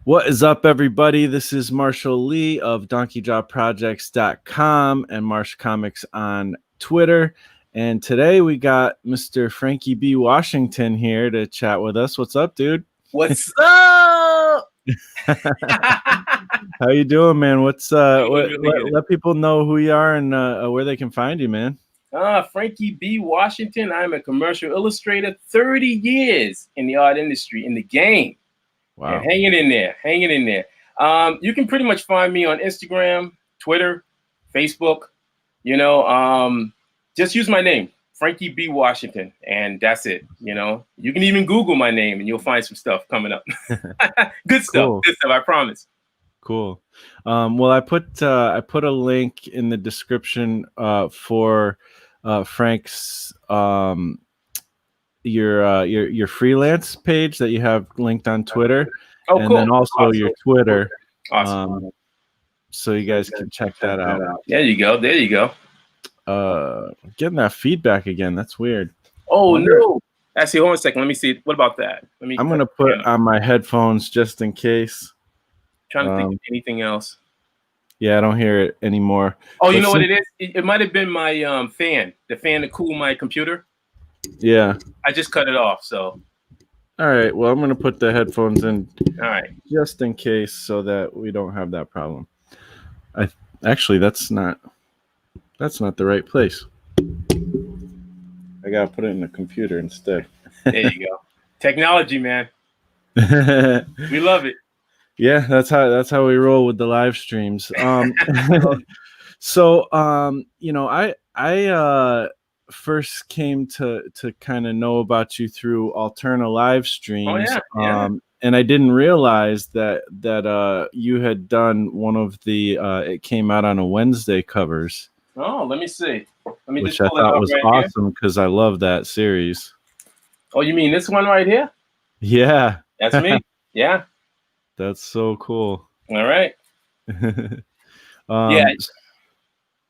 What is up, everybody? This is Marshall Lee of DonkeyJawProjects.com and Marsh Comics on Twitter. And today we got Mr. Frankie B. Washington here to chat with us. What's up, dude? What's up? How you doing, man? What's let people know who you are and where they can find you, man. Frankie B. Washington. I'm a commercial illustrator, 30 years in the art industry, in the game. Wow. And hanging in there. You can pretty much find me on Instagram, Twitter, Facebook. Just use my name, Frankie B. Washington, and that's it. You can even Google my name and you'll find some stuff coming up. Good stuff. Cool. Good stuff, I promise. Cool. Well, I put a link in the description for Frank's your freelance page that you have linked on Twitter, and cool. then also awesome. your Twitter. Awesome. So you guys can check that out. There you go. Getting that feedback again. That's weird. Oh no. Actually, hold on a second. Let me see. What about that? I'm gonna put on my headphones just in case. Trying to think of anything else. Yeah, I don't hear it anymore. Oh, you know what it is? It might have been my the fan to cool my computer. Yeah. I just cut it off, so. All right. Well, I'm going to put the headphones in just in case so that we don't have that problem. Actually, that's not the right place. I got to put it in the computer instead. There you go. Technology, man. We love it. Yeah, that's how we roll with the live streams. So, I first came to kind of know about you through Alterna live streams. And I didn't realize that you had done one of the it came out on a Wednesday covers. Oh, let me see. Which I thought was awesome because I love that series. Oh, you mean this one right here? Yeah. That's me. Yeah. That's so cool. All right. Yeah.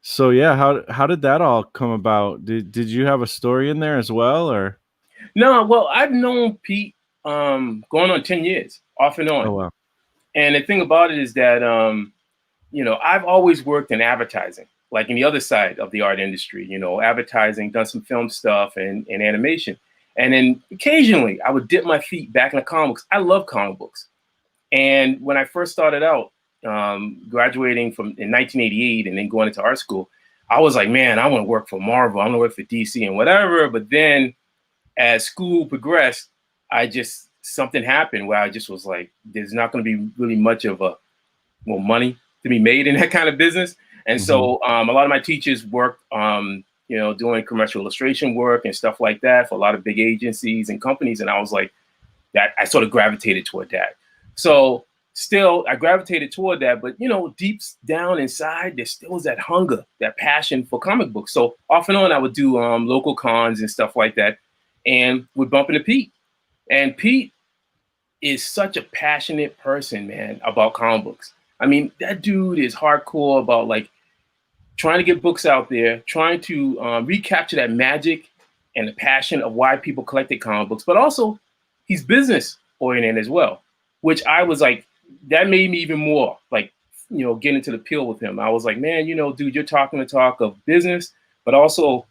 So yeah, how did that all come about? Did you have a story in there as well, or? No, well, I've known Pete going on 10 years, off and on. Oh wow. And the thing about it is that I've always worked in advertising, like in the other side of the art industry, advertising, done some film stuff and animation. And then occasionally I would dip my feet back in the comic books. I love comic books. And when I first started out, graduating in 1988 and then going into art school, I was like, man, I want to work for Marvel. I want to work for DC and whatever. But then as school progressed, something happened where I just was like, there's not going to be really much of money to be made in that kind of business. And so a lot of my teachers worked, doing commercial illustration work and stuff like that for a lot of big agencies and companies. And I was like, that I sort of gravitated toward that. So still, I gravitated toward that, but deep down inside, there still was that hunger, that passion for comic books. So off and on, I would do local cons and stuff like that, and would bump into Pete. And Pete is such a passionate person, man, about comic books. I mean, that dude is hardcore about like trying to get books out there, trying to recapture that magic and the passion of why people collected comic books, but also he's business oriented as well, which I was like, that made me even more like, get into the peel with him. I was like, man, dude, you're talking the talk of business, but also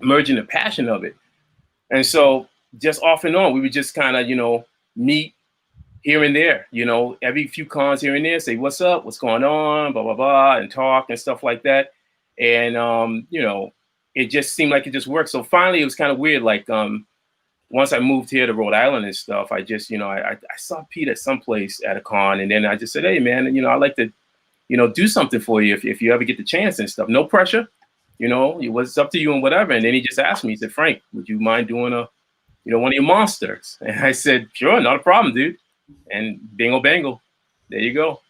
merging the passion of it. And so just off and on, we would just kind of, meet here and there, every few cons here and there, say, what's up, what's going on, blah, blah, blah, and talk and stuff like that. And, it just seemed like it just worked. So finally, it was kind of weird. Like, once I moved here to Rhode Island and stuff, I just, I saw Pete at some place at a con, and then I just said, hey, man, I'd like to, do something for you if you ever get the chance and stuff. No pressure, it was up to you and whatever. And then he just asked me, he said, Frank, would you mind doing one of your monsters? And I said, sure, not a problem, dude. And bingo bango, there you go.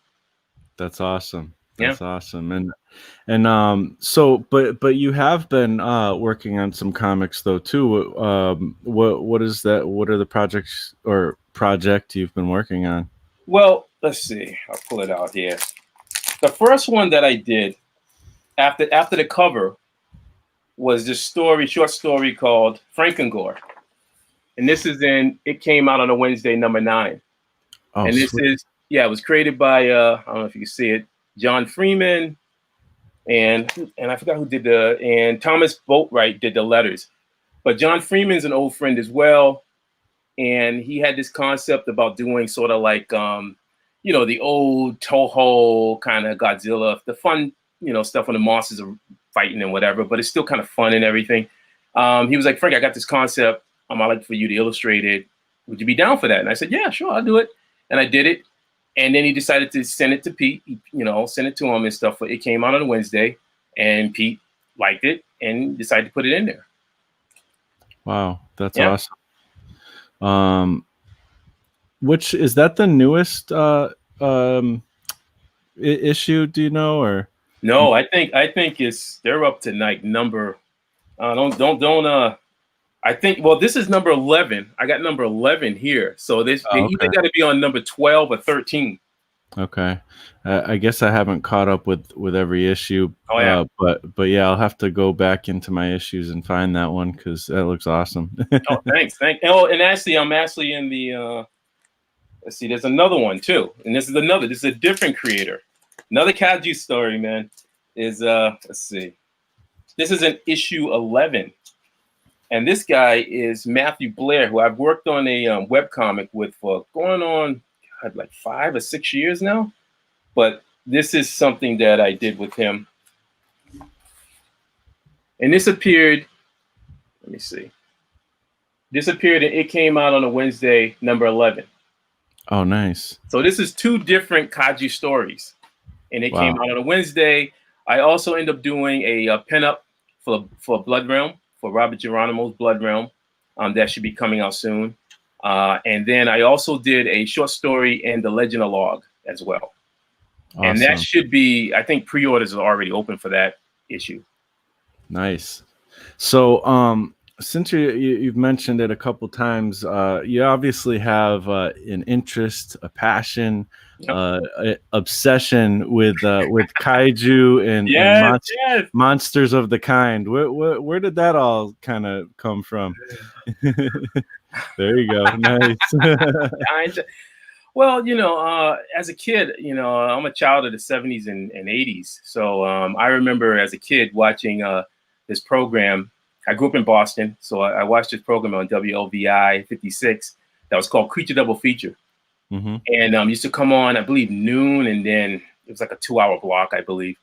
That's awesome. That's awesome. And so but you have been working on some comics though too. What is that? What are the projects or project you've been working on? Well, let's see. I'll pull it out here. The first one that I did after the cover was this short story called Frankengore. And it came out on a Wednesday, number 9. Oh, and this sweet. Yeah, it was created by I don't know if you can see it, John Freeman, and I forgot who did and Thomas Boatwright did the letters. But John Freeman's an old friend as well, and he had this concept about doing sort of like the old Toho kind of Godzilla, the fun stuff when the monsters are fighting and whatever, but it's still kind of fun and everything. He was like, Frank, I got this concept. I'd like for you to illustrate it. Would you be down for that? And I said, yeah, sure, I'll do it. And I did it. And then he decided to send it to Pete, send it to him and stuff. It came out on a Wednesday, and Pete liked it and decided to put it in there. Wow, that's awesome. Which is that the newest issue? Do you know, or no? I think they're up to like number. I think, well, this is number 11. I got number 11 here. So they either got to be on number 12 or 13. Okay. I guess I haven't caught up with every issue. Oh, yeah. But yeah, I'll have to go back into my issues and find that one because that looks awesome. Oh, thanks. Oh, and actually, I'm actually in the, let's see, there's another one too. And this is a different creator. Another Kaiju story, man, is, let's see. This is an issue 11. And this guy is Matthew Blair, who I've worked on a webcomic with for going on like 5 or 6 years now. But this is something that I did with him. And this appeared, let me see. This appeared, and it came out on a Wednesday, number 11. Oh, nice. So this is 2 different Kaiju stories. And it came out on a Wednesday. I also ended up doing a pinup for Blood Realm, for Robert Geronimo's Blood Realm. That should be coming out soon. And then I also did a short story in the Legend of Log as well. Awesome. And that should be, I think pre-orders are already open for that issue. Nice. So since you've mentioned it a couple times, you obviously have an interest, a passion, obsession with kaiju and monsters of the kind. Where did that all kind of come from? There you go. Nice. Well, as a kid, I'm a child of the 70s and 80s. So I remember as a kid watching this program. I grew up in Boston, so I watched this program on WLVI 56 that was called Creature Double Feature. Mm-hmm. And used to come on, I believe, noon, and then it was like a 2-hour block, I believe.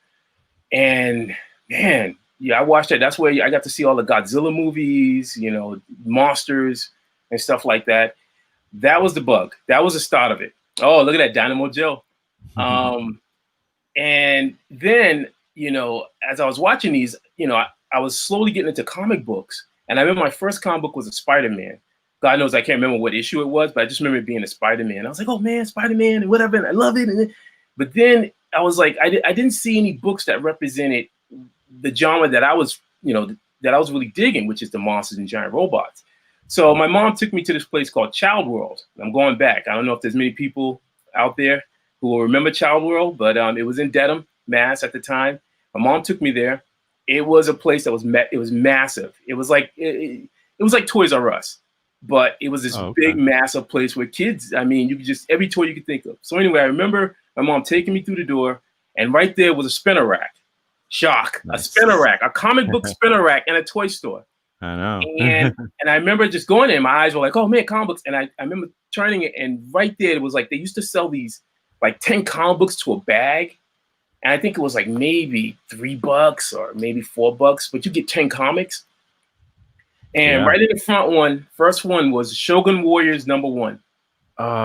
And man, yeah, I watched that. That's where I got to see all the Godzilla movies, monsters and stuff like that. That was the bug. That was the start of it. Oh, look at that, Dynamo Joe. Mm-hmm. And then, as I was watching these, I was slowly getting into comic books. And I remember my first comic book was a Spider-Man. God knows I can't remember what issue it was, but I just remember it being a Spider-Man. I was like, oh man, Spider-Man and whatever, and I love it. But then I was like, I didn't see any books that represented the genre that I was, that I was really digging, which is the monsters and giant robots. So my mom took me to this place called Child World. I'm going back. I don't know if there's many people out there who will remember Child World, but it was in Dedham, Mass at the time. My mom took me there. It was a place that was massive. It was like it was like Toys R Us, but it was this big, massive place where kids. I mean, you could just every toy you could think of. So anyway, I remember my mom taking me through the door, and right there was a spinner rack. Shock! Nice. A spinner rack, a comic book spinner rack, in a toy store. I know. and I remember just going there. My eyes were like, oh man, comic books. And I remember turning it, and right there it was like they used to sell these like 10 comic books to a bag. And I think it was like maybe $3 or maybe $4, but you get 10 comics. And right in the front first one was Shogun Warriors #1. Oh,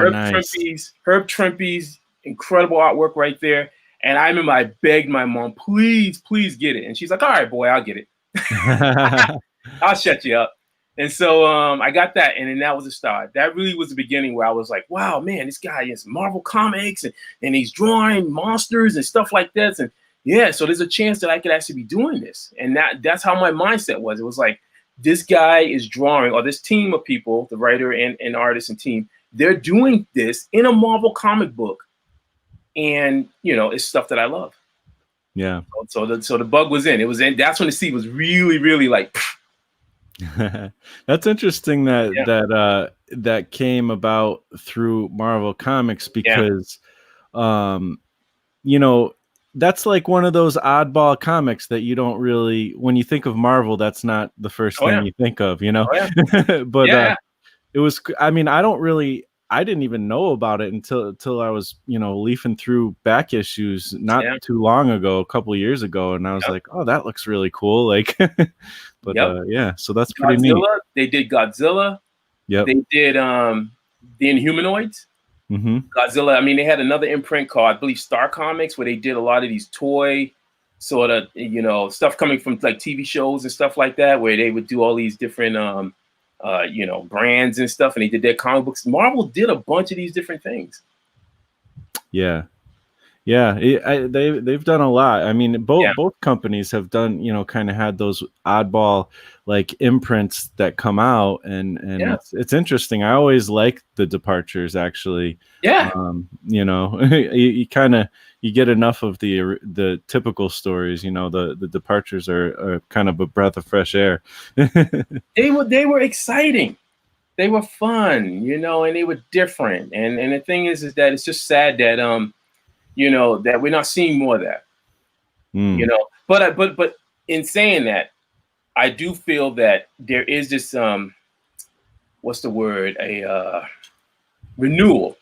Herb Trimpe's incredible artwork right there. And I remember I begged my mom, please get it. And she's like, all right, boy, I'll get it. I'll shut you up. And so I got that, and then that was the start. That really was the beginning where I was like, wow, man, this guy is Marvel Comics, and he's drawing monsters and stuff like this. And yeah, so there's a chance that I could actually be doing this. And that's how my mindset was. It was like, this guy is drawing, or this team of people, the writer and artist and team, they're doing this in a Marvel comic book. And, it's stuff that I love. Yeah. So the bug was in. It was in. That's when the seed was really, really like, That's interesting that Yeah, that came about through Marvel Comics yeah, because um you know, that's like one of those oddball comics that you don't really, when you think of Marvel, that's not the first oh thing yeah, you think of, you know. oh yeah, But yeah, it was, I mean, I didn't even know about it until I was, leafing through back issues not yeah, too long ago, a couple of years ago, and I was yep, like, oh, that looks really cool. Like, but yep. yeah, so that's pretty neat. Godzilla. They did Godzilla. Yep. They did the Inhumanoids. Mm-hmm. Godzilla. I mean, they had another imprint called, I believe, Star Comics, where they did a lot of these toy sort of, stuff coming from like TV shows and stuff like that, where they would do all these different, brands and stuff, and they did their comic books. Marvel did a bunch of these different things. Yeah. Yeah, they've done a lot. I mean, Yeah, both companies have done, kind of had those oddball like imprints that come out, and yeah, it's interesting. I always like the departures actually. yeah. You kind of you get enough of the typical stories. The departures are kind of a breath of fresh air. They were exciting. They were fun, and they were different. And the thing is that it's just sad that that we're not seeing more of that. Mm, But in saying that, I do feel that there is this what's the word, a renewal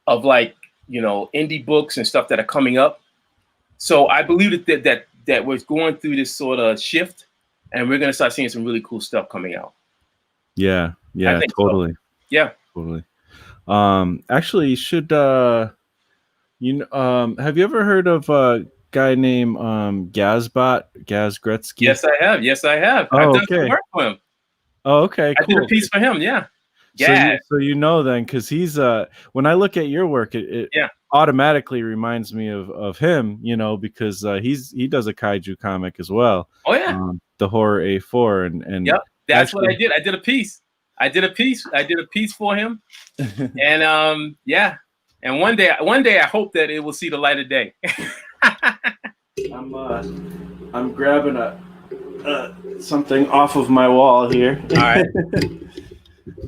of, like, indie books and stuff that are coming up. So I believe that we're going through this sort of shift, and we're going to start seeing some really cool stuff coming out. yeah, I yeah, think so. totally, Yeah. totally. Actually, you should have you ever heard of a guy named Gaz Gretzky? Yes, I have. Yes, I have. I've Oh, done some okay. work for him. Oh, okay, I did a cool. piece for him. Yeah. So Yeah. you know then, because he's when I look at your work, it Yeah. automatically reminds me of him, because he does a kaiju comic as well, Oh yeah. the horror A4, and Yep. That's what I actually, did. I did a piece. I did a piece for him. And yeah. And one day I hope that it will see the light of day. I'm grabbing something off of my wall here. All right.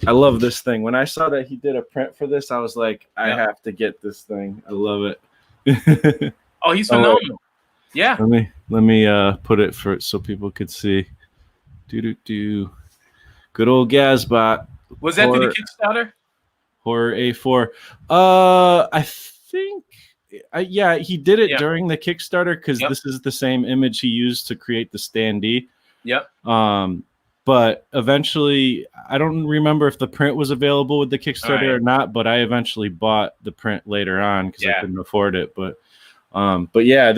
I love this thing. When I saw that he did a print for this, I was like, I Yep. have to get this thing. I love it. Oh, he's Oh, phenomenal. Yeah. let me put it so people could see. Do. Good old Gazbot. Was that through the Kickstarter? Horror A4. I think yeah, he did it Yeah. during the Kickstarter because Yep. this is the same image he used to create the standee. Yep. But eventually, I don't remember if the print was available with the Kickstarter or not, but I eventually bought the print later on because I couldn't afford it. But yeah,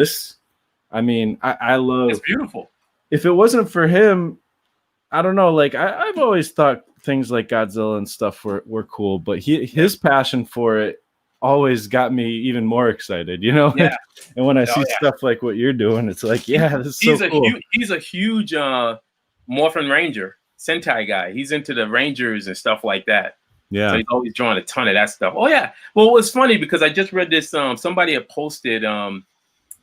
I mean, I love. It's beautiful. If it wasn't for him, I don't know. Like I've always thought things like Godzilla and stuff were cool, but his passion for it always got me even more excited, Yeah. And when I see stuff like what you're doing, it's like, yeah, this is so cool. He's a huge Morphin Ranger Sentai guy. He's into the Rangers and stuff like that. Yeah. So he's always drawing a ton of that stuff. Oh yeah. Well, it was funny because I just read this. Somebody had posted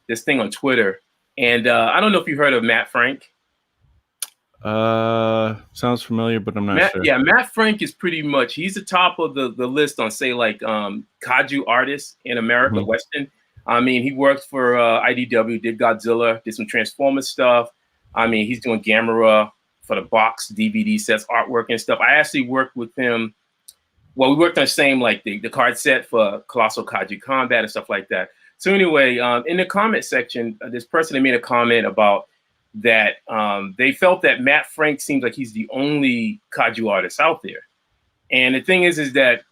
this thing on Twitter, and I don't know if you heard of Matt Frank. Sounds familiar, but I'm not sure. Yeah, Matt Frank is pretty much, he's the top of the list on, say, like Kaiju artists in America, Mhm. Western. I mean, he worked for IDW, did Godzilla, did some Transformers stuff. I mean, he's doing Gamera for the box DVD sets, artwork and stuff. I actually worked with him. Well, we worked on the same, like the card set for Colossal Kaiju Combat and stuff like that. So anyway, in the comment section, this person had made a comment about that they felt that Matt Frank seems like he's the only kaiju artist out there. And the thing is that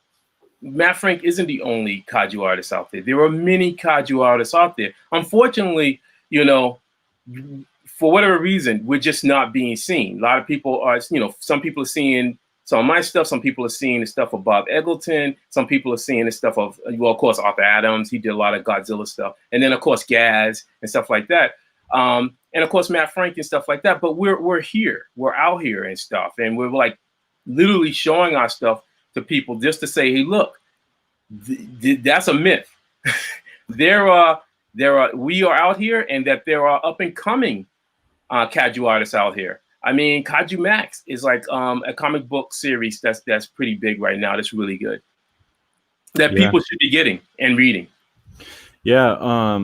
Matt Frank isn't the only kaiju artist out there. There are many kaiju artists out there. Unfortunately, for whatever reason, we're just not being seen. A lot of people are, some people are seeing some of my stuff. Some people are seeing the stuff of Bob Eggleton. Some people are seeing the stuff of, well, of course, Arthur Adams. He did a lot of Godzilla stuff. And then, of course, Gaz and stuff like that. And of course, Matt Frank and stuff like that. But we're here, we're out here and stuff, and we're like literally showing our stuff to people just to say, hey, look, that's a myth. we are out here, and that there are up and coming kaiju artists out here. I mean, Kaiju Max is like a comic book series that's pretty big right now. That's really good. That people should be getting and reading. Yeah,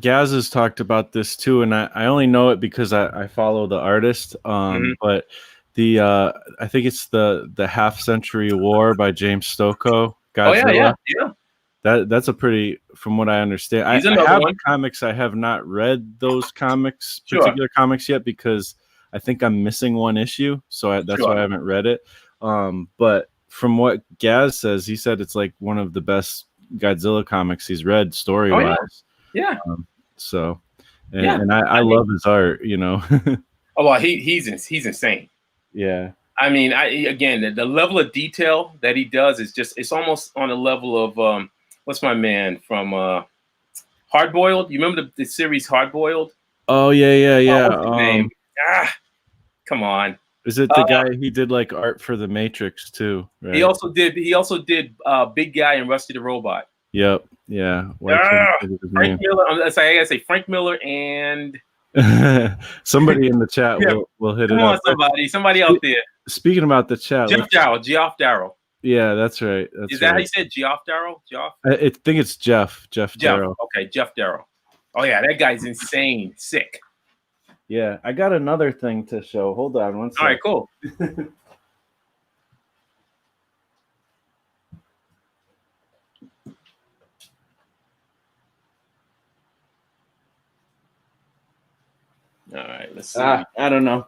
Gaz has talked about this too, and I only know it because I follow the artist. But the I think it's the Half Century War by James Stokoe, Godzilla. Yeah. That's a pretty, from what I understand. I have the comics. I have not read those particular comics yet because I think I'm missing one issue, so that's why I haven't read it. But from what Gaz says, he said it's like one of the best Godzilla comics he's read story wise. Yeah. And I love his art, you know. Oh well, he's insane. Yeah. I mean, again, the level of detail that he does is just, it's almost on a level of what's my man from Hard Boiled? You remember the series Hard Boiled? Oh yeah. What's his name? Come on. Is it the guy he did like art for The Matrix too? Right? He also did Big Guy and Rusty the Robot. Yep. Yeah. Frank Miller. I gotta say Frank Miller and somebody in the chat will hit it up. Come on, somebody out there. Speaking about the chat, Geoff Darrow. Yeah, that's right. Is that how you said Geoff Darrow? I think it's Jeff Darrow. Okay, Geoff Darrow. Oh yeah, that guy's insane, sick. Yeah, I got another thing to show. Hold on one second. All right, cool. All right, let's see. I don't know.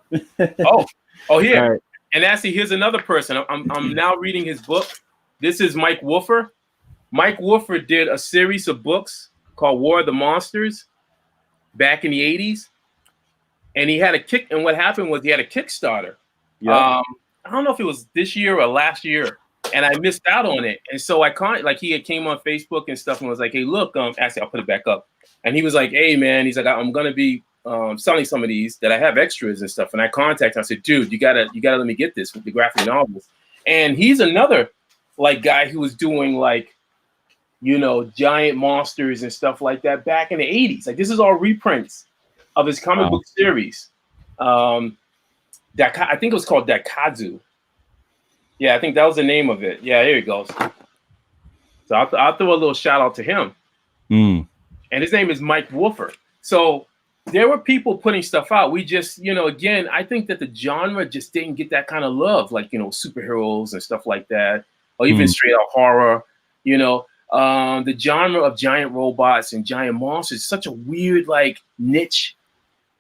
oh, here. Right. And actually, here's another person. I'm now reading his book. This is Mike Wolfer. Mike Wolfer did a series of books called War of the Monsters back in the 80s. And he had and what happened was he had a Kickstarter. Yep. I don't know if it was this year or last year, and I missed out on it. And so he had came on Facebook and stuff and was like, hey, look, actually, I'll put it back up. And he was like, hey, man, he's like, I'm going to be selling some of these that I have extras and stuff. And I contacted him. I said, dude, you gotta let me get this with the graphic novels. And he's another like guy who was doing like, you know, giant monsters and stuff like that back in the 80s. Like this is all reprints of his comic book series. I think it was called Kaiju. Yeah, I think that was the name of it. Yeah, here he goes. So I'll throw a little shout out to him. And his name is Mike Wolfer. So there were people putting stuff out. We just, you know, again, I think that the genre just didn't get that kind of love, like, you know, superheroes and stuff like that, or even straight up horror, you know. The genre of giant robots and giant monsters is such a weird, like, niche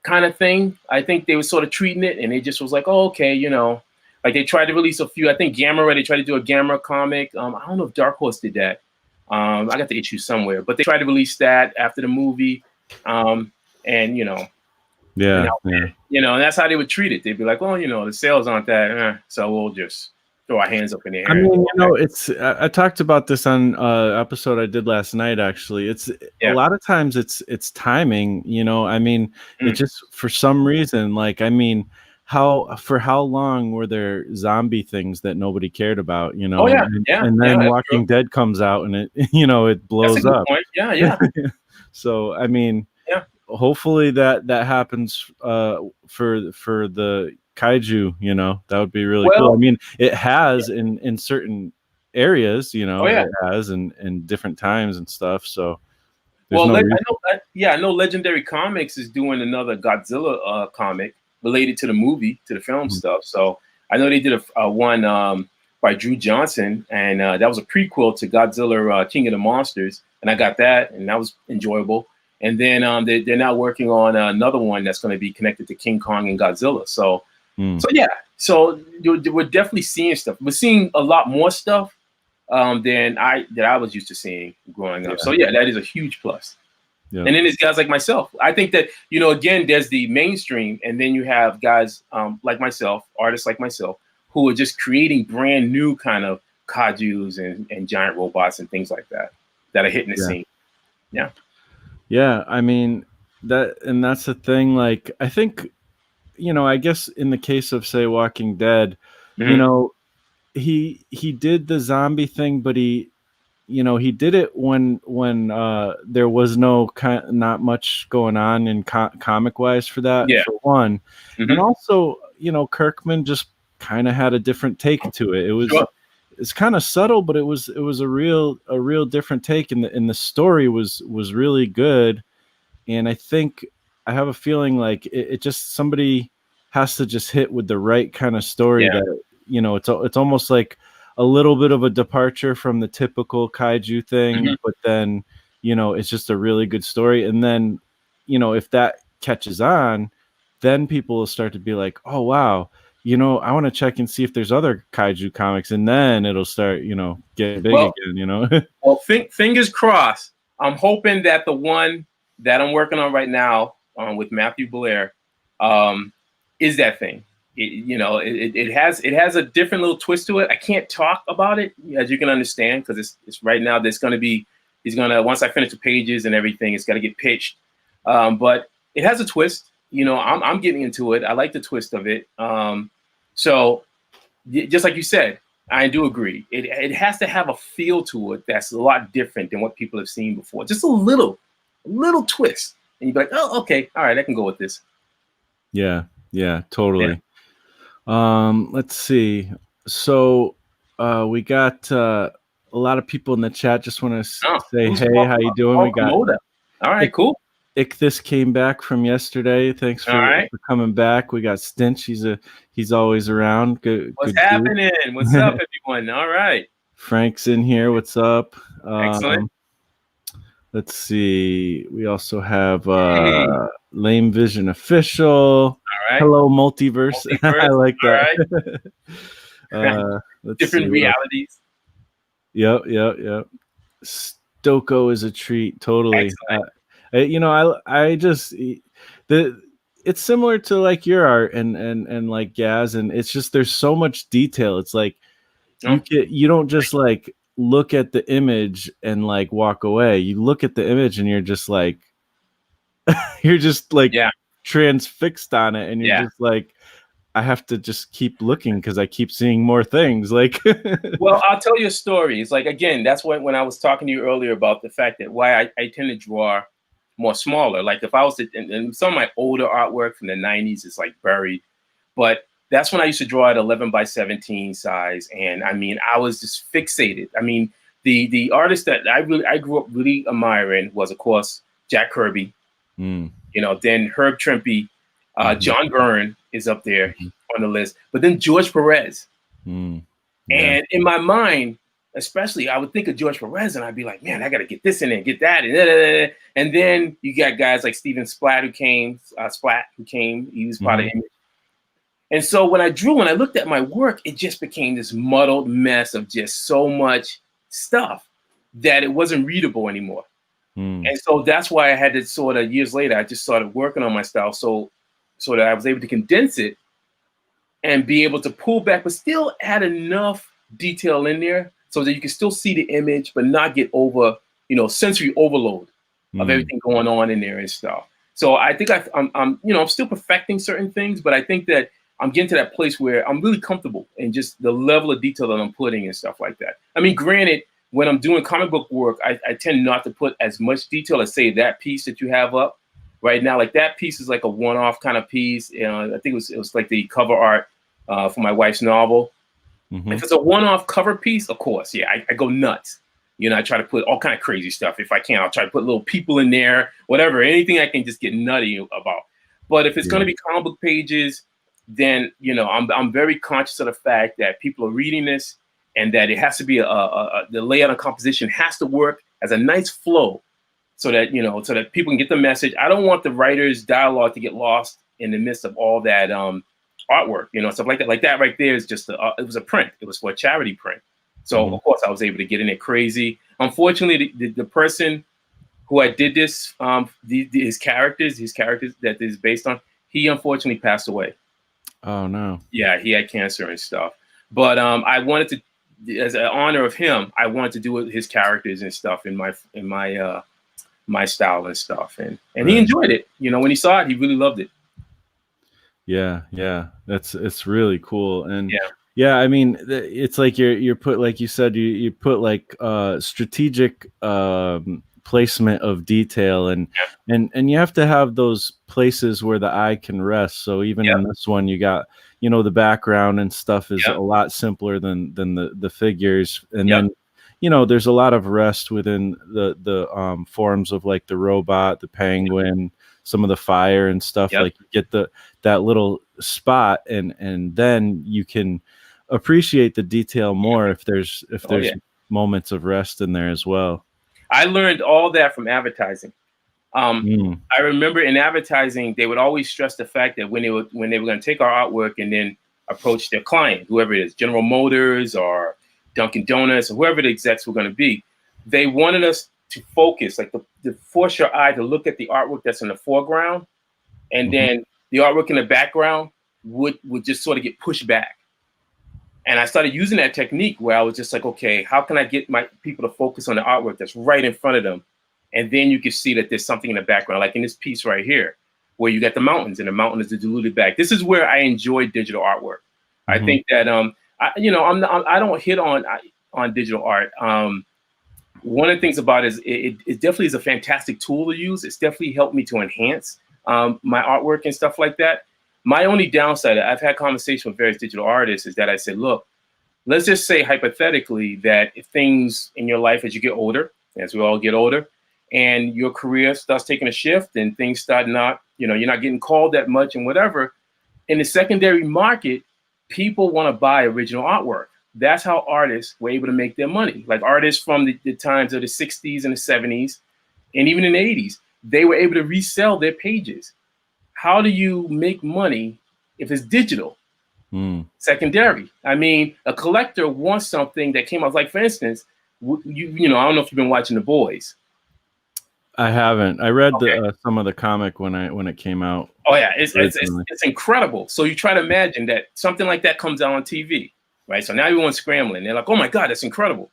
kind of thing. I think they were sort of treating it, and it just was like, oh, okay, you know. Like, they tried to release a few. I think Gamera, they tried to do a Gamera comic. I don't know if Dark Horse did that. I got the issue somewhere. But they tried to release that after the movie. And, you know, you know, and that's how they would treat it. They'd be like, well, you know, the sales aren't that, so we'll just throw our hands up in the air. I mean, you know, I talked about this on episode I did last night, actually. It's a lot of times it's timing, you know. I mean, it just, for some reason, like, I mean, for how long were there zombie things that nobody cared about, you know? And then Walking Dead comes out and it, you know, it blows up. Point. Yeah. So, I mean, hopefully that happens for the Kaiju, you know. That would be really cool. I mean, it has in certain areas, you know. It has in different times and stuff. So I know Legendary Comics is doing another Godzilla comic related to the movie, to the film stuff. So I know they did a one by Drew Johnson, and that was a prequel to Godzilla King of the Monsters, and I got that, and that was enjoyable. And then they're now working on another one that's going to be connected to King Kong and Godzilla. So we're definitely seeing stuff. We're seeing a lot more stuff than I was used to seeing growing up. So that is a huge plus. Yeah. And then there's guys like myself. I think that, you know, again, there's the mainstream, and then you have guys like myself, artists like myself, who are just creating brand new kind of kaijus and giant robots and things like that are hitting the scene. Yeah. Yeah, I mean, that's the thing. Like, I think, you know, I guess in the case of, say, Walking Dead, you know, he did the zombie thing, but he he did it when there was not much going on in comic wise for that, Yeah. for one. And Mhm. also, Kirkman just kind of had a different take to it. Sure. It's kind of subtle, but it was a real different take, and the story was really good. And I think, I have a feeling like it just, somebody has to just hit with the right kind of story, Yeah. that it's almost like a little bit of a departure from the typical kaiju thing, Mhm. but then it's just a really good story. And then if that catches on, then people will start to be like, oh wow, I want to check and see if there's other kaiju comics, and then it'll start get big Well, again. well, fingers crossed. I'm hoping that the one that I'm working on right now, with Matthew Blair, um, is that thing. It has a different little twist to it. I can't talk about it, as you can understand, because it's right now. There's going to be He's gonna, once I finish the pages and everything, it's got to get pitched. But it has a twist. I'm getting into it. I like the twist of it. So just like you said, I do agree. It has to have a feel to it that's a lot different than what people have seen before. Just a little twist, and you'd be like, oh, okay, all right, I can go with this. Yeah, Yeah. totally. Let's see. So we got a lot of people in the chat. Just want to Oh, say, who's hey, how you doing? We got Komodo. All right, cool. Ichthus came back from yesterday. Thanks All for right. coming back. We got Stinch. He's always around. Good. What's Good dude. happening? What's up, everyone? All right. Frank's in here. What's up? Excellent. Let's see. We also have Hey. Lame Vision Official. All right. Hello, Multiverse. I like All that. right. Let's Different see. Realities. Yep. Stoko is a treat. Totally. I just it's similar to like your art and like Gaz, and it's just, there's so much detail. It's like you don't just like look at the image and like walk away. You look at the image and you're just like transfixed on it, and you're just like, I have to just keep looking because I keep seeing more things. Like, well, I'll tell you a story. It's like, again, that's when I was talking to you earlier about the fact that why I tend to draw more smaller. Like if I was to, and some of my older artwork from the 90s is like buried, but that's when I used to draw at 11x17 size. And I mean, I was just fixated. I mean, the artist that I grew up really admiring was, of course, Jack Kirby. Then Herb Trimpe, John Byrne is up there on the list, but then George Perez. And in my mind, especially, I would think of George Perez, and I'd be like, man, I got to get this in there, get that, and then you got guys like Steven Splatt who came. He was part of Image. And so when I looked at my work, it just became this muddled mess of just so much stuff that it wasn't readable anymore. And so that's why I had to sort of, years later, I just started working on my style so that I was able to condense it and be able to pull back, but still add enough detail in there so that you can still see the image, but not get over, sensory overload of everything going on in there and stuff. So I think I'm still perfecting certain things, but I think that I'm getting to that place where I'm really comfortable in just the level of detail that I'm putting and stuff like that. I mean, granted, when I'm doing comic book work, I tend not to put as much detail as, say, that piece that you have up right now. Like that piece is like a one-off kind of piece. I think it was like the cover art for my wife's novel. If it's a one-off cover piece, of course, yeah, I go nuts. I try to put all kind of crazy stuff. If I can, I'll try to put little people in there, whatever, anything I can just get nutty about. But if it's going to be comic book pages, then I'm very conscious of the fact that people are reading this, and that it has to be the layout and composition has to work as a nice flow, so that so that people can get the message. I don't want the writer's dialogue to get lost in the midst of all that artwork, stuff like that. Like that right there is just it was a print. It was for a charity print. So of course I was able to get in it crazy. Unfortunately, the person who I did this, his characters that is based on, he unfortunately passed away. Oh no. Yeah, he had cancer and stuff. But I wanted to, as an honor of him, I wanted to do his characters and stuff in my style and stuff, and he enjoyed it. When he saw it, he really loved it. Yeah, it's really cool. And Yeah, I mean, it's like you're put, like you said, you put like strategic placement of detail, and you have to have those places where the eye can rest. So even Yep, in this one, you got, the background and stuff is a yep, lot simpler than the figures, and yep, then there's a lot of rest within the forms of like the robot, the penguin, some of the fire and stuff. yep. Like you get that little spot, and then you can appreciate the detail more if there's Oh yeah. moments of rest in there as well. I learned all that from advertising. Um, Mm. I remember in advertising, they would always stress the fact that when they were going to take our artwork and then approach their client, whoever it is, General Motors or Dunkin' Donuts or whoever the execs were going to be, they wanted us to focus, like to force your eye to look at the artwork that's in the foreground, and Mhm. then the artwork in the background would just sort of get pushed back. And I started using that technique where I was just like, okay, how can I get my people to focus on the artwork that's right in front of them? And then you can see that there's something in the background, like in this piece right here, where you got the mountains, and the mountain is the diluted back. This is where I enjoy digital artwork. I Mhm. think that I don't hit on digital art. One of the things about it is it definitely is a fantastic tool to use. It's definitely helped me to enhance my artwork and stuff like that. My only downside, I've had conversations with various digital artists, is that I said, look, let's just say hypothetically that if things in your life as you get older, as we all get older, and your career starts taking a shift and things start not, you're not getting called that much and whatever, in the secondary market, people want to buy original artwork. That's how artists were able to make their money. Like artists from the times of the 60s and the 70s, and even in the 80s, they were able to resell their pages. How do you make money if it's digital? Mm. Secondary. I mean, a collector wants something that came out. Like, for instance, I don't know if you've been watching The Boys. I haven't. I read Okay. some of the comic when it came out Oh yeah, it's originally. incredible. So you try to imagine that something like that comes out on TV, right? So now everyone's scrambling. They're like, oh my God, that's incredible.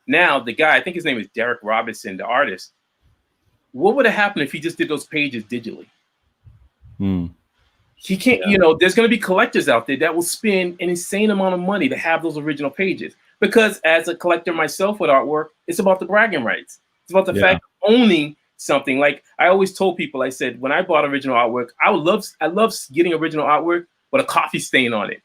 Now the guy, I think his name is Derek Robinson, the artist. What would have happened if he just did those pages digitally? Mm. He can't, Yeah. there's going to be collectors out there that will spend an insane amount of money to have those original pages. Because as a collector myself with artwork, it's about the bragging rights. It's about the Yeah. fact of owning something. Like I always told people, I said, when I bought original artwork, I love getting original artwork with a coffee stain on it.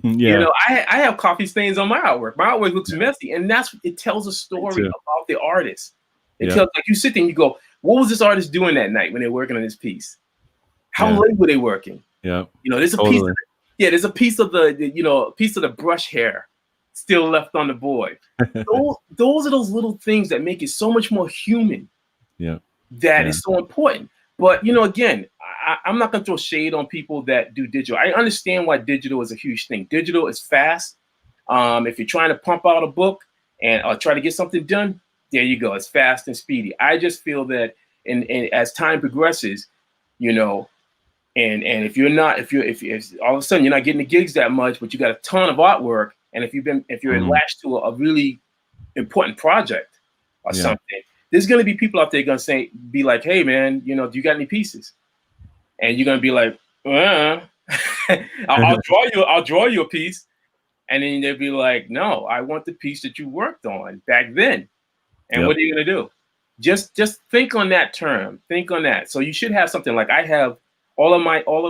Yeah. I have coffee stains on my artwork. My artwork looks messy, and it tells a story too. about the artist. It Yeah. tells, like, you sit there and you go, what was this artist doing that night when they're working on this piece? How Yeah. late were they working? Yeah. There's a Totally. there's a piece of a piece of the brush hair still left on the board. Those are those little things that make it so much more human. Yeah. That Yeah. is so important. But again, I'm not gonna throw shade on people that do digital. I understand why digital is a huge thing. Digital is fast. If you're trying to pump out a book and try to get something done, there you go. It's fast and speedy. I just feel that, and as time progresses, and if you're not, if all of a sudden you're not getting the gigs that much, but you got a ton of artwork, and if you're Mhm. latched to a really important project or Yeah. something, there's gonna be people out there gonna be like, hey man, do you got any pieces? And you're gonna be like, I'll draw you a piece, and then they'll be like, no, I want the piece that you worked on back then. And Yep. what are you gonna do? Just think on that term. Think on that. So you should have something like, I have all of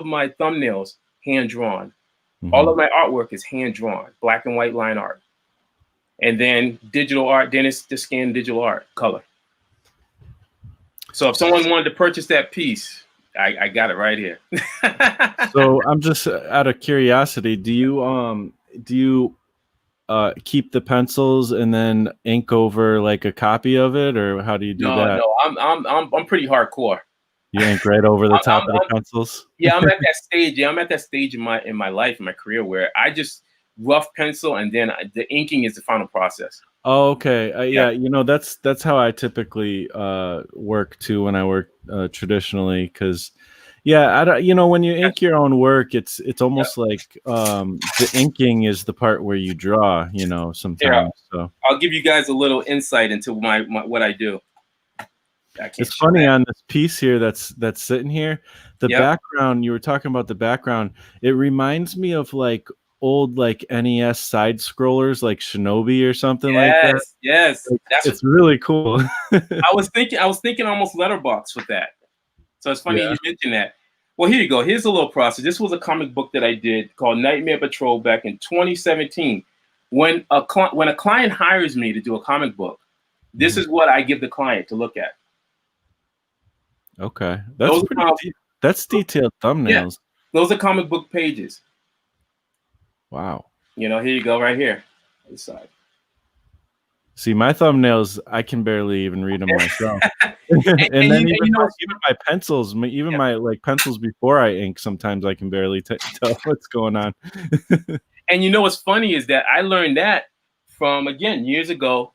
my thumbnails hand drawn. All Mhm. of my artwork is hand drawn, black and white line art. And then digital art, then it's the scan digital art, color. So if someone wanted to purchase that piece, I got it right here. So I'm just out of curiosity, do you keep the pencils and then ink over like a copy of it, or how do you do No, that? no, I'm pretty hardcore. You ink right over the top of the I'm pencils? Yeah, I'm at that stage. Yeah, I'm at that stage in my life, in my career, where I just rough pencil, and then the inking is the final process. Oh, okay. Yeah, Yeah, that's how I typically work too when I work traditionally. Because yeah, I don't, when you ink your own work, it's yeah. almost like the inking is the part where you draw, Here, sometimes. So I'll give you guys a little insight into my what I do. I can't it's show funny that. on this piece here that's sitting here, the Yep. background, you were talking about the background, it reminds me of like old like NES side scrollers like Shinobi or something like that. Yes. Like, That's it's really cool. I was thinking almost letterbox with that. So it's funny you mentioned that. Well, here you go. Here's a little process. This was a comic book that I did called Nightmare Patrol back in 2017. When a client hires me to do a comic book, this is what I give the client to look at. Okay, that's detailed thumbnails. Yeah, those are comic book pages. Wow. You know, here you go, right here. This side. See, my thumbnails, I can barely even read them myself. and then even my pencils, my like pencils before I ink, sometimes I can barely tell what's going on. And you know what's funny is that I learned that from, again, years ago.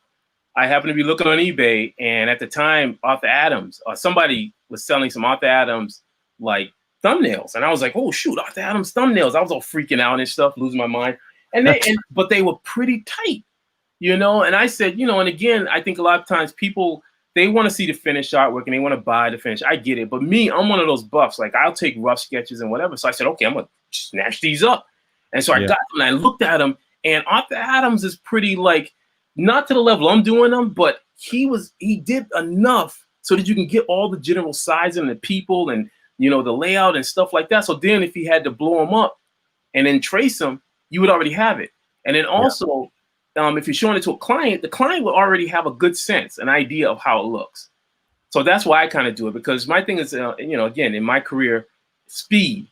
I happened to be looking on eBay, and at the time, Arthur Adams, or somebody was selling some Arthur Adams like thumbnails, and I was like, "Oh shoot, Arthur Adams thumbnails!" I was all freaking out and stuff, losing my mind. But they were pretty tight, you know. And I said, you know, and again, I think a lot of times people, they want to see the finished artwork and they want to buy the finish. I get it, but me, I'm one of those buffs. Like I'll take rough sketches and whatever. So I said, okay, I'm gonna snatch these up, and so I got them and I looked at them, and Arthur Adams is pretty like. Not to the level I'm doing them, but he did enough so that you can get all the general sizing and the people and, you know, the layout and stuff like that. So then if he had to blow them up and then trace them, you would already have it. And then also, if you're showing it to a client, the client will already have a good sense, an idea of how it looks. So that's why I kind of do it, because my thing is, you know, again, in my career, speed.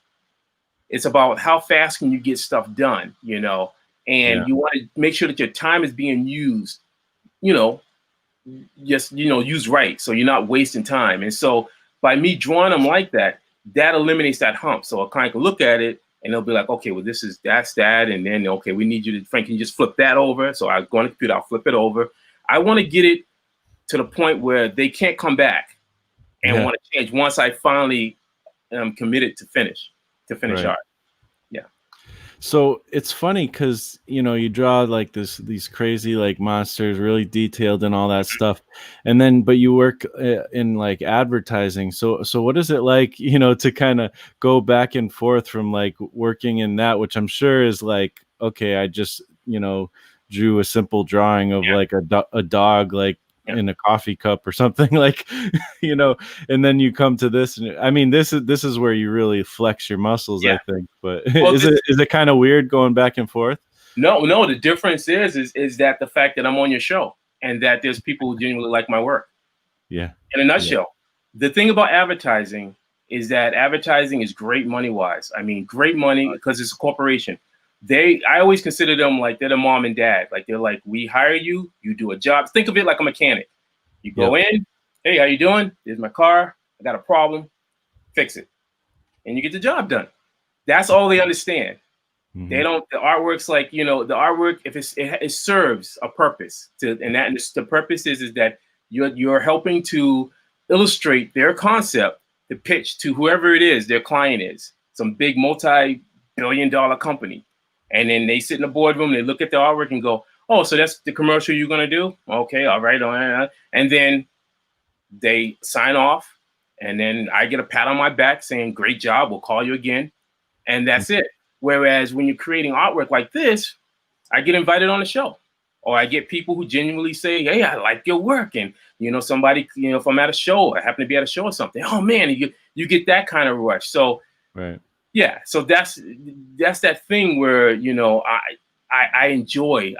It's about how fast can you get stuff done, you know. And you want to make sure that your time is being used, you know, just, you know, used right. So you're not wasting time. And so by me drawing them like that, that eliminates that hump. So a client can look at it and they'll be like, okay, well, that's that. And then, okay, we need you to, Frank, can you just flip that over? So I go on the computer, I'll flip it over. I want to get it to the point where they can't come back and want to change once I finally am committed to finish art. So it's funny because, you know, you draw like these crazy like monsters, really detailed and all that stuff. And then, but you work in like advertising. So what is it like, you know, to kind of go back and forth from like working in that, which I'm sure is like, okay, I just, you know, drew a simple drawing of like a dog, like in a coffee cup or something, like, you know, and then you come to this, and I mean, this is where you really flex your muscles, I think. But is it kind of weird going back and forth? No, the difference is that the fact that I'm on your show and that there's people who genuinely like my work. In a nutshell, the thing about advertising is that advertising is great money wise. I mean, great money because it's a corporation. I always consider them like they're the mom and dad. Like they're like, we hire you, you do a job. Think of it like a mechanic. You go in, hey, how you doing? Here's my car. I got a problem. Fix it. And you get the job done. That's all they understand. They don't, the artwork's like, you know, the artwork, if it serves a purpose the purpose is that you're helping to illustrate their concept, the pitch to whoever it is, their client is, some big multi-billion-dollar company. And then they sit in the boardroom, they look at the artwork and go, oh, so that's the commercial you're going to do? Okay, all right. And then they sign off. And then I get a pat on my back saying, great job, we'll call you again. And that's it. Whereas when you're creating artwork like this, I get invited on the show. Or I get people who genuinely say, hey, I like your work. And, you know, somebody, you know, if I'm at a show, I happen to be at a show or something, oh, man, you get that kind of rush. So, yeah, so that's that thing where, you know, I enjoy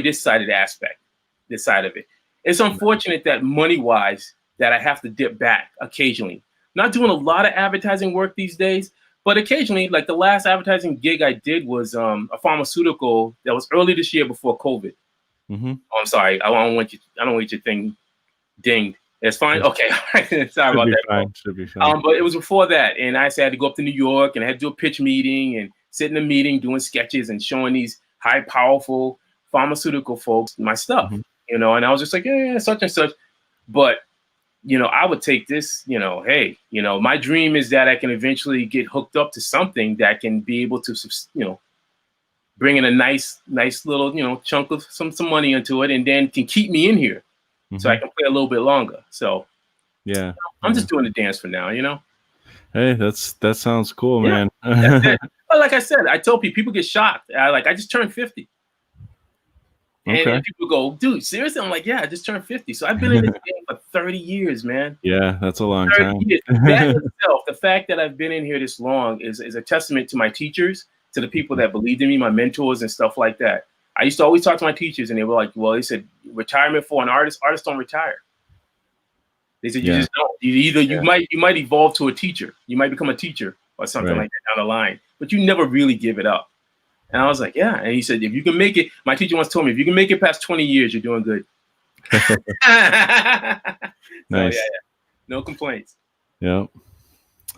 this side of the aspect, this side of it. It's unfortunate that money-wise that I have to dip back occasionally. Not doing a lot of advertising work these days, but occasionally, like the last advertising gig I did was a pharmaceutical that was early this year before COVID. Oh, I'm sorry, I don't want your thing dinged. It's fine. Okay, sorry about that. Should be fine. But it was before that, and I had to go up to New York, and I had to do a pitch meeting and sit in a meeting doing sketches and showing these high, powerful pharmaceutical folks my stuff, you know. And I was just like, yeah, such and such. But you know, I would take this, you know, hey, you know, my dream is that I can eventually get hooked up to something that can be able to, you know, bring in a nice little, you know, chunk of some money into it, and then can keep me in here. So I can play a little bit longer. So yeah, I'm just doing the dance for now, you know. Hey, that sounds cool, man. That's it. Well, like I said, I tell people get shocked. I just turned 50. And people go, dude, seriously? I'm like, yeah, I just turned 50. So I've been in this game for 30 years, man. Yeah, that's a long time. Years. That itself, the fact that I've been in here this long is a testament to my teachers, to the people that believed in me, my mentors and stuff like that. I used to always talk to my teachers and they were like, well, they said, retirement for an artist, artists don't retire. They said, you just don't. You might evolve to a teacher. You might become a teacher or something like that down the line, but you never really give it up. And I was like, yeah. And he said, if you can make it, my teacher once told me, if you can make it past 20 years, you're doing good. Nice. So, yeah. No complaints. Yep.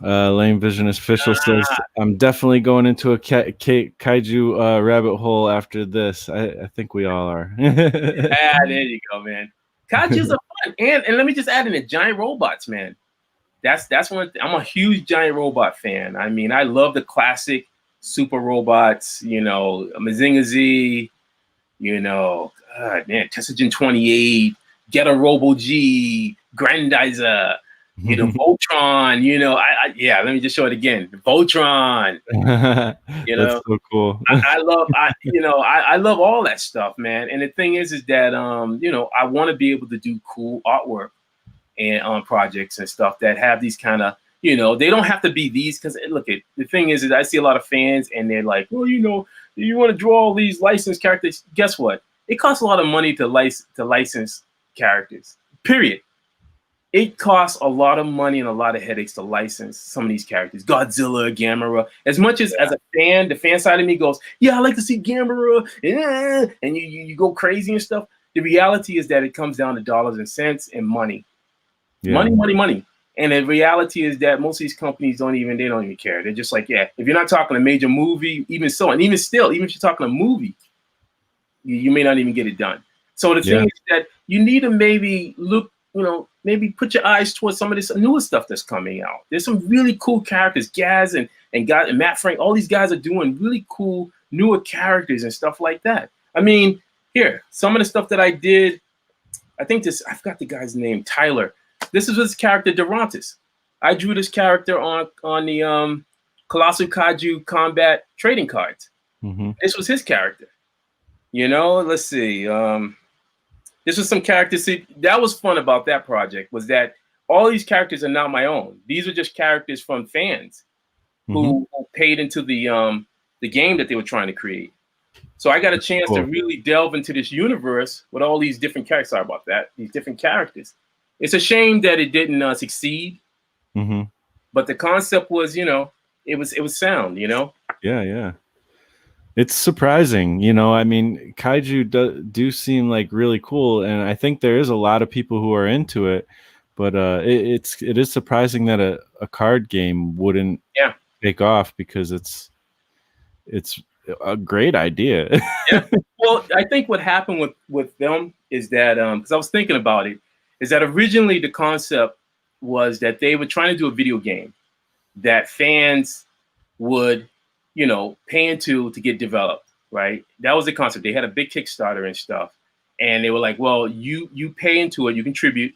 Lane Visionist Official says, I'm definitely going into a kaiju rabbit hole after this. I think we all are. There you go, man. Kaijus are fun. And let me just add in it, giant robots, man. That's one. I'm a huge giant robot fan. I mean, I love the classic super robots, you know, Mazinga Z, you know, God, man, Tessagen 28, Get a Robo G, Grandizer, you know, Voltron, you know, let me just show it again. Voltron, you know, that's so cool. I love all that stuff, man. And the thing is that, you know, I want to be able to do cool artwork and on projects and stuff that have these kind of, you know, they don't have to be these, because look, the thing is I see a lot of fans and they're like, well, you know, you want to draw all these licensed characters. Guess what? It costs a lot of money to license characters, period. It costs a lot of money and a lot of headaches to license some of these characters. Godzilla, Gamera. As much as a fan, the fan side of me goes, yeah, I like to see Gamera, and you go crazy and stuff. The reality is that it comes down to dollars and cents and money. Yeah. Money. And the reality is that most of these companies don't even care. They're just like, yeah, if you're not talking a major movie, even so, and even still, even if you're talking a movie, you may not even get it done. So the thing is that you need to maybe look, you know, maybe put your eyes towards some of this newer stuff that's coming out. There's some really cool characters. Gaz and Matt Frank, all these guys are doing really cool newer characters and stuff like that. I mean, here, some of the stuff that I did, I forgot the guy's name, Tyler. This is his character, Durantis. I drew this character on the Colossal Kaiju Combat trading cards. This was his character. You know, let's see. This was some characters. See, that was fun about that project, was that all these characters are not my own. These are just characters from fans who paid into the game that they were trying to create. So I got a chance to really delve into this universe with all these different characters. Sorry about that. These different characters. It's a shame that it didn't succeed. But the concept was, you know, it was sound, you know? Yeah. It's surprising, you know. I mean, kaiju do seem like really cool, and I think there is a lot of people who are into it. But it is surprising that a card game wouldn't take off, because it's a great idea. Well, I think what happened with them is that, because I was thinking about it, is that originally the concept was that they were trying to do a video game that fans would, you know, pay into to get developed, right? That was the concept. They had a big Kickstarter and stuff, and they were like, well, you pay into it, you contribute,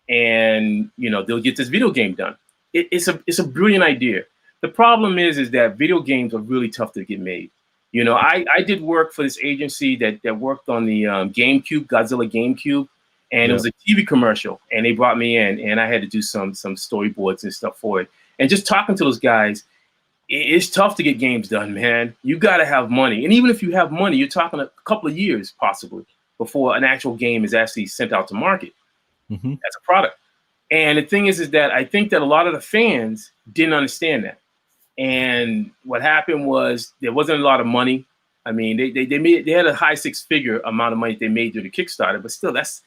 and, you know, they'll get this video game done. It's a brilliant idea. The problem is that video games are really tough to get made. You know, I did work for this agency that worked on the GameCube, Godzilla GameCube, and it was a TV commercial, and they brought me in, and I had to do some storyboards and stuff for it. And just talking to those guys, it's tough to get games done, man. You got to have money. And even if you have money, you're talking a couple of years possibly before an actual game is actually sent out to market as a product. And the thing is that I think that a lot of the fans didn't understand that. And what happened was there wasn't a lot of money. I mean, they had a high six-figure amount of money they made through the Kickstarter, but still, that's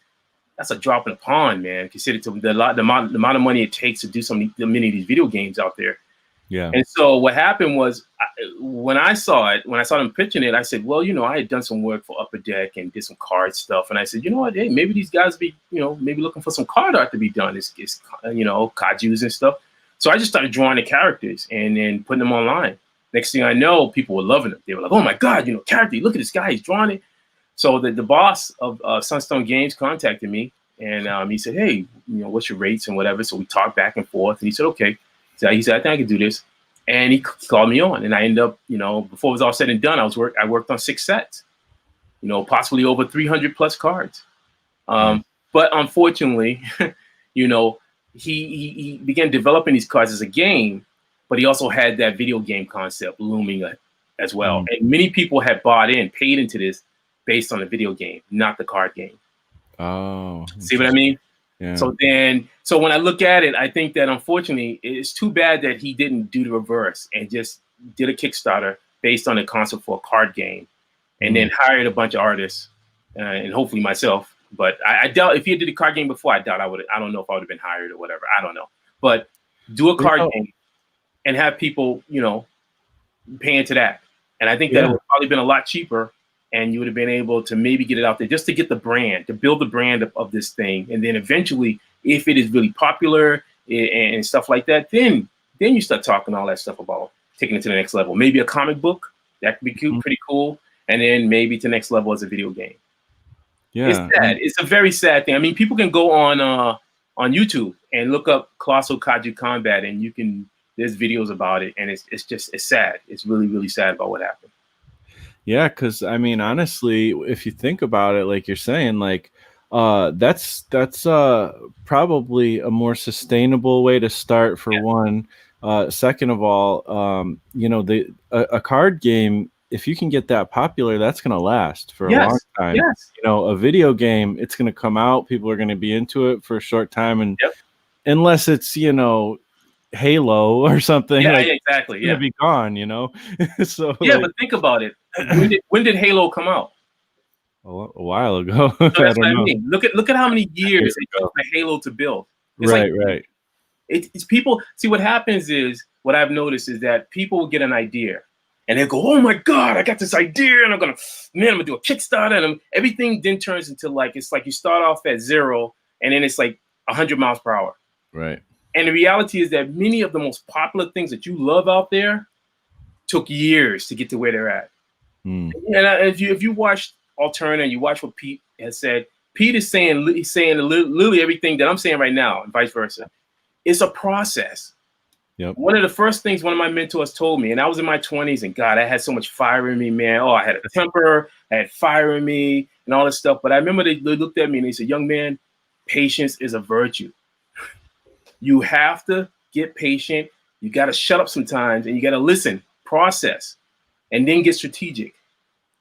a drop in the pond, man. Consider to the amount of money it takes to do many of these video games out there. Yeah. And so what happened was, when I saw them pitching it, I said, well, you know, I had done some work for Upper Deck and did some card stuff, and I said, you know what, hey, maybe these guys be, you know, maybe looking for some card art to be done. It's you know, kaijus and stuff. So I just started drawing the characters and then putting them online. Next thing I know, people were loving it. They were like, oh my God, you know, character, look at this guy, he's drawing it. So the boss of Sunstone Games contacted me, and he said, hey, you know, what's your rates and whatever. So we talked back and forth, and he said, okay. So he said, I think I can do this. And he called me on, and I ended up, before it was all said and done, I worked on 6 sets, possibly over 300 plus cards. But unfortunately, you know, he began developing these cards as a game, but he also had that video game concept looming as well. And many people had paid into this based on the video game, not the card game. Oh, see what I mean? Yeah. So when I look at it, I think that unfortunately, it's too bad that he didn't do the reverse and just did a Kickstarter based on the concept for a card game, and then hired a bunch of artists and hopefully myself. But I doubt if he did a card game before, I doubt I would. I don't know if I would have been hired or whatever. I don't know. But do a card game and have people, pay into that. And I think that it would probably been a lot cheaper, and you would have been able to maybe get it out there just to get the brand, to build the brand of this thing. And then eventually, if it is really popular and stuff like that, then you start talking all that stuff about taking it to the next level. Maybe a comic book, that could be cute, pretty cool. And then maybe to the next level as a video game. Yeah, it's sad. It's a very sad thing. I mean, people can go on YouTube and look up Colossal Kaiju Combat, and there's videos about it, and it's sad. It's really, really sad about what happened. Yeah, because I mean, honestly, if you think about it, like you're saying, like that's probably a more sustainable way to start for one. Second of all, a card game, if you can get that popular, that's going to last for a long time. Yes. A video game, it's going to come out. People are going to be into it for a short time. And unless it's, Halo or something, exactly. It's going to be gone, So but think about it. When did Halo come out? A while ago. So that's what I mean. Look at how many years it took for Halo to build. It's right. It's people. See, what happens is, what I've noticed is that people will get an idea, and they go, "Oh my God, I got this idea, and I'm gonna do a Kickstarter," and everything then turns into it's like you start off at 0, and then it's like 100 miles per hour. Right. And the reality is that many of the most popular things that you love out there took years to get to where they're at. And if you watch Alterna and you watch what Pete has said, Pete is saying literally everything that I'm saying right now, and vice versa. It's a process. Yep. One of the first things one of my mentors told me, and I was in my 20s, and God, I had so much fire in me, man. Oh, I had a temper, I had fire in me, and all this stuff. But I remember they looked at me and they said, "Young man, patience is a virtue. You have to get patient. You got to shut up sometimes, and you got to listen, process, and then get strategic.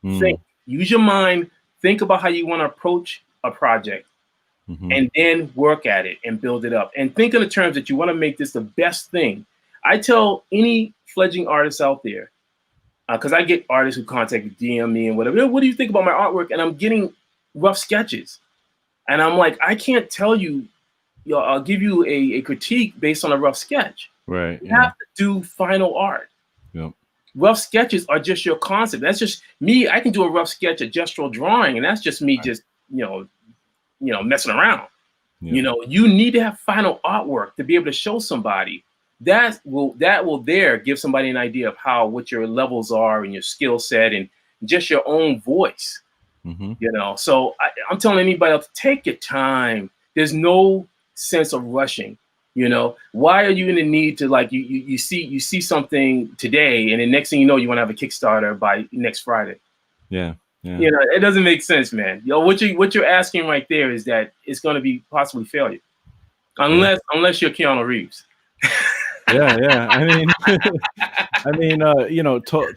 Think, use your mind, think about how you want to approach a project, and then work at it and build it up. And think in the terms that you want to make this the best thing." I tell any fledgling artists out there, because I get artists who contact DM me and whatever, "What do you think about my artwork?" And I'm getting rough sketches. And I'm like, I can't tell you, I'll give you a critique based on a rough sketch. Right. You have to do final art. Yep. Rough sketches are just your concept. That's just me. I can do a rough sketch, a gestural drawing, and that's just me just, messing around. Yeah. You need to have final artwork to be able to show somebody. That will give somebody an idea of what your levels are and your skill set and just your own voice. So I'm telling anybody else, take your time. There's no sense of rushing. Why are you in the need to you see something today, and the next thing you know, you want to have a Kickstarter by next Friday? Yeah. It doesn't make sense, man. What you're asking right there is that it's going to be possibly failure, unless you're Keanu Reeves. Yeah.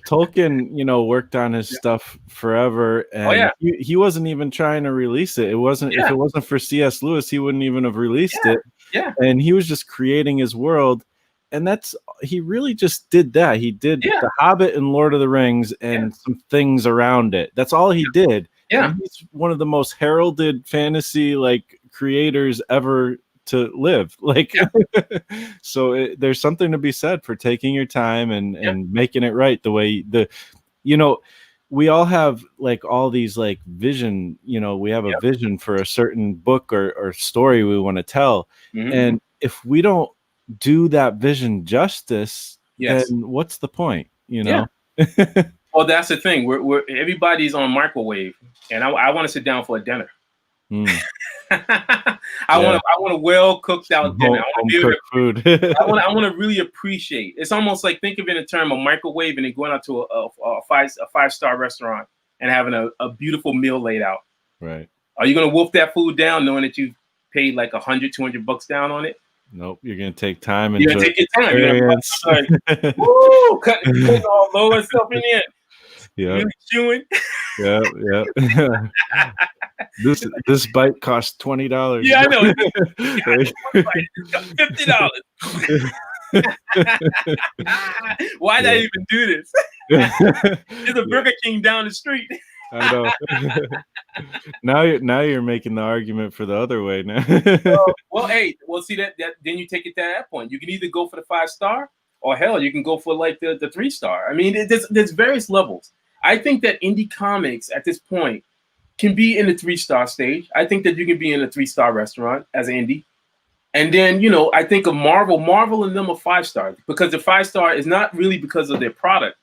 Tolkien, worked on his stuff forever, and he wasn't even trying to release it. It wasn't if it wasn't for C.S. Lewis, he wouldn't even have released it. Yeah. And he was just creating his world, and he really just did that. He did The Hobbit and Lord of the Rings and some things around it. That's all he did. Yeah. And he's one of the most heralded fantasy creators ever to live. So there's something to be said for taking your time and making it right the way we all have all these vision, we have a vision for a certain book or story we want to tell. And if we don't do that vision justice, then what's the point, Well, that's the thing. We're everybody's on microwave, and I want to sit down for a dinner. Mm. I want a well cooked out dinner. I want to be able to food. I want to really appreciate. It's almost like, think of it in a term of microwave and then going out to a five-star restaurant and having a beautiful meal laid out. Right. Are you gonna wolf that food down knowing that you paid like $100-200 down on it? Nope. You're gonna take time and You're gonna take your time. You're gonna like, woo, cut all low and stuff in there. Yeah. Really chewing. Yeah. This bite cost $20. Yeah, I know. It's got $50. Why did I even do this? There's a Burger King down the street. I know. now you're making the argument for the other way now. Well, see that then you take it to that point. You can either go for the 5-star, or hell, you can go for like the 3-star. I mean, there's various levels. I think that indie comics at this point can be in the 3-star stage. I think that you can be in a 3-star restaurant as an indie. And then, I think of Marvel and them are 5-star, because the 5-star is not really because of their product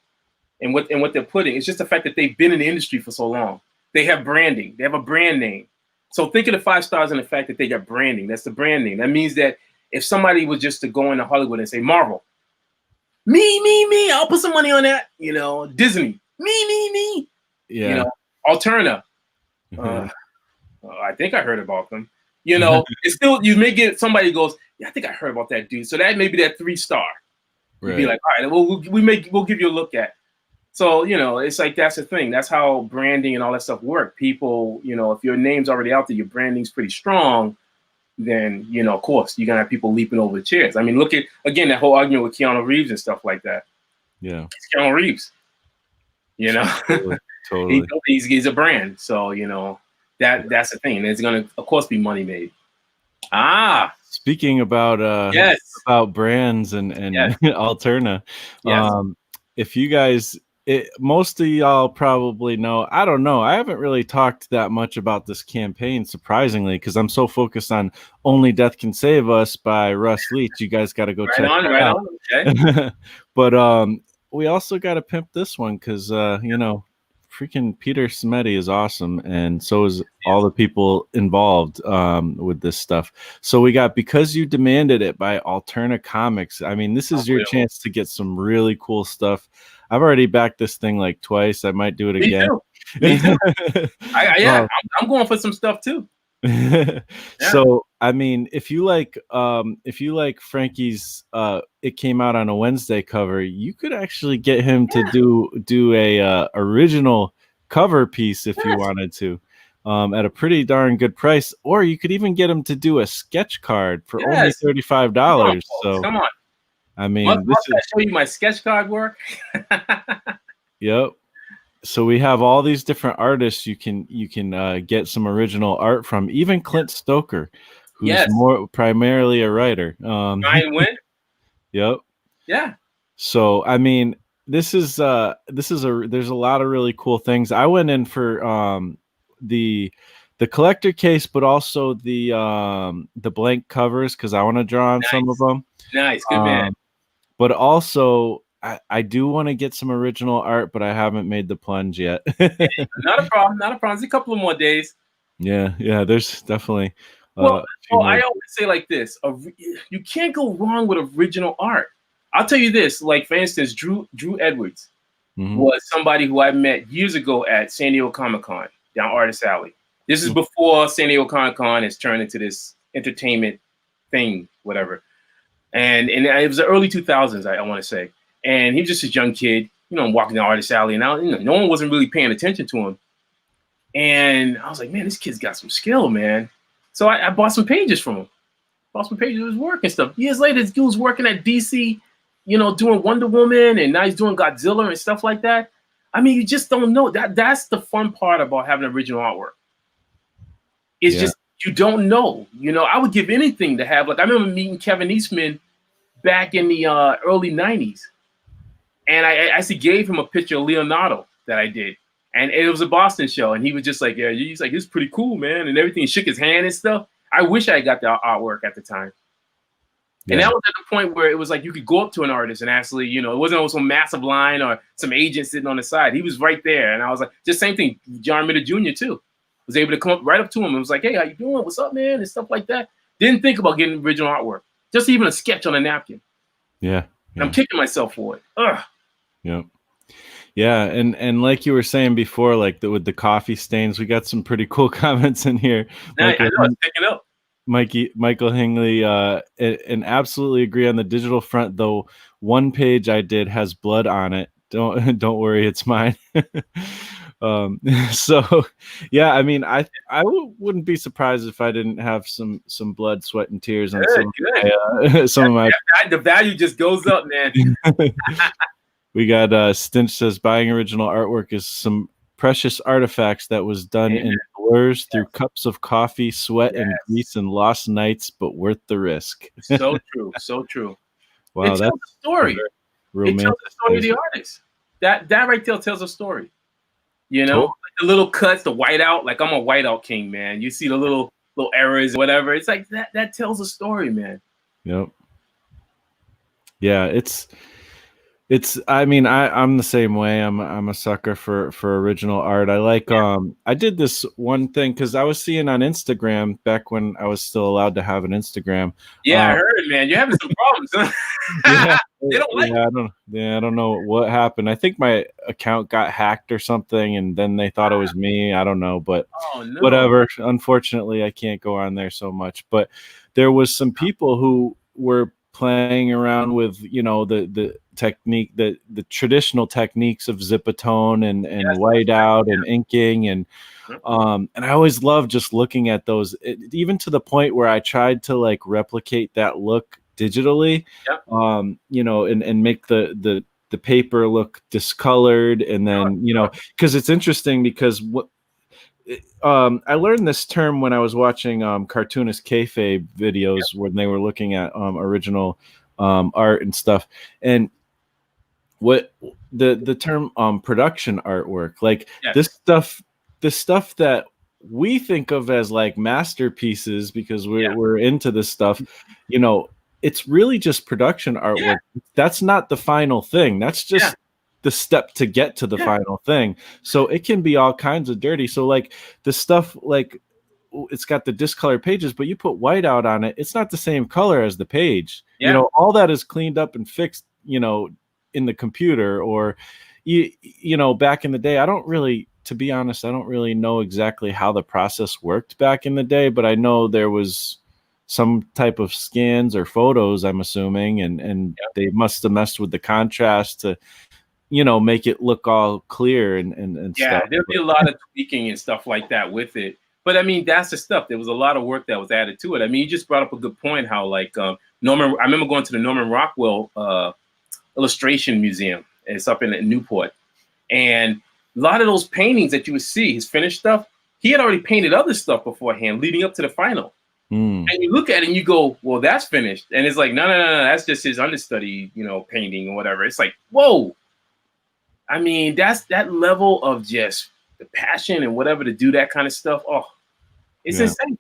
and what they're putting. It's just the fact that they've been in the industry for so long. They have branding. They have a brand name. So think of the 5 stars and the fact that they got branding. That's the brand name. That means that if somebody was just to go into Hollywood and say Marvel, me, I'll put some money on that. Disney, me. Yeah. Alterna. I think I heard about them. It's still, you may get somebody who goes, yeah, I think I heard about that dude. So that may be that 3-star. Right. You'd be like, all right, well, we'll give you a look at. So, it's like, that's the thing. That's how branding and all that stuff work. People, if your name's already out there, your branding's pretty strong, then, of course, you're going to have people leaping over the chairs. I mean, look at, again, that whole argument with Keanu Reeves and stuff like that. Yeah. It's Keanu Reeves. Totally. He's a brand. So, that's the thing. There's going to, of course, be money made. Speaking about about brands and Alterna, if you guys, most of y'all probably know. I don't know. I haven't really talked that much about this campaign, surprisingly, because I'm so focused on "Only Death Can Save Us" by Russ Leach. You guys got to go check it out. Okay. But we also got to pimp this one because freaking Peter Smetty is awesome, and so is all the people involved with this stuff. So we got Because You Demanded It by Alterna Comics. I mean, this is your chance to get some really cool stuff. I've already backed this thing like twice. I might do it again. Me too. I'm going for some stuff too. So I mean, if you like Frankie's It Came Out on a Wednesday cover, you could actually get him to do a original cover piece if you wanted to, at a pretty darn good price, or you could even get him to do a sketch card for only $35. Come on. I mean, must I show you my sketch card work? Yep. So we have all these different artists you can get some original art from. Even Clint Stoker, who's more primarily a writer. Ryan Wynn. Yep. Yeah. So I mean, there's a lot of really cool things. I went in for the collector case, but also the blank covers because I want to draw on some of them. Nice, good man. But also, I do want to get some original art, but I haven't made the plunge yet. Not a problem. It's a couple of more days. Yeah. There's definitely. I always say like this: you can't go wrong with original art. I'll tell you this: like for instance, Drew Edwards was somebody who I met years ago at San Diego Comic-Con down Artist Alley. This is before San Diego Comic-Con has turned into this entertainment thing, whatever. And it was the early 2000s, I want to say. And he was just a young kid, walking down Artist Alley, and no one wasn't really paying attention to him. And I was like, man, this kid's got some skill, man. So I bought some pages from him. Bought some pages of his work and stuff. Years later, this dude was working at DC, doing Wonder Woman, and now he's doing Godzilla and stuff like that. I mean, you just don't know. That's the fun part about having original artwork. It's just, you don't know. I would give anything to have, like, I remember meeting Kevin Eastman back in the early 90s. And I actually gave him a picture of Leonardo that I did. And it was a Boston show. And he was just like, yeah, he's like, this is pretty cool, man. And everything. He shook his hand and stuff. I wish I got the artwork at the time. Yeah. And that was at the point where it was like you could go up to an artist and actually, it wasn't on some massive line or some agent sitting on the side. He was right there. And I was like, just same thing, John Ritter Jr. too. Was able to come up right up to him and was like, "Hey, how you doing? What's up, man?" and stuff like that. Didn't think about getting original artwork, just even a sketch on a napkin. Yeah. I'm kicking myself for it. Ugh. Yep. Yeah, and like you were saying before, like with the coffee stains, we got some pretty cool comments in here. I know it's picking up. Michael Hingley, and absolutely agree on the digital front. Though one page I did has blood on it. Don't worry, it's mine. So yeah, I mean, I wouldn't be surprised if I didn't have some blood, sweat, and tears on some of my. The value just goes up, man. We got Stinch says buying original artwork is some precious artifacts that was done in blurs through cups of coffee, sweat, and grease, and lost nights, but worth the risk. So true, so true. Wow, it tells a story. It tells the story of the artist. That right there tells a story. You know, like the little cuts, the whiteout. Like, I'm a whiteout king, man. You see the little errors, whatever. It's like that tells a story, man. Yep. Yeah, I mean, I'm the same way. I'm a sucker for original art. I like I did this one thing because I was seeing on Instagram back when I was still allowed to have an Instagram. Yeah, I heard, man. You're having some problems. Huh? They don't like I don't know what happened. I think my account got hacked or something, and then they thought it was me. I don't know, but whatever. Unfortunately, I can't go on there so much. But there was some people who were playing around with, you know, the technique, the traditional techniques of zipatone and whiteout and inking, and I always love just looking at those, even to the point where I tried to like replicate that look digitally, you know, and make the paper look discolored, and then you know, because it's interesting because I learned this term when I was watching cartoonist kayfabe videos when they were looking at original art and stuff, and what the term production artwork, like this stuff that we think of as like masterpieces because we're into this stuff, you know, it's really just production artwork. That's not the final thing. That's just the step to get to the final thing. So it can be all kinds of dirty. So like the stuff, like it's got the discolored pages, but you put whiteout on it, it's not the same color as the page. You know, all that is cleaned up and fixed, you know, in the computer. Or you know, back in the day, to be honest, I don't really know exactly how the process worked back in the day, but I know there was some type of scans or photos, I'm assuming, and they must have messed with the contrast to, you know, make it look all clear and stuff. There'll be a lot of tweaking and stuff like that with it. But I mean, that's the stuff. There was a lot of work that was added to it. I mean, you just brought up a good point, how like I remember going to the Norman Rockwell illustration museum. It's up in Newport. And a lot of those paintings that you would see, his finished stuff, he had already painted other stuff beforehand leading up to the final. And you look at it and you go, well, that's finished. And it's like, no, that's just his understudy, you know, painting or whatever. It's like, whoa. I mean, that's that level of just the passion and whatever to do that kind of stuff. Oh, it's insane.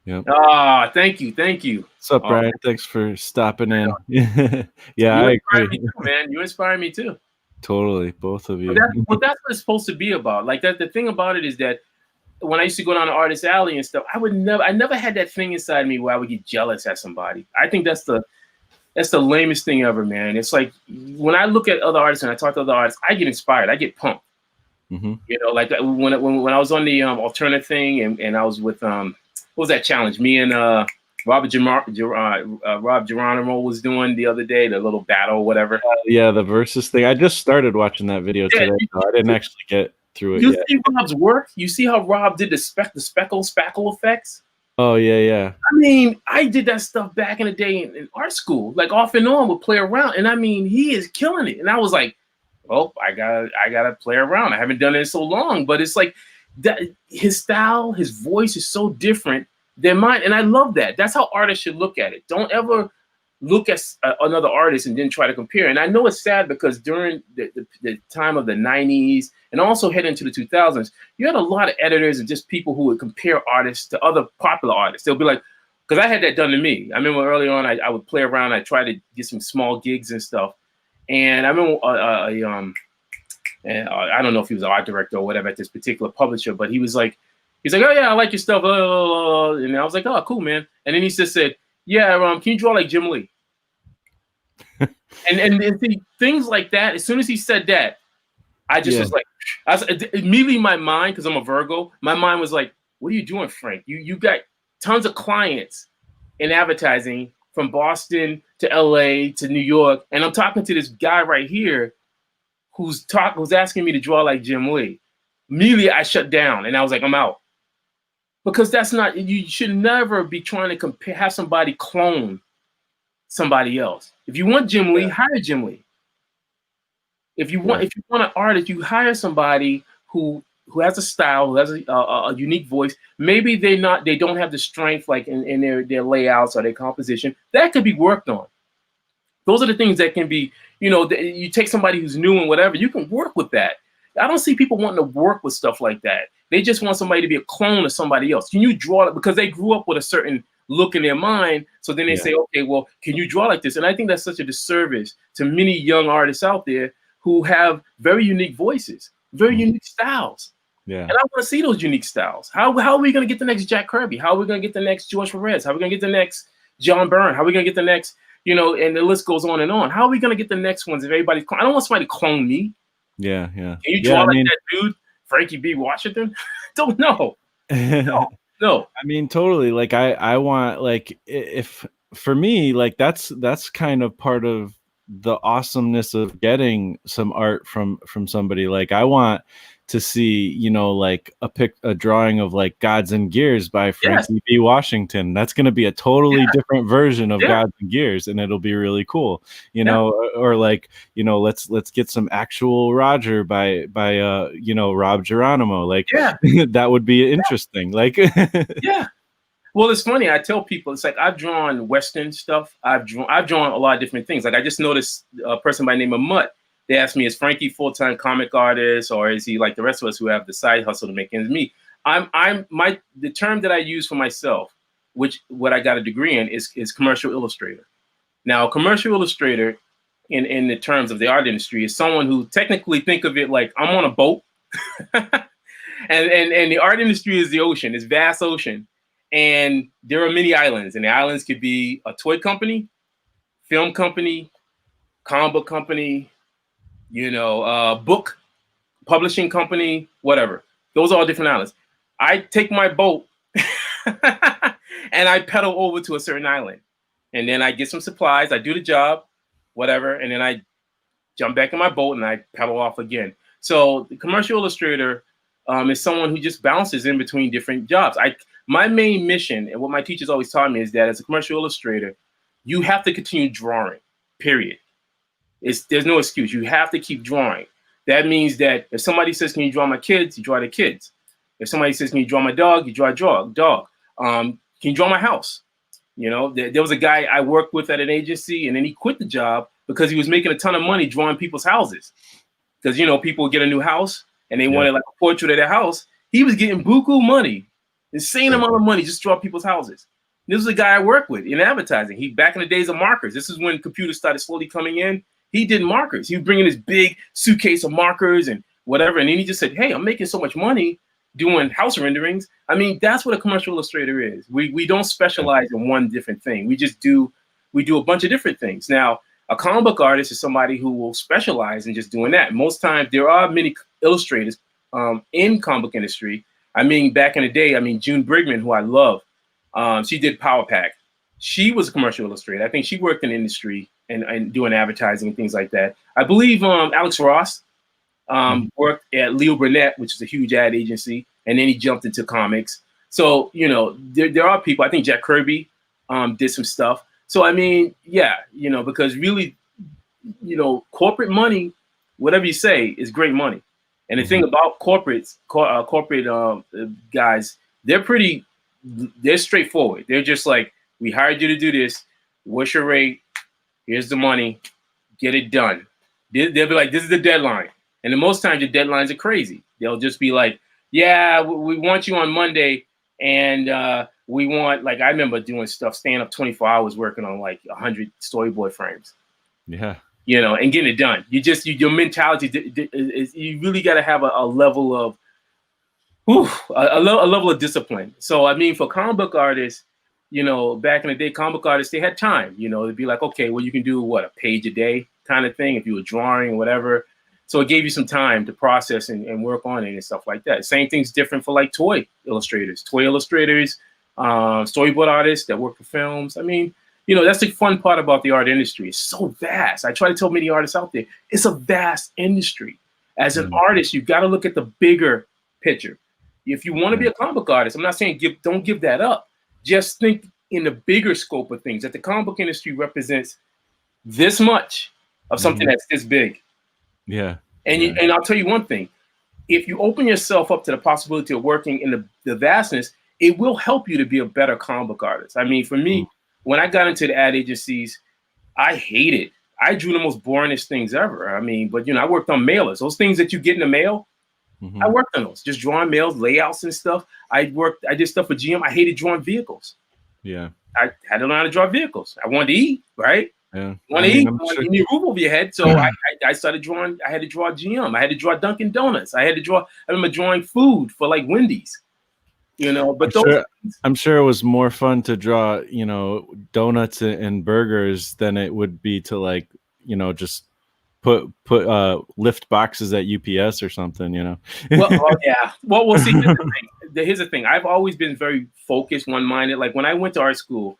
Thank you. What's up, Brian? Thanks for stopping in. I agree. Me too, man. You inspire me too. Totally, both of you. That's what it's supposed to be about. Like that. The thing about it is that when I used to go down to Artist Alley and stuff, I never had that thing inside me where I would get jealous at somebody. I think that's the lamest thing ever, man. It's like when I look at other artists and I talk to other artists, I get inspired. I get pumped. You know, like when I was on the alternate thing and I was with what was that challenge? Me and Rob Geronimo was doing the other day, the little battle, whatever. The versus thing. I just started watching that video today. So I didn't actually get through it yet. You see Rob's work? You see how Rob did the spackle effects? Oh, yeah. I mean, I did that stuff back in the day in art school, like off and on, would play around. And I mean, he is killing it. And I was like, well, I gotta play around. I haven't done it in so long, but it's like that his style, his voice is so different than mine. And I love that. That's how artists should look at it. Don't ever look at another artist and then try to compare. And I know it's sad because during the time of the 90s and also heading into the 2000s, you had a lot of editors and just people who would compare artists to other popular artists. They'll be like, because I had that done to me. I remember early on, I would play around. I tried to get some small gigs and stuff. And I remember and I don't know if he was an art director or whatever at this particular publisher, but he's like, oh yeah, I like your stuff, and I was like, oh cool, man. And then he just said, yeah, can you draw like Jim Lee? and see, things like that. As soon as he said that, I just was like, immediately my mind, because I'm a Virgo, my mind was like, what are you doing, Frank? You got tons of clients in advertising from Boston to LA to New York, and I'm talking to this guy right here who's asking me to draw like Jim Lee. Immediately I shut down and I was like, I'm out. Because that's not, you should never be trying to have somebody clone somebody else. If you want Jim Lee, hire Jim Lee. If you want an artist, you hire somebody who has a style, who has a unique voice. Maybe they don't have the strength like in their layouts or their composition. That could be worked on. Those are the things that can be, you take somebody who's new and whatever, you can work with that. I don't see people wanting to work with stuff like that. They just want somebody to be a clone of somebody else. Can you draw it? Because they grew up with a certain look in their mind. So then they say, okay, well, can you draw like this? And I think that's such a disservice to many young artists out there who have very unique voices, very unique styles. Yeah. And I want to see those unique styles. How are we going to get the next Jack Kirby? How are we going to get the next George Perez? How are we going to get the next John Byrne? How are we going to get the next, and the list goes on and on. How are we going to get the next ones if everybody's I don't want somebody to clone me. Yeah. Can you draw like that dude, Frankie B. Washington? Don't know. No. I mean, totally. Like I want, like, if for me, like that's kind of part of the awesomeness of getting some art from somebody. Like I want to see, like a drawing of like Gods and Gears by Frankie B. Washington. That's going to be a totally different version of Gods and Gears, and it'll be really cool, or like, let's get some actual Roger by Rob Geronimo. Like that would be interesting. Like, Well, it's funny. I tell people, it's like I've drawn Western stuff. I've drawn a lot of different things. Like I just noticed a person by the name of Mutt. They asked me, is Frankie full-time comic artist, or is he like the rest of us who have the side hustle to make ends meet? The term that I use for myself, what I got a degree in, is commercial illustrator. Now, commercial illustrator, in the terms of the art industry, is someone who technically, think of it like I'm on a boat, and the art industry is the ocean, it's vast ocean, and there are many islands, and the islands could be a toy company, film company, comic book company, book publishing company, whatever. Those are all different islands. I take my boat and I pedal over to a certain island, and then I get some supplies. I do the job, whatever, and then I jump back in my boat and I pedal off again. So the commercial illustrator is someone who just bounces in between different jobs. My main mission, and what my teachers always taught me, is that as a commercial illustrator, you have to continue drawing, period. There's no excuse. You have to keep drawing. That means that if somebody says, can you draw my kids? You draw the kids. If somebody says, can you draw my dog? You draw a dog. Can you draw my house? There was a guy I worked with at an agency, and then he quit the job because he was making a ton of money drawing people's houses. Because, people would get a new house and they wanted like a portrait of their house. He was getting buku money, insane amount of money, just draw people's houses. This was a guy I worked with in advertising. Back in the days of markers. This is when computers started slowly coming in. He did markers. He was bringing this big suitcase of markers and whatever. And then he just said, hey, I'm making so much money doing house renderings. I mean, that's what a commercial illustrator is. We don't specialize in one different thing. We do a bunch of different things. Now, a comic book artist is somebody who will specialize in just doing that. Most times there are many illustrators in comic book industry. I mean, back in the day, June Brigman, who I love, she did Power Pack. She was a commercial illustrator. I think she worked in the industry and doing advertising and things like that. I believe Alex Ross worked at Leo Burnett, which is a huge ad agency, and then he jumped into comics. So, there are people. I think Jack Kirby did some stuff. So, because really, corporate money, whatever you say, is great money. And the thing about corporate guys, they're straightforward. They're just like, we hired you to do this. What's your rate? Here's the money. Get it done. They'll be like, this is the deadline. And then most times the deadlines are crazy. They'll just be like, yeah, we want you on Monday. And we want, like, I remember doing stuff, staying up 24 hours working on like 100 storyboard frames. Yeah. and getting it done. Your mentality is you really got to have a level of a level of discipline. So I mean, for comic book artists, back in the day, comic book artists, they had time. It'd be like, okay, well, you can do a page a day kind of thing if you were drawing or whatever. So it gave you some time to process and work on it and stuff like that. Same thing's different for like toy illustrators, storyboard artists that work for films. I mean, that's the fun part about the art industry. It's so vast. I try to tell many artists out there, it's a vast industry. As an artist, you've got to look at the bigger picture. If you want to be a comic book artist, I'm not saying don't give that up. Just think in the bigger scope of things, that the comic book industry represents this much of something that's this big. Yeah. And I'll tell you one thing. If you open yourself up to the possibility of working in the vastness, it will help you to be a better comic book artist. I mean, for me, when I got into the ad agencies, I hated. I drew the most boringest things ever. I mean, but I worked on mailers. Those things that you get in the mail, I worked on those. Just drawing mails, layouts and stuff. I did stuff for GM. I hated drawing vehicles. Yeah. I had to learn how to draw vehocles. I wanted to eat, right? Yeah. You need a roof over your head. So I started drawing. I had to draw GM. I had to draw Dunkin' Donuts. I remember drawing food for like Wendy's. But I'm sure it was more fun to draw, donuts and burgers than it would be to like, just put lift boxes at UPS or something, Well, yeah. Well, see, here's the thing. I've always been very focused, one-minded. Like when I went to art school,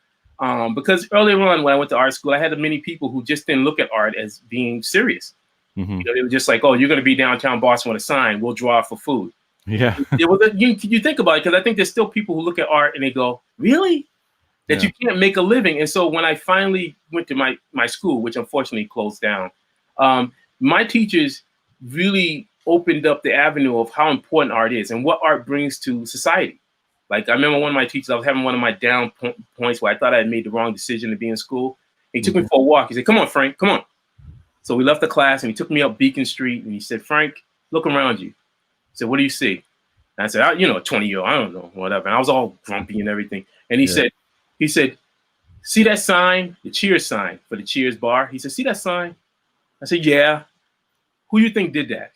because earlier on when I went to art school, I had many people who just didn't look at art as being serious. They were just like, oh, you're going to be downtown Boston with a sign. We'll draw for food. Yeah. You think about it, because I think there's still people who look at art and they go, really? That you can't make a living. And so when I finally went to my school, which unfortunately closed down, my teachers really opened up the avenue of how important art is and what art brings to society. Like I remember one of my teachers, I was having one of my down points where I thought I had made the wrong decision to be in school. He took me for a walk. He said, come on, Frank, come on. So we left the class and he took me up Beacon Street and he said, Frank, look around you. He said, what do you see? And I said, 20-year-old, I don't know, whatever. And I was all grumpy and everything. And he said, see that sign, the Cheers sign for the Cheers bar? He said, see that sign? I said, yeah. Who do you think did that?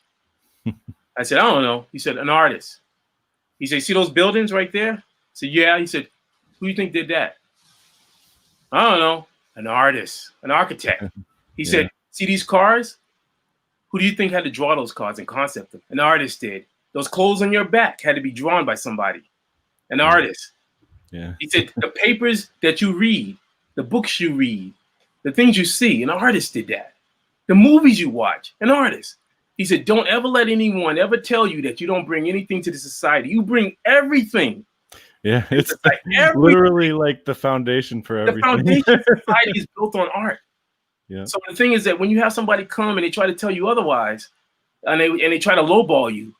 I said, I don't know. He said, an artist. He said, see those buildings right there? I said, yeah. He said, who do you think did that? I don't know. An artist, an architect. He said, see these cars? Who do you think had to draw those cars and concept them? An artist did. Those clothes on your back had to be drawn by somebody. An artist. Yeah. He said, the papers that you read, the books you read, the things you see, an artist did that. The movies you watch, an artist. He said, don't ever let anyone ever tell you that you don't bring anything to the society. You bring everything. Yeah, it's like literally like the foundation for everything. The foundation of society is built on art. Yeah. So the thing is that when you have somebody come and they try to tell you otherwise, and they try to lowball you,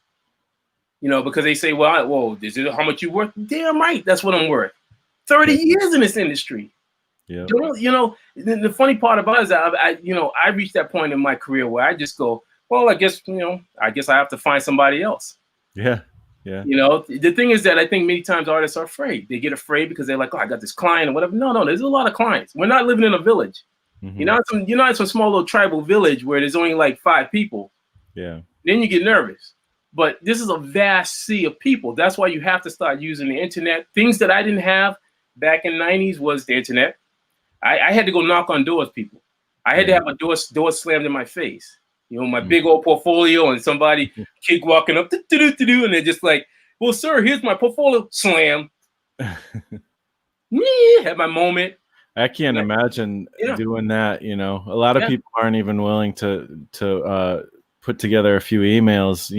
because they say, well, this is how much you worth. Damn right, that's what I'm worth. 30 years in this industry. Yeah. The funny part about it is that I reached that point in my career where I just go, well, I guess I have to find somebody else. Yeah. Yeah. The thing is that I think many times artists are afraid. They get afraid because they're like, oh, I got this client or whatever. No, there's a lot of clients. We're not living in a village. It's a small little tribal village where there's only like 5 people. Yeah. Then you get nervous. But this is a vast sea of people. That's why you have to start using the internet. Things that I didn't have back in the 90s was the internet. I had to go knock on doors, people. I had to have a door slammed in my face. My big old portfolio and somebody kid walking up, and they're just like, well, sir, here's my portfolio. Slam. Had my moment. I can't imagine doing that. A lot of people aren't even willing to put together a few emails,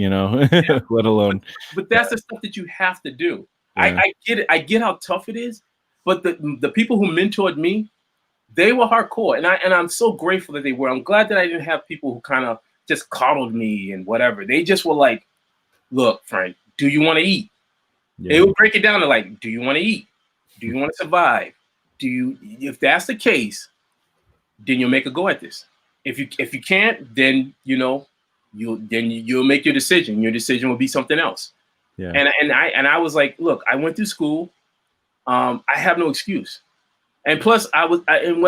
let alone. But that's the stuff that you have to do. Yeah. I get it. I get how tough it is. But the people who mentored me, they were hardcore, and I'm so grateful that they were. I'm glad that I didn't have people who kind of just coddled me and whatever. They just were like, "Look, Frank, do you want to eat?" Yeah. They would break it down to like, "Do you want to eat? Do you want to survive? If that's the case, then you'll make a go at this. If you can't, then you'll make your decision. Your decision will be something else." Yeah. And I was like, "Look, I went through school. I have no excuse." And plus, when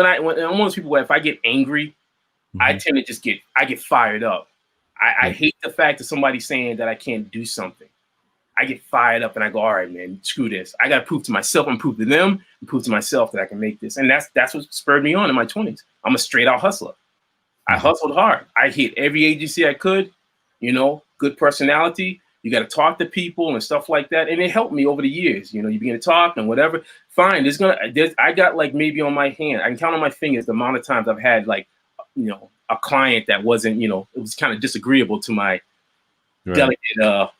I'm one of those people where if I get angry, I tend to just get fired up. I hate the fact that somebody's saying that I can't do something. I get fired up and I go, all right, man, screw this. I got to prove to myself and prove to them and prove to myself that I can make this. And that's what spurred me on in my 20s. I'm a straight out hustler. I hustled hard. I hit every agency I could, you know, good personality. You got to talk to people and stuff like that. And it helped me over the years. You know, you begin to talk and whatever. Fine. I got like maybe on my hand, I can count on my fingers the amount of times I've had like, you know, a client that wasn't, you know, it was kind of disagreeable to my delicate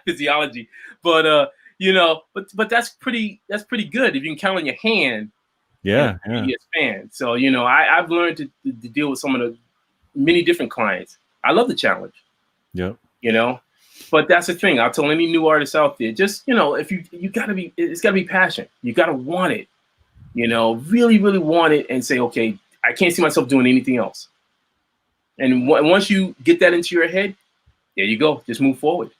physiology. But you know, but that's pretty good if you can count on your hand. Yeah. Span. So, you know, I've learned to deal with some of the many different clients. I love the challenge. Yep. You know, but that's the thing. I'll tell any new artists out there, just, you know, if you gotta be, it's gotta be passion. You gotta want it, you know, really, really want it and say, okay, I can't see myself doing anything else. And once you get that into your head, there you go. Just move forward.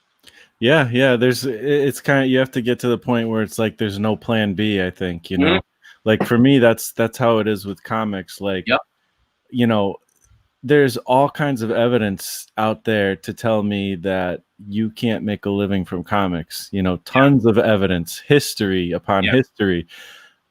Yeah. It's kind of, you have to get to the point where it's like there's no plan B, I think, you know. Like for me, that's how it is with comics. Like, you know, there's all kinds of evidence out there to tell me that you can't make a living from comics, you know, tons of evidence, history upon history.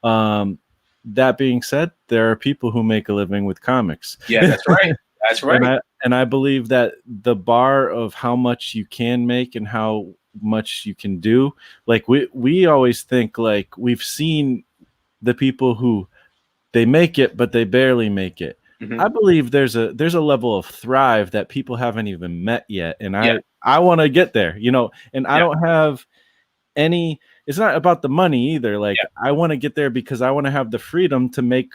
That being said, there are people who make a living with comics. Yeah, that's right. That's right. And I believe that the bar of how much you can make and how much you can do, like we always think like we've seen the people who they make it, but they barely make it. I believe there's a level of thrive that people haven't even met yet. And I want to get there, you know, and I don't have any, it's not about the money either. Like I want to get there because I want to have the freedom to make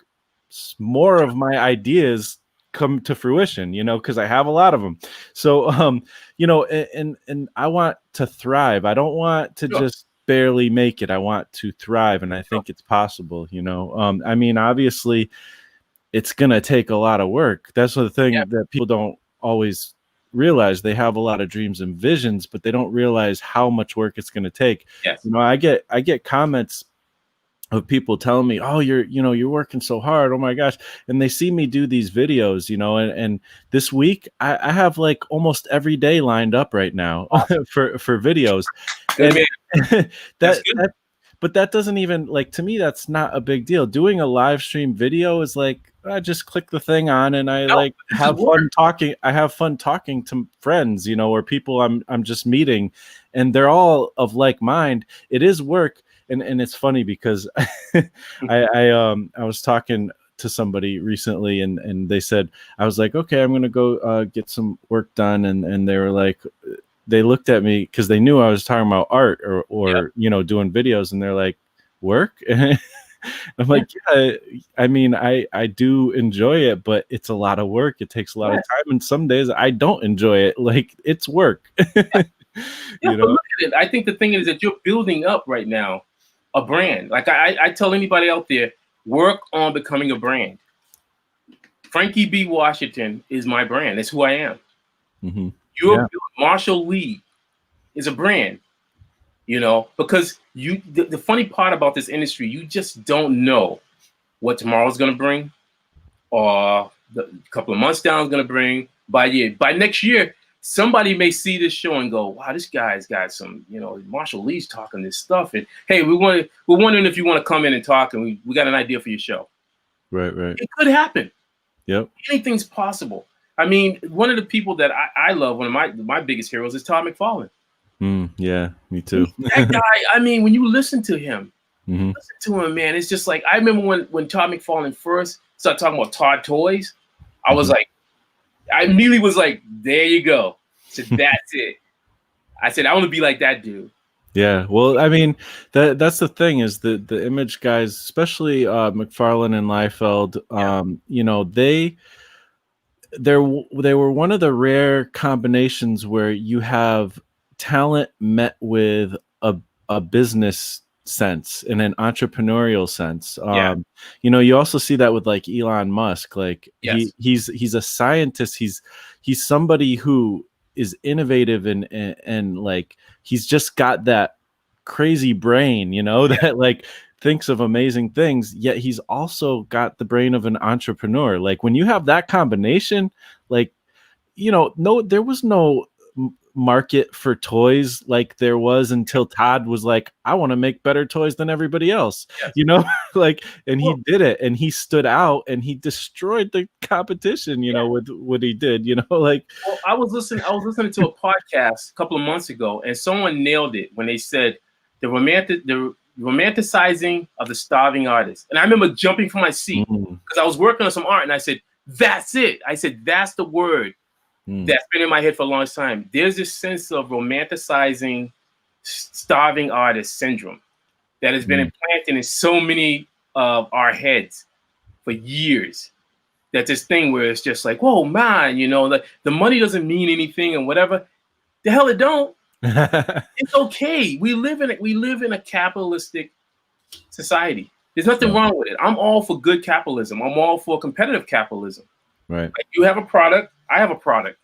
more of my ideas come to fruition, you know, because I have a lot of them. So, you know, and I want to thrive. I don't want to just barely make it. I want to thrive. And I think it's possible, you know. I mean, obviously it's going to take a lot of work. That's the thing that people don't always realize. They have a lot of dreams and visions, but they don't realize how much work it's going to take. You know, I get comments of people telling me, oh, you're working so hard. Oh my gosh. And they see me do these videos, you know, and this week I have like almost every day lined up right now for videos. Good, and but that doesn't even, like, to me, that's not a big deal. Doing a live stream video is like, I just click the thing on and I have fun talking. I have fun talking to friends, you know, or people I'm just meeting, and they're all of like mind. It is work. And it's funny because I was talking to somebody recently and they said, I was like, okay, I'm going to go get some work done. And they were like, they looked at me because they knew I was talking about art or you know, doing videos, and they're like, work? I'm like, yeah, I mean, I do enjoy it, but it's a lot of work. It takes a lot of time. And some days I don't enjoy it. Like, it's work. You know? But look at it. I think the thing is that you're building up right now a brand. Like I tell anybody out there, work on becoming a brand. Frankie B. Washington is my brand. It's who I am. Marshall Lee is a brand, you know, because the funny part about this industry, you just don't know what tomorrow's going to bring or a couple of months down is going to bring. By next year, somebody may see this show and go, wow, this guy's got some, you know, Marshall Lee's talking this stuff. And hey, we're wondering if you want to come in and talk, and we got an idea for your show. Right. It could happen. Yep. Anything's possible. I mean, one of the people that I love, one of my biggest heroes is Todd McFarlane. Yeah, me too. That guy, I mean, when you listen to him, man, it's just like, I remember when Todd McFarlane first started talking about Todd Toys, I was like, I immediately was like, there you go. So that's it. I said, I want to be like that dude. Yeah, well, I mean, that's the thing is the Image guys, especially McFarlane and Liefeld, you know, they were one of the rare combinations where you have talent met with a business sense and an entrepreneurial sense. You know, you also see that with like Elon Musk. Like he's a scientist. He's somebody who is innovative and like he's just got that crazy brain, you know, that like thinks of amazing things, yet he's also got the brain of an entrepreneur. Like when you have that combination, like, there was no market for toys like there was until Todd was like, I want to make better toys than everybody else, Yes. like, and he Well, did it, and he stood out, and he destroyed the competition, with what he did, like. Well, I was listening to a podcast a couple of months ago, and someone nailed it when they said the romanticizing of the starving artist. And I remember jumping from my seat because I was working on some art, and I said, "That's it." I said, "That's the word that's been in my head for a long time." There's this sense of romanticizing starving artist syndrome that has been implanted in so many of our heads for years. That this thing where it's just like, whoa, man, like the money doesn't mean anything and whatever. The hell it don't. It's okay. We live in a capitalistic society. There's nothing wrong with it. I'm all for good capitalism. I'm all for competitive capitalism. Right. Like you have a product, I have a product.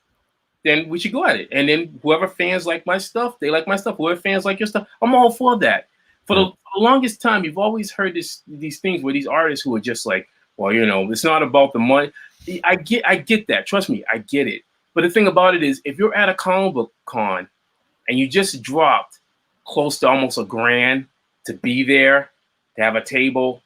Then we should go at it. And then whoever fans like my stuff, they like my stuff. Whoever fans like your stuff, I'm all for that. For the longest time, you've always heard these things where these artists who are just like, well, it's not about the money. I get that. Trust me, I get it. But the thing about it is, if you're at a comic book con and you just dropped close to almost $1,000 to be there, to have a table,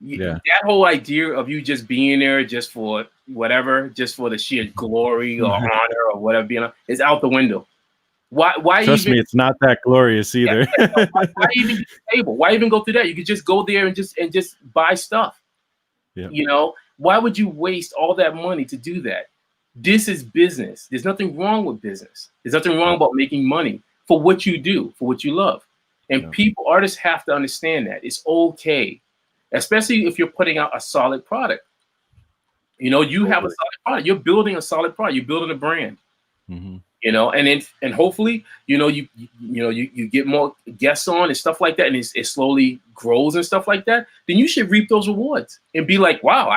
that whole idea of you just being there just for whatever, just for the sheer glory or honor or whatever, is out the window. Why Trust me, it's not that glorious either. Why even get the table? Why even go through that? You could just go there and just buy stuff. Yeah. Why would you waste all that money to do that? This is business. There's nothing wrong with business. There's nothing wrong about making money for what you do, for what you love. And artists have to understand that. It's okay, especially if you're putting out a solid product. You have a solid product. You're building a solid product. You're building a brand. And hopefully, you get more guests on and stuff like that, and it slowly grows and stuff like that. Then you should reap those rewards and be like, wow,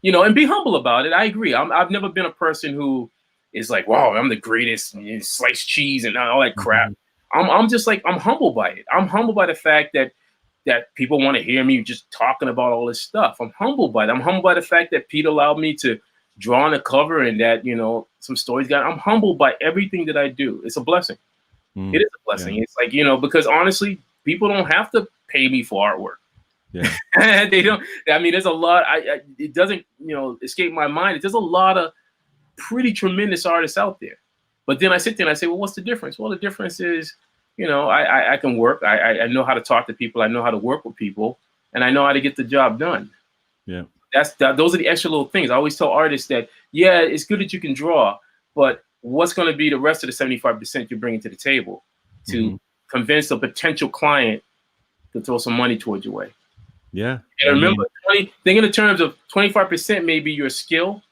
and be humble about it. I agree. I've never been a person who is like, wow, I'm the greatest, sliced cheese and all that crap. I'm just like, I'm humbled by it. I'm humbled by the fact that people want to hear me just talking about all this stuff. I'm humbled by it. I'm humbled by the fact that Pete allowed me to draw on a cover and that, some stories I'm humbled by everything that I do. It's a blessing. It is a blessing. Yeah. It's like, because honestly, people don't have to pay me for artwork. Yeah. They don't. I mean, there's a lot. It doesn't, escape my mind. There's a lot of pretty tremendous artists out there. But then I sit there and I say, well, what's the difference? Well, the difference is, I can work. I know how to talk to people. I know how to work with people, and I know how to get the job done. Yeah. Those are the extra little things. I always tell artists that, yeah, it's good that you can draw, but what's going to be the rest of the 75% you're bringing to the table to convince a potential client to throw some money towards your way? Yeah. And remember, think in terms of 25% may be your skill,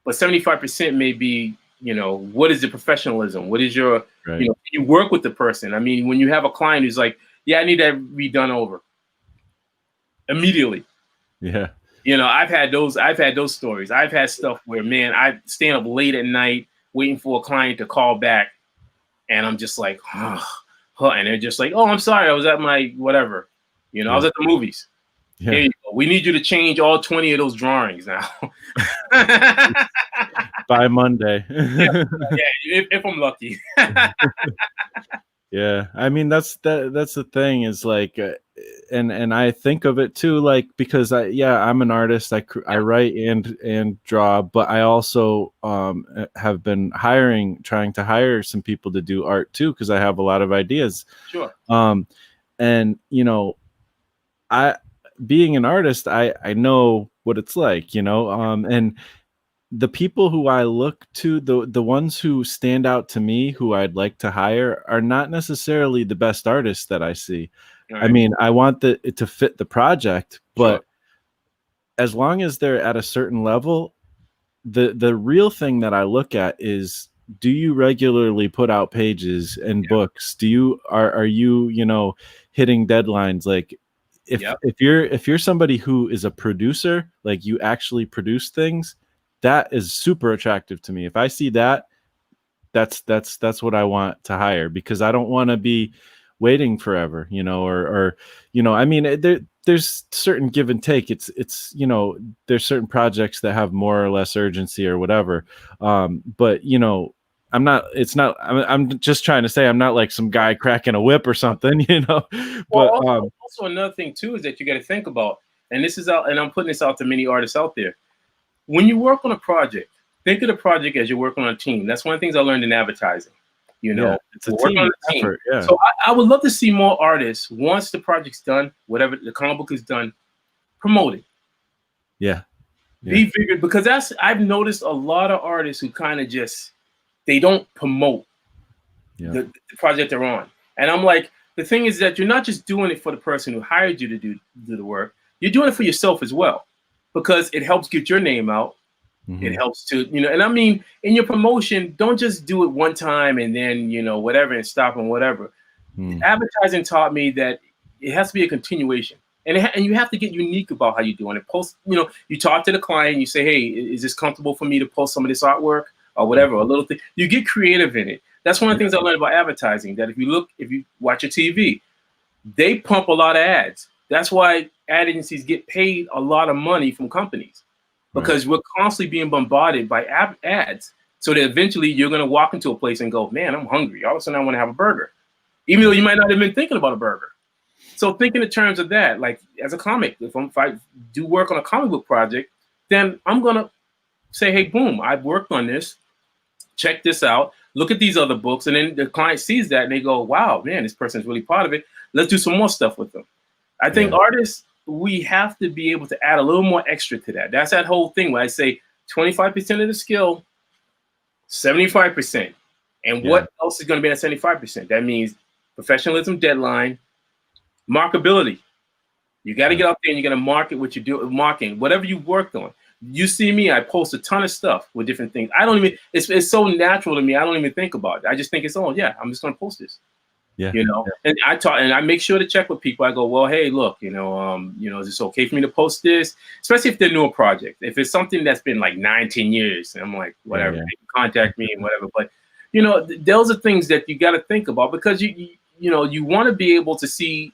but 75% may be, what is the professionalism? What is your, you work with the person. I mean, when you have a client who's like, yeah, I need that redone over immediately. Yeah. I've had those stories. I've had stuff where, man, I stand up late at night waiting for a client to call back, and I'm just like, and they're just like, oh, I'm sorry, I was at my whatever. I was at the movies. Yeah. Here you go. We need you to change all 20 of those drawings now. By Monday. If I'm lucky. Yeah, I mean that's the thing is like, and I think of it too, like, because I'm an artist. I write and draw, but I also have been trying to hire some people to do art too, because I have a lot of ideas. Sure. And I, being an artist, I know what it's like, and the people who I look to, the ones who stand out to me, who I'd like to hire, are not necessarily the best artists that I see. Right. I mean, I want it to fit the project, but as long as they're at a certain level, the real thing that I look at is, do you regularly put out pages and books? Are you hitting deadlines? Like, if you're somebody who is a producer, like you actually produce things, that is super attractive to me. If I see that, that's what I want to hire, because I don't want to be waiting forever, or I mean, there's certain give and take. It's there's certain projects that have more or less urgency or whatever. But I'm just trying to say I'm not like some guy cracking a whip or something, Well, but also another thing too is that you got to think about, and this is out, and I'm putting this out to many artists out there. When you work on a project, think of the project as you're working on a team. That's one of the things I learned in advertising. It's a team effort. Yeah. So I would love to see more artists, once the project's done, whatever the comic book is done, promote it. Yeah. Be bigger, because I've noticed a lot of artists who kind of just, they don't promote the project they're on. And I'm like, the thing is that you're not just doing it for the person who hired you to do the work. You're doing it for yourself as well, because it helps get your name out. It helps to, and I mean, in your promotion, don't just do it one time and then, whatever, and stop and whatever. Advertising taught me that it has to be a continuation, and you have to get unique about how you're doing it. Post, you talk to the client, you say, hey, is this comfortable for me to post some of this artwork or whatever, a little thing. You get creative in it. That's one of the things I learned about advertising, that if you watch your TV, they pump a lot of ads. That's why ad agencies get paid a lot of money from companies. Because we're constantly being bombarded by ads, so that eventually you're going to walk into a place and go, man, I'm hungry. All of a sudden I want to have a burger, even though you might not have been thinking about a burger. So thinking in terms of that, like as a comic, if I do work on a comic book project, then I'm going to say, hey, boom, I've worked on this. Check this out. Look at these other books. And then the client sees that and they go, wow, man, this person's really part of it. Let's do some more stuff with them. I think artists, we have to be able to add a little more extra to that. That's that whole thing where I say 25% of the skill, 75%. And what else is going to be at 75%? That means professionalism, deadline, marketability. You got to get out there and you're going to market what you do, marketing, whatever you worked on. You see me, I post a ton of stuff with different things. I don't even, it's so natural to me. I don't even think about it. I just think it's, oh yeah, I'm just going to post this. And I talk, and I make sure to check with people. I go, well, hey, look, is this okay for me to post this? Especially if they're new project. If it's something that's been like 9-10 years, and I'm like, whatever, they can contact me and whatever. But those are things that you got to think about, because you want to be able to see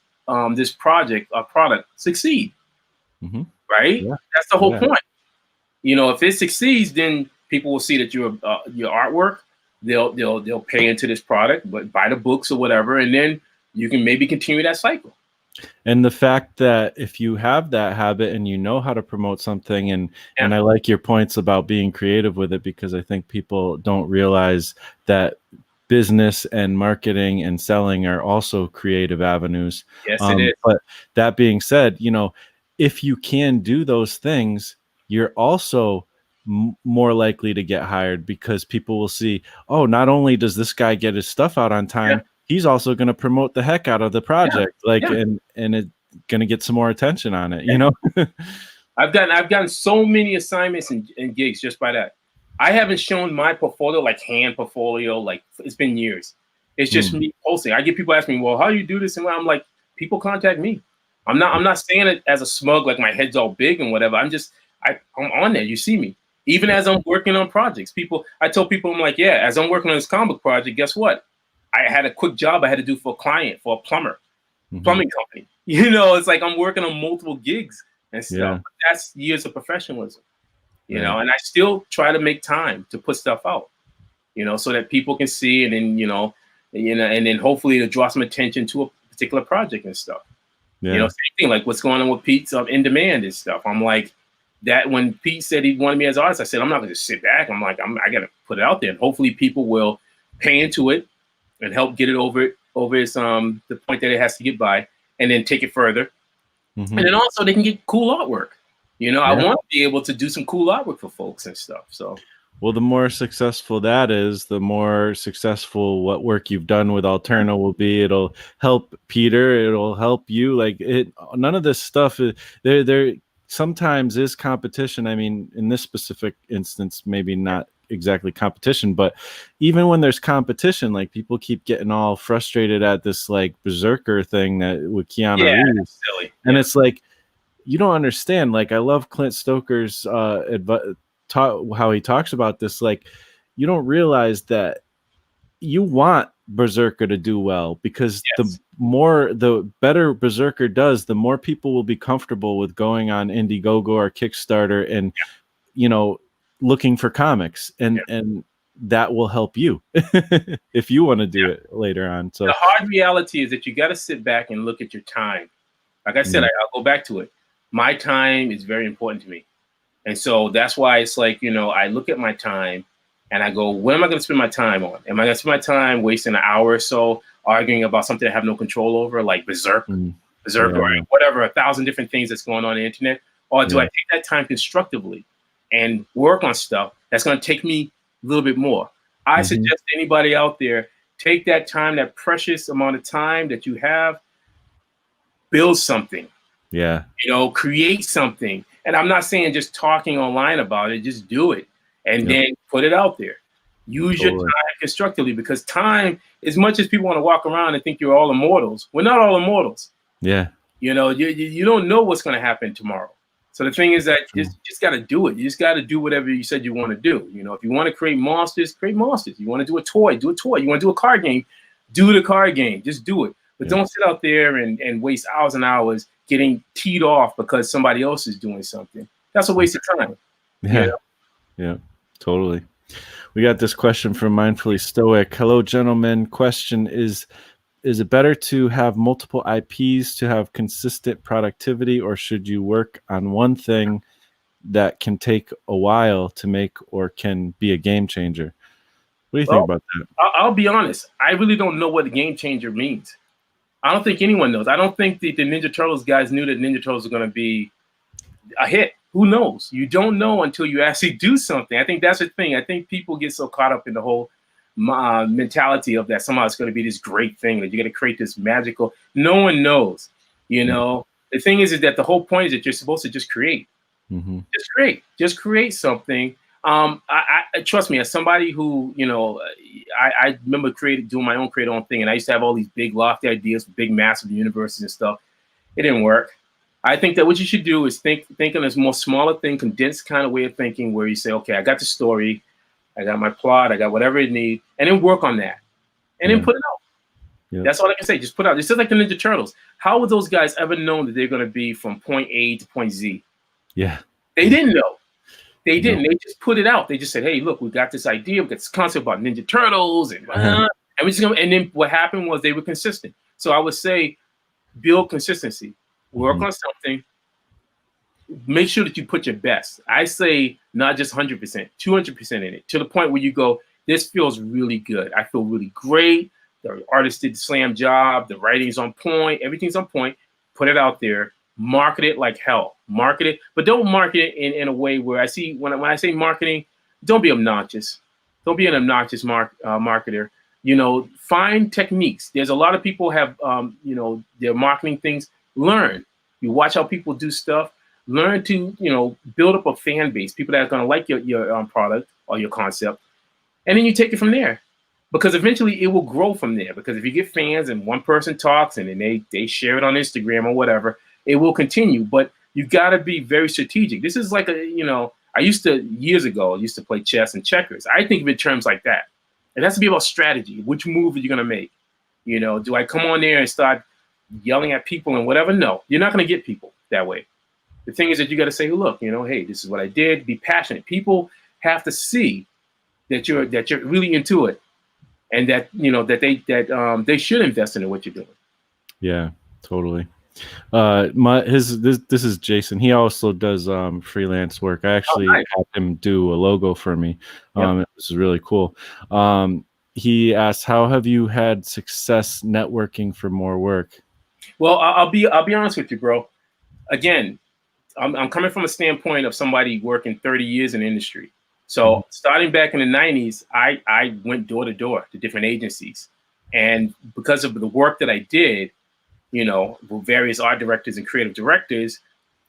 this project or product succeed, right? Yeah. That's the whole point. If it succeeds, then people will see that your artwork. They'll pay into this product, but buy the books or whatever, and then you can maybe continue that cycle. And the fact that if you have that habit and you know how to promote something, and I like your points about being creative with it, because I think people don't realize that business and marketing and selling are also creative avenues. Yes, it is. But that being said, if you can do those things, you're also more likely to get hired, because people will see, oh, not only does this guy get his stuff out on time, he's also going to promote the heck out of the project, and it's going to get some more attention on it. I've gotten so many assignments and gigs just by that. I haven't shown my portfolio, like hand portfolio, like it's been years. It's just me posting. I get people asking me, well, how do you do this? And I'm like, people contact me. I'm not saying it as a smug, like my head's all big and whatever. I'm on there. You see me. Even as I'm working on projects, I tell people, I'm like, yeah, as I'm working on this comic project, guess what? I had a quick job I had to do for a client, for a plumbing company. It's like I'm working on multiple gigs and stuff. Yeah. But that's years of professionalism, and I still try to make time to put stuff out, so that people can see, and then, and then hopefully to draw some attention to a particular project and stuff. Same thing, like what's going on with Pete's In Demand and stuff. I'm like, that when Pete said he wanted me as an artist, I said, I'm not going to just sit back. I'm like, I got to put it out there. And hopefully people will pay into it and help get it over its, the point that it has to get by, and then take it further. And then also they can get cool artwork. I want to be able to do some cool artwork for folks and stuff. So, well, the more successful that is, the more successful what work you've done with Alterna will be. It'll help Peter. It'll help you. Like none of this stuff is there sometimes is competition. I mean, in this specific instance, maybe not exactly competition, but even when there's competition, like people keep getting all frustrated at this like berserker thing that with Keanu Reeves. Silly. And it's like, you don't understand. Like, I love Clint Stoker's how he talks about this. Like, you don't realize that you want Berserker to do well, because Yes. the better Berserker does, the more people will be comfortable with going on Indiegogo or Kickstarter and looking for comics, and that will help you if you want to do it later on. So the hard reality is that you got to sit back and look at your time. Like I said, I'll go back to it. My time is very important to me. And so that's why it's like, I look at my time and I go, what am I going to spend my time on? Am I going to spend my time wasting an hour or so arguing about something I have no control over, like Berserk or whatever, 1,000 different things that's going on the internet? Or do I take that time constructively and work on stuff that's going to take me a little bit more? I suggest to anybody out there, take that time, that precious amount of time that you have, build something. Yeah. Create something. And I'm not saying just talking online about it, just do it and then put it out there. Use your time constructively, because time, as much as people want to walk around and think you're all immortals, we're not all immortals. Yeah. You don't know what's going to happen tomorrow. So the thing is that you just got to do it. You just got to do whatever you said you want to do. If you want to create monsters, create monsters. You want to do a toy, do a toy. You want to do a card game, do the card game. Just do it. But don't sit out there and waste hours and hours getting teed off because somebody else is doing something. That's a waste of time. Yeah, totally. We got this question from Mindfully Stoic. Hello, gentlemen. Question is it better to have multiple IPs to have consistent productivity, or should you work on one thing that can take a while to make or can be a game changer? What do you think about that? I'll be honest. I really don't know what a game changer means. I don't think anyone knows. I don't think the Ninja Turtles guys knew that Ninja Turtles are going to be a hit. Who knows? You don't know until you actually do something. I think that's the thing. I think people get so caught up in the whole mentality of that somehow it's going to be this great thing, that you're going to create this magical. No one knows. The thing is that the whole point is that you're supposed to just create. Just create something. I trust me, as somebody who, I remember doing my own creative thing, and I used to have all these big lofty ideas for big massive universes and stuff. It didn't work. I think that what you should do is think on this more smaller thing, condensed kind of way of thinking, where you say, okay, I got the story, I got my plot, I got whatever it needs, and then work on that, and then put it out. That's all I can say. Just put it out. It's just like the Ninja Turtles. How would those guys ever know that they're going to be from point A to point Z? Yeah, they didn't know. They didn't. They just put it out. They just said, "Hey, look, we got this idea. We got this concept about Ninja Turtles, and we just gonna." And then what happened was they were consistent. So I would say, build consistency. Work on something. Make sure that you put your best. I say not just 100%, 200% in it, to the point where you go, "This feels really good. I feel really great. The artist did the slam job. The writing's on point. Everything's on point." Put it out there. Market it like hell. Market it, but don't market it in a way where when I say marketing, don't be obnoxious. Don't be an obnoxious marketer. Find techniques. There's a lot of people have their marketing things. Learn. You watch how people do stuff. Learn to build up a fan base, people that are going to like your product or your concept, and then you take it from there. Because eventually it will grow from there. Because if you get fans and one person talks and then they share it on Instagram or whatever, it will continue. But you got to be very strategic. This is like years ago, I used to play chess and checkers. I think of it in terms like that. It has to be about strategy. Which move are you going to make? Do I come on there and start yelling at people and whatever? No, you're not going to get people that way. The thing is that you got to say, look, hey, this is what I did. Be passionate. People have to see that you're really into it, and that they should invest in what you're doing. Yeah, totally. This is Jason. He also does freelance work. I actually had him do a logo for me. It was really cool. He asked, how have you had success networking for more work? Well, I'll be honest with you, bro. Again, I'm coming from a standpoint of somebody working 30 years in the industry. So starting back in the 90s, I went door to door to different agencies. And because of the work that I did, with various art directors and creative directors,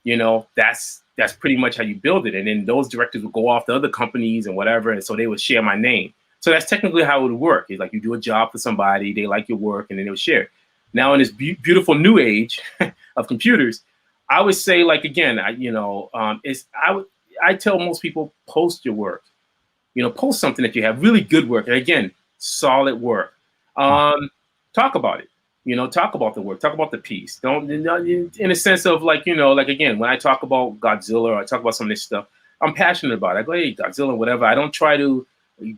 that's pretty much how you build it. And then those directors would go off to other companies and whatever. And so they would share my name. So that's technically how it would work. It's like you do a job for somebody, they like your work, and then they would share it. Now in this beautiful new age of computers, I would say, like, again, I tell most people, post your work, post something that you have really good work. And again, solid work. Talk about it. Talk about the work. Talk about the piece. Don't, in a sense of like, like again, when I talk about Godzilla or I talk about some of this stuff, I'm passionate about it. I go, hey, Godzilla, whatever. I don't try to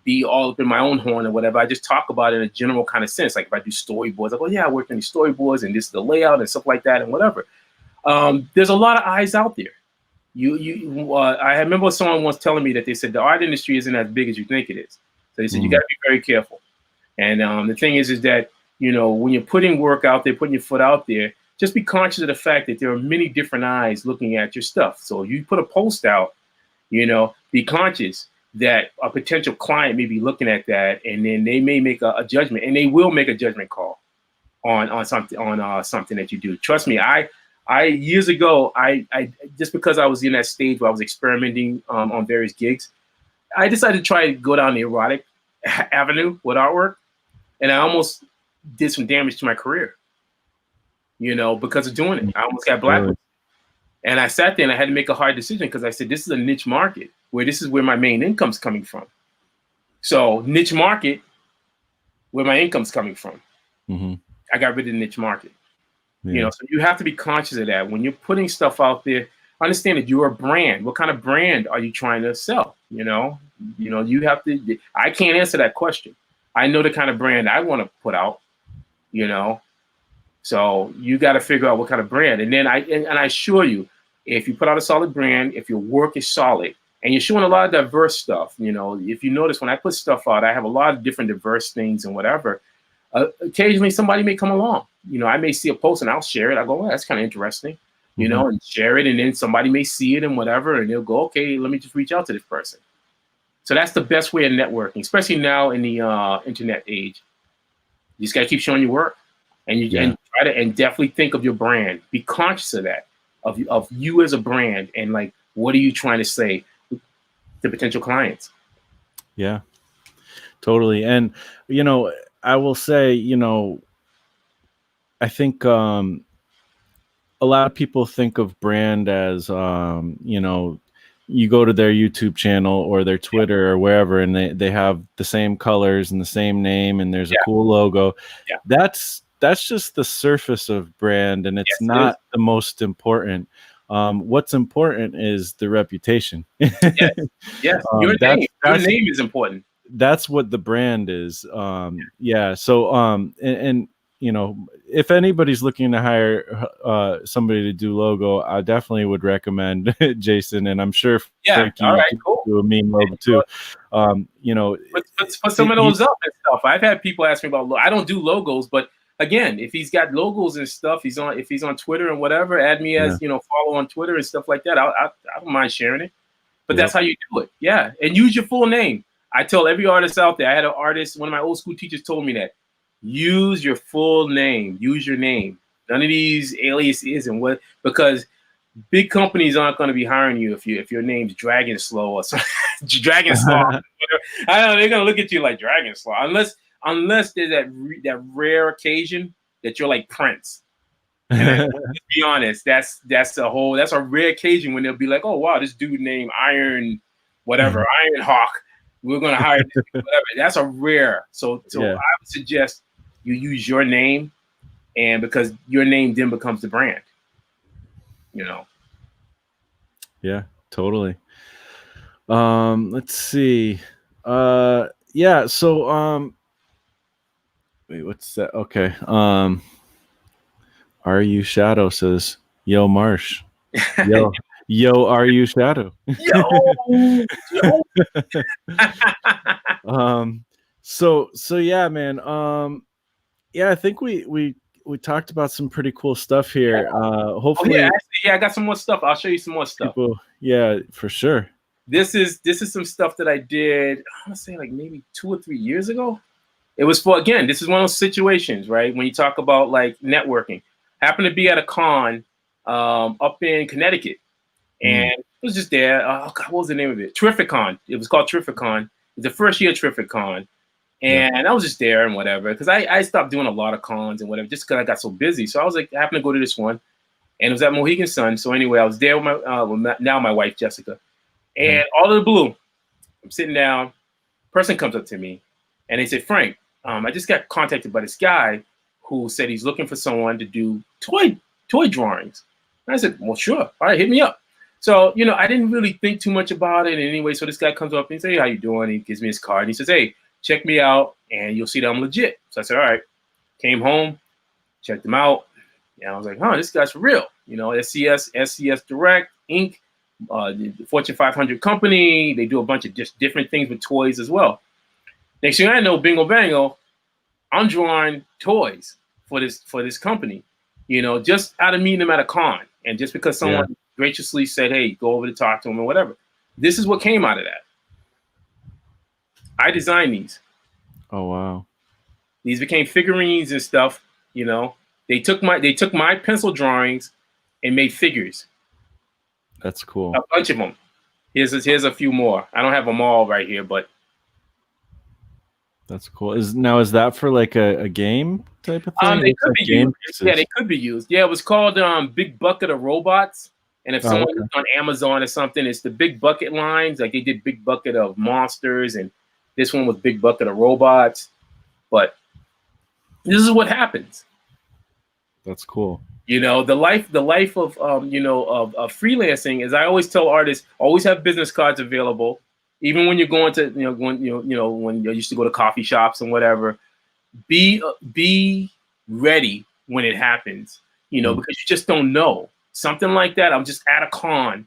be all up in my own horn or whatever. I just talk about it in a general kind of sense. Like if I do storyboards, I go, yeah, I worked on these storyboards and this is the layout and stuff like that and whatever. There's a lot of eyes out there. I remember someone once telling me that they said the art industry isn't as big as you think it is. So they said you got to be very careful. And the thing is that when you're putting work out there, putting your foot out there, just be conscious of the fact that there are many different eyes looking at your stuff. So if you put a post out, be conscious that a potential client may be looking at that, and then they may make a judgment, and they will make a judgment call on something that you do. Trust me, I years ago, I just because I was in that stage where I was experimenting on various gigs, I decided to try to go down the erotic avenue with artwork, and I almost did some damage to my career, because of doing it. I almost got blacklisted. And I sat there and I had to make a hard decision because I said, this is a niche market where this is where my main income's coming from. So niche market, where my income's coming from. I got rid of the niche market. So you have to be conscious of that. When you're putting stuff out there, understand that you're a brand. What kind of brand are you trying to sell? You have to, I can't answer that question. I know the kind of brand I want to put out, so you got to figure out what kind of brand. And then I assure you, if you put out a solid brand, if your work is solid and you're showing a lot of diverse stuff, if you notice when I put stuff out, I have a lot of different diverse things and whatever. Occasionally somebody may come along, I may see a post and I'll share it. I go, well, that's kind of interesting, and share it. And then somebody may see it and whatever, and they'll go, okay, let me just reach out to this person. So that's the best way of networking, especially now in the internet age. You just got to keep showing your work, and and try to definitely think of your brand. Be conscious of that, of you as a brand, and like, what are you trying to say to potential clients? Yeah, totally. And I will say, I think a lot of people think of brand as you go to their YouTube channel or their Twitter or wherever, and they have the same colors and the same name, and there's a cool logo. That's just the surface of brand, and it's not the most important. What's important is the reputation. Yes. Your name is important. That's what the brand is. So and if anybody's looking to hire somebody to do logo, I definitely would recommend Jason, and I'm sure Frankie can do a mean logo too. Put some of those up and stuff. I've had people ask me about I don't do logos, but again, if he's got logos and stuff, if he's on Twitter and whatever, add me as follow on Twitter and stuff like that. I don't mind sharing it. But that's how you do it. Yeah. And use your full name. I tell every artist out there, I had an artist, one of my old school teachers told me that. Use your full name. Use your name. None of these aliases because big companies aren't going to be hiring you if your name's Dragon Slow or something. Dragon Slow. I don't know, they're going to look at you like Dragon Slow. Unless there's that rare occasion that you're like Prince. And let's be honest, that's a rare occasion when they'll be like, oh wow, this dude named Iron Hawk. We're gonna hire this dude, whatever. That's a rare. So I would suggest you use your name, and because your name then becomes the brand. Yeah, totally. Let's see. So wait, what's that? Okay. Are You Shadow says, yo, Marsh. Yo, are you Shadow? Yo. So yeah, man. I think we talked about some pretty cool stuff here. Hopefully, I got some more stuff. I'll show you some more stuff. For sure. This is some stuff that I did, I want to say like maybe 2 or 3 years ago. It was for, again, this is one of those situations, right? When you talk about like networking. Happened to be at a con up in Connecticut. And it was just there. Oh God, what was the name of it? Terrificon. It was called Terrificon. It was the first year Terrificon. And I was just there and whatever. Because I stopped doing a lot of cons and whatever, just because I got so busy. So I was like, I happened to go to this one. And it was at Mohegan Sun. So anyway, I was there with my wife, Jessica. And all of the blue, I'm sitting down. Person comes up to me. And they said, Frank, I just got contacted by this guy who said he's looking for someone to do toy drawings. And I said, well, sure. All right, hit me up. So, you know, I didn't really think too much about it anyway. So this guy comes up and he says, hey, how you doing? He gives me his card. And he says, hey, check me out and you'll see that I'm legit. So I said, all right. Came home, checked him out. And I was like, this guy's for real. You know, SCS Direct, Inc., the Fortune 500 company. They do a bunch of just different things with toys as well. Next thing I know, bingo bango, I'm drawing toys for this company, you know, just out of meeting them at a con. And just because someone graciously said, hey, go over to talk to them or whatever. This is what came out of that. I designed these. Oh, wow. These became figurines and stuff, you know. They took my pencil drawings and made figures. That's cool. A bunch of them. Here's a few more. I don't have them all right here, but that's cool. Is that for like a game type of thing? They could be used. Yeah, they could be used. Yeah, it was called Big Bucket of Robots. And if someone is on Amazon or something, it's the Big Bucket lines. Like they did Big Bucket of Monsters, and this one was Big Bucket of Robots. But this is what happens. That's cool. You know, the life of of freelancing is, I always tell artists, always have business cards available. Even when you're going to, when you used to go to coffee shops and whatever, be ready when it happens, you know, because you just don't know. Something like that. I'm just at a con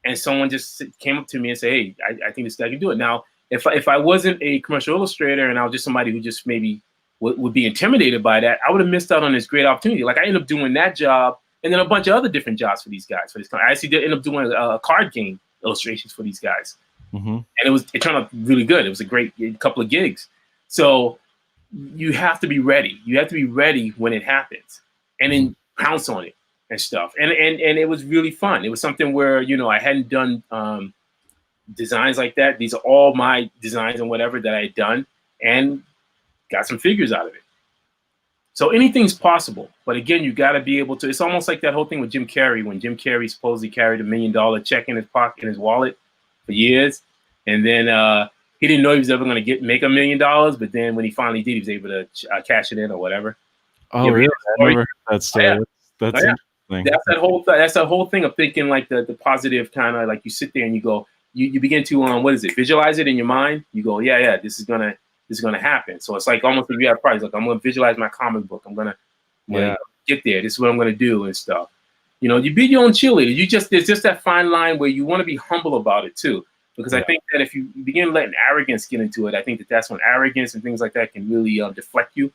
and someone just came up to me and said, hey, I think this guy can do it. Now, if I wasn't a commercial illustrator and I was just somebody who just maybe would be intimidated by that, I would have missed out on this great opportunity. Like I ended up doing that job and then a bunch of other different jobs for these guys. I actually did end up doing card game illustrations for these guys. Mm-hmm. And it turned out really good. It was a great couple of gigs. So you have to be ready. You have to be ready when it happens and then pounce on it and stuff. And it was really fun. It was something where, you know, I hadn't done designs like that. These are all my designs and whatever that I had done and got some figures out of it. So anything's possible. But again, you got to be able to. It's almost like that whole thing with Jim Carrey, when Jim Carrey supposedly carried $1 million check in his pocket, in his wallet for years. And then he didn't know he was ever going to make $1 million. But then when he finally did, he was able to cash it in or whatever. Oh, really? I never heard that story. Yeah. That's interesting. That's that whole thing of thinking like the positive kind of, like you sit there and you go, you begin to what is it? Visualize it in your mind. You go, yeah, this is gonna happen. So it's like almost like you have prize. Like I'm gonna visualize my comic book. I'm gonna get there. This is what I'm gonna do and stuff. You know, you be your own cheerleader. There's just that fine line where you want to be humble about it too. Because I think that if you begin letting arrogance get into it, I think that's when arrogance and things like that can really deflect you.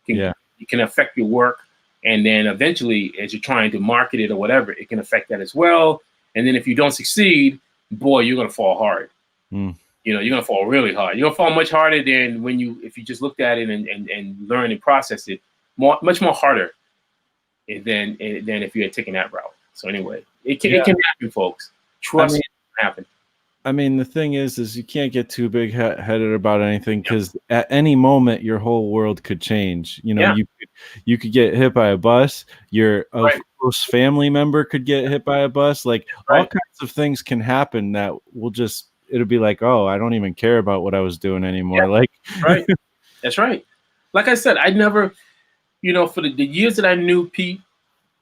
It can affect your work. And then eventually, as you're trying to market it or whatever, it can affect that as well. And then if you don't succeed, boy, you're going to fall hard. You know, you're going to fall really hard. You're going to fall much harder than if you just looked at it and learned and processed it, much more harder than if you had taken that route. So anyway, it can happen, folks. Trust me, it can happen. I mean, the thing is you can't get too big headed about anything, because at any moment your whole world could change. You know, you could get hit by a bus. Your close family member could get hit by a bus. Like all kinds of things can happen that it'll be like, oh, I don't even care about what I was doing anymore. Like, That's right. Like I said, I never, you know, for the years that I knew Pete,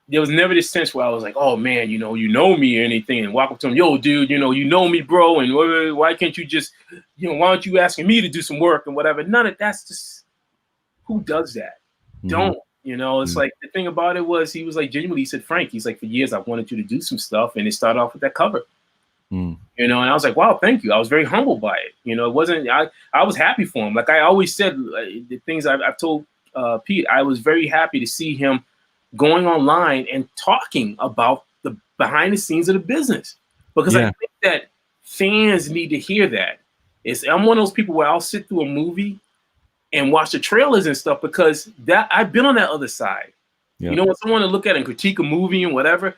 there was never this sense where I was like, oh man, you know me or anything, and walk up to him, yo, dude, you know me, bro, and why can't you just, why aren't you asking me to do some work and whatever? None of that's just, who does that? Don't, it's like, the thing about it was, he was like, genuinely, he said, Frank, he's like, for years I've wanted you to do some stuff, and it started off with that cover. And I was like, wow, thank you. I was very humbled by it. It wasn't, I was happy for him. Like I always said, the things I've told Pete, I was very happy to see him going online and talking about the behind the scenes of the business, because I think that fans need to hear that. I'm one of those people where I'll sit through a movie and watch the trailers and stuff, because that I've been on that other side. When someone to look at and critique a movie and whatever,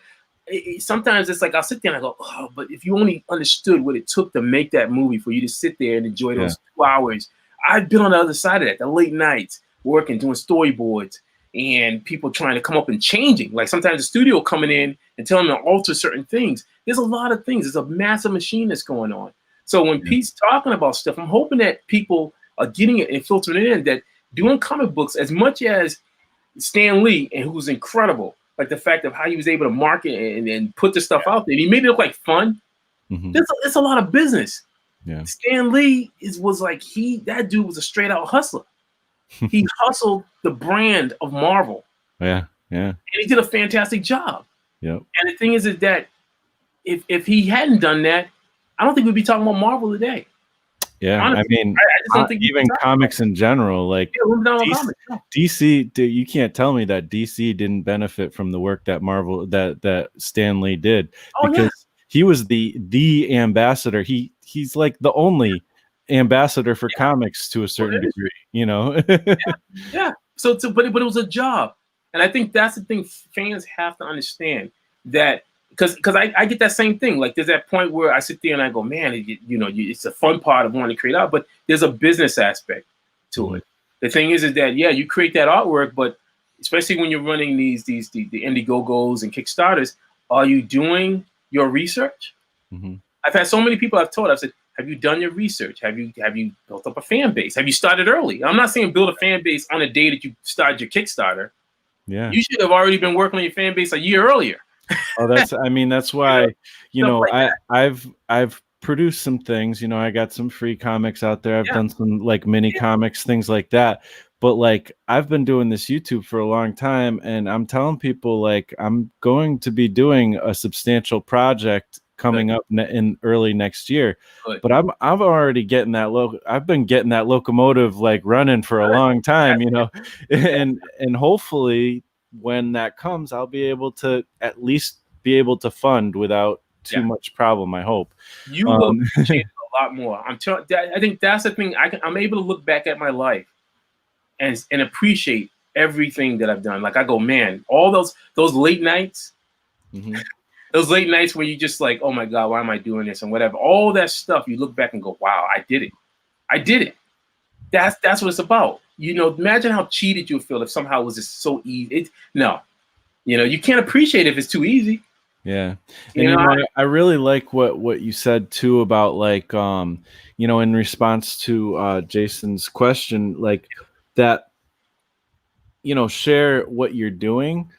sometimes it's like I'll sit there and I go, oh, but if you only understood what it took to make that movie for you to sit there and enjoy those 2 hours. I've been on the other side of that, the late nights working, doing storyboards, and people trying to come up and changing. Like sometimes the studio coming in and telling them to alter certain things. There's a lot of things. There's a massive machine that's going on. So when Pete's talking about stuff, I'm hoping that people getting it and filtering it in, that doing comic books as much as Stan Lee, and who's incredible, like the fact of how he was able to market and put the stuff out there. He made it look like fun. There's a lot of business. Yeah. Stan Lee was like, that dude was a straight out hustler. He hustled the brand of Marvel. Yeah. Yeah. And he did a fantastic job. Yep. And the thing is that if he hadn't done that, I don't think we'd be talking about Marvel today. Yeah, honestly, I mean, I just don't think even comics in general, like DC, you can't tell me that DC didn't benefit from the work that that Stan Lee did, because he was the ambassador. He's like the only ambassador for comics to a certain degree, you know. Yeah. So but it was a job, and I think that's the thing fans have to understand, that because I get that same thing. Like, there's that point where I sit there and I go, man, it's a fun part of wanting to create art, but there's a business aspect to it. The thing is that, yeah, you create that artwork, but especially when you're running the Indiegogos and Kickstarters, are you doing your research? I've had so many people I've said, have you done your research? Have you built up a fan base? Have you started early? I'm not saying build a fan base on the day that you started your Kickstarter. Yeah. You should have already been working on your fan base a year earlier. Oh, that's why, I've produced some things, I got some free comics out there. I've done some like mini comics, things like that. But like, I've been doing this YouTube for a long time, and I'm telling people, like, I'm going to be doing a substantial project coming up in early next year. But I'm already getting I've been getting that locomotive like running for a long time, and hopefully when that comes, I'll be able to at least be able to fund without too much problem, I hope. You will change a lot more. I think that's the thing. I'm able to look back at my life and appreciate everything that I've done. Like, I go, man, all those late nights, those late nights where you just like, oh my God, why am I doing this and whatever. All that stuff, you look back and go, wow, I did it. I did it. That's what it's about. Imagine how cheated you would feel if somehow it was just so easy. You can't appreciate it if it's too easy. Yeah. And I really like what you said too about, like, in response to Jason's question, like that, share what you're doing,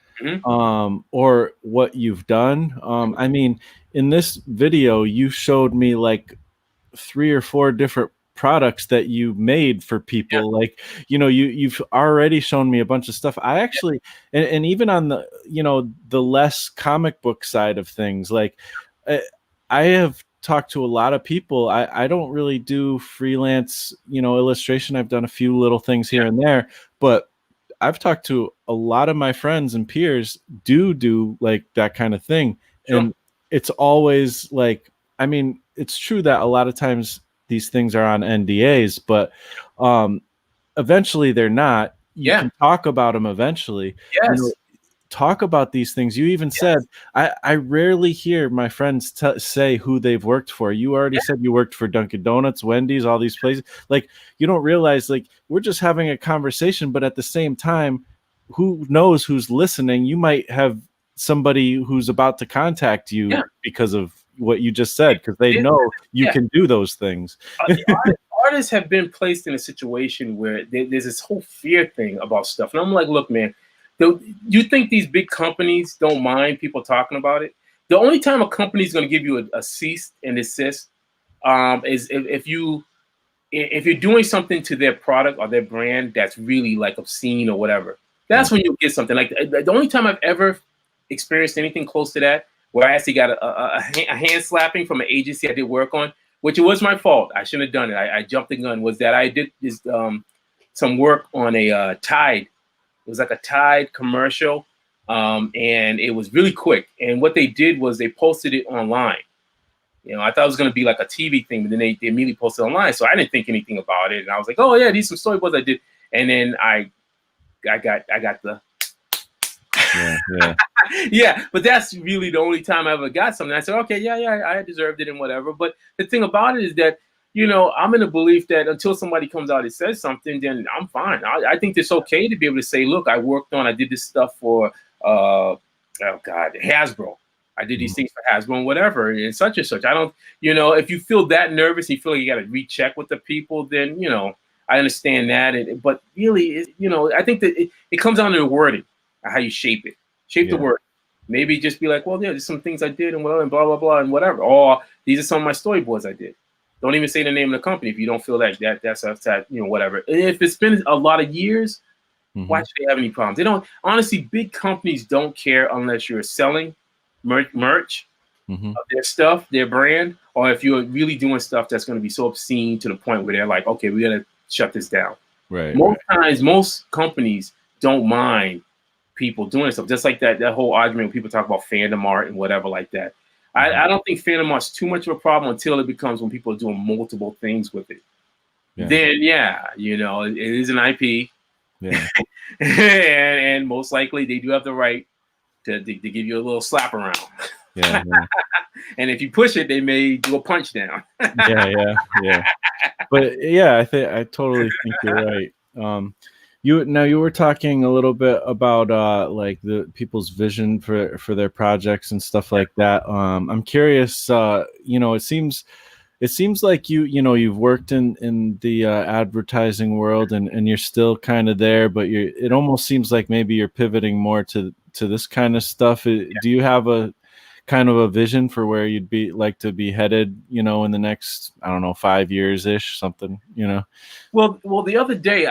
or what you've done. I mean, in this video, you showed me like 3 or 4 different products that you made for people. Like, you've already shown me a bunch of stuff. I actually, and even on the, the less comic book side of things, like, I have talked to a lot of people. I don't really do freelance, illustration. I've done a few little things here and there, but I've talked to a lot of my friends and peers do like that kind of thing. And it's always like, I mean, it's true that a lot of times these things are on NDAs, but eventually they're not. You can talk about them eventually. Talk about these things. You even said, I rarely hear my friends say who they've worked for. You already said you worked for Dunkin' Donuts, Wendy's, all these places. Like, you don't realize, like, we're just having a conversation, but at the same time, who knows who's listening? You might have somebody who's about to contact you because of what you just said, because they know you can do those things. Artists have been placed in a situation where there's this whole fear thing about stuff. And I'm like, look, man, you think these big companies don't mind people talking about it? The only time a company is going to give you a cease and desist is if you're doing something to their product or their brand that's really like obscene or whatever. That's when you'll get something. Like, the only time I've ever experienced anything close to that, where I actually got a hand slapping from an agency I did work on, which it was my fault. I shouldn't have done it. I jumped the gun. Was that I did some work on a Tide. It was like a Tide commercial, and it was really quick. And what they did was they posted it online. I thought it was going to be like a TV thing, but then they immediately posted it online. So I didn't think anything about it. And I was like, oh yeah, these are some storyboards I did. And then I got the yeah. But that's really the only time I ever got something. I said, okay, yeah, I deserved it and whatever. But the thing about it is that, I'm in the belief that until somebody comes out and says something, then I'm fine. I think it's okay to be able to say, look, I did this stuff for, Hasbro. I did these things for Hasbro and whatever, and such and such. I don't, if you feel that nervous, you feel like you got to recheck with the people, then, I understand that, but really, I think that it comes down to the wording, how you shape it, the word. Maybe just be like, well, yeah, there's some things I did and whatever, and blah blah blah and whatever. Or these are some of my storyboards I did. Don't even say the name of the company if you don't feel that's whatever. If it's been a lot of years, why should they have any problems? They don't. Honestly, big companies don't care unless you're selling merch of their stuff, their brand, or if you're really doing stuff that's going to be so obscene to the point where they're like, okay, we got to shut this down. Right. Most times, most companies don't mind people doing stuff. Just like that whole argument when people talk about fandom art and whatever like that. I don't think fandom art's too much of a problem until it becomes when people are doing multiple things with it. Then, it is an IP. Yeah. and most likely they do have the right to give you a little slap around. Yeah. And if you push it, they may do a punch down. Yeah. But yeah, I totally think you're right. You were talking a little bit about like the people's vision for their projects and stuff like that. I'm curious. It seems like you've worked in the advertising world and you're still kind of there, but it almost seems like maybe you're pivoting more to this kind of stuff. Do you have a kind of a vision for where you'd be like to be headed, in the next, I don't know, 5 years ish, something, Well, the other day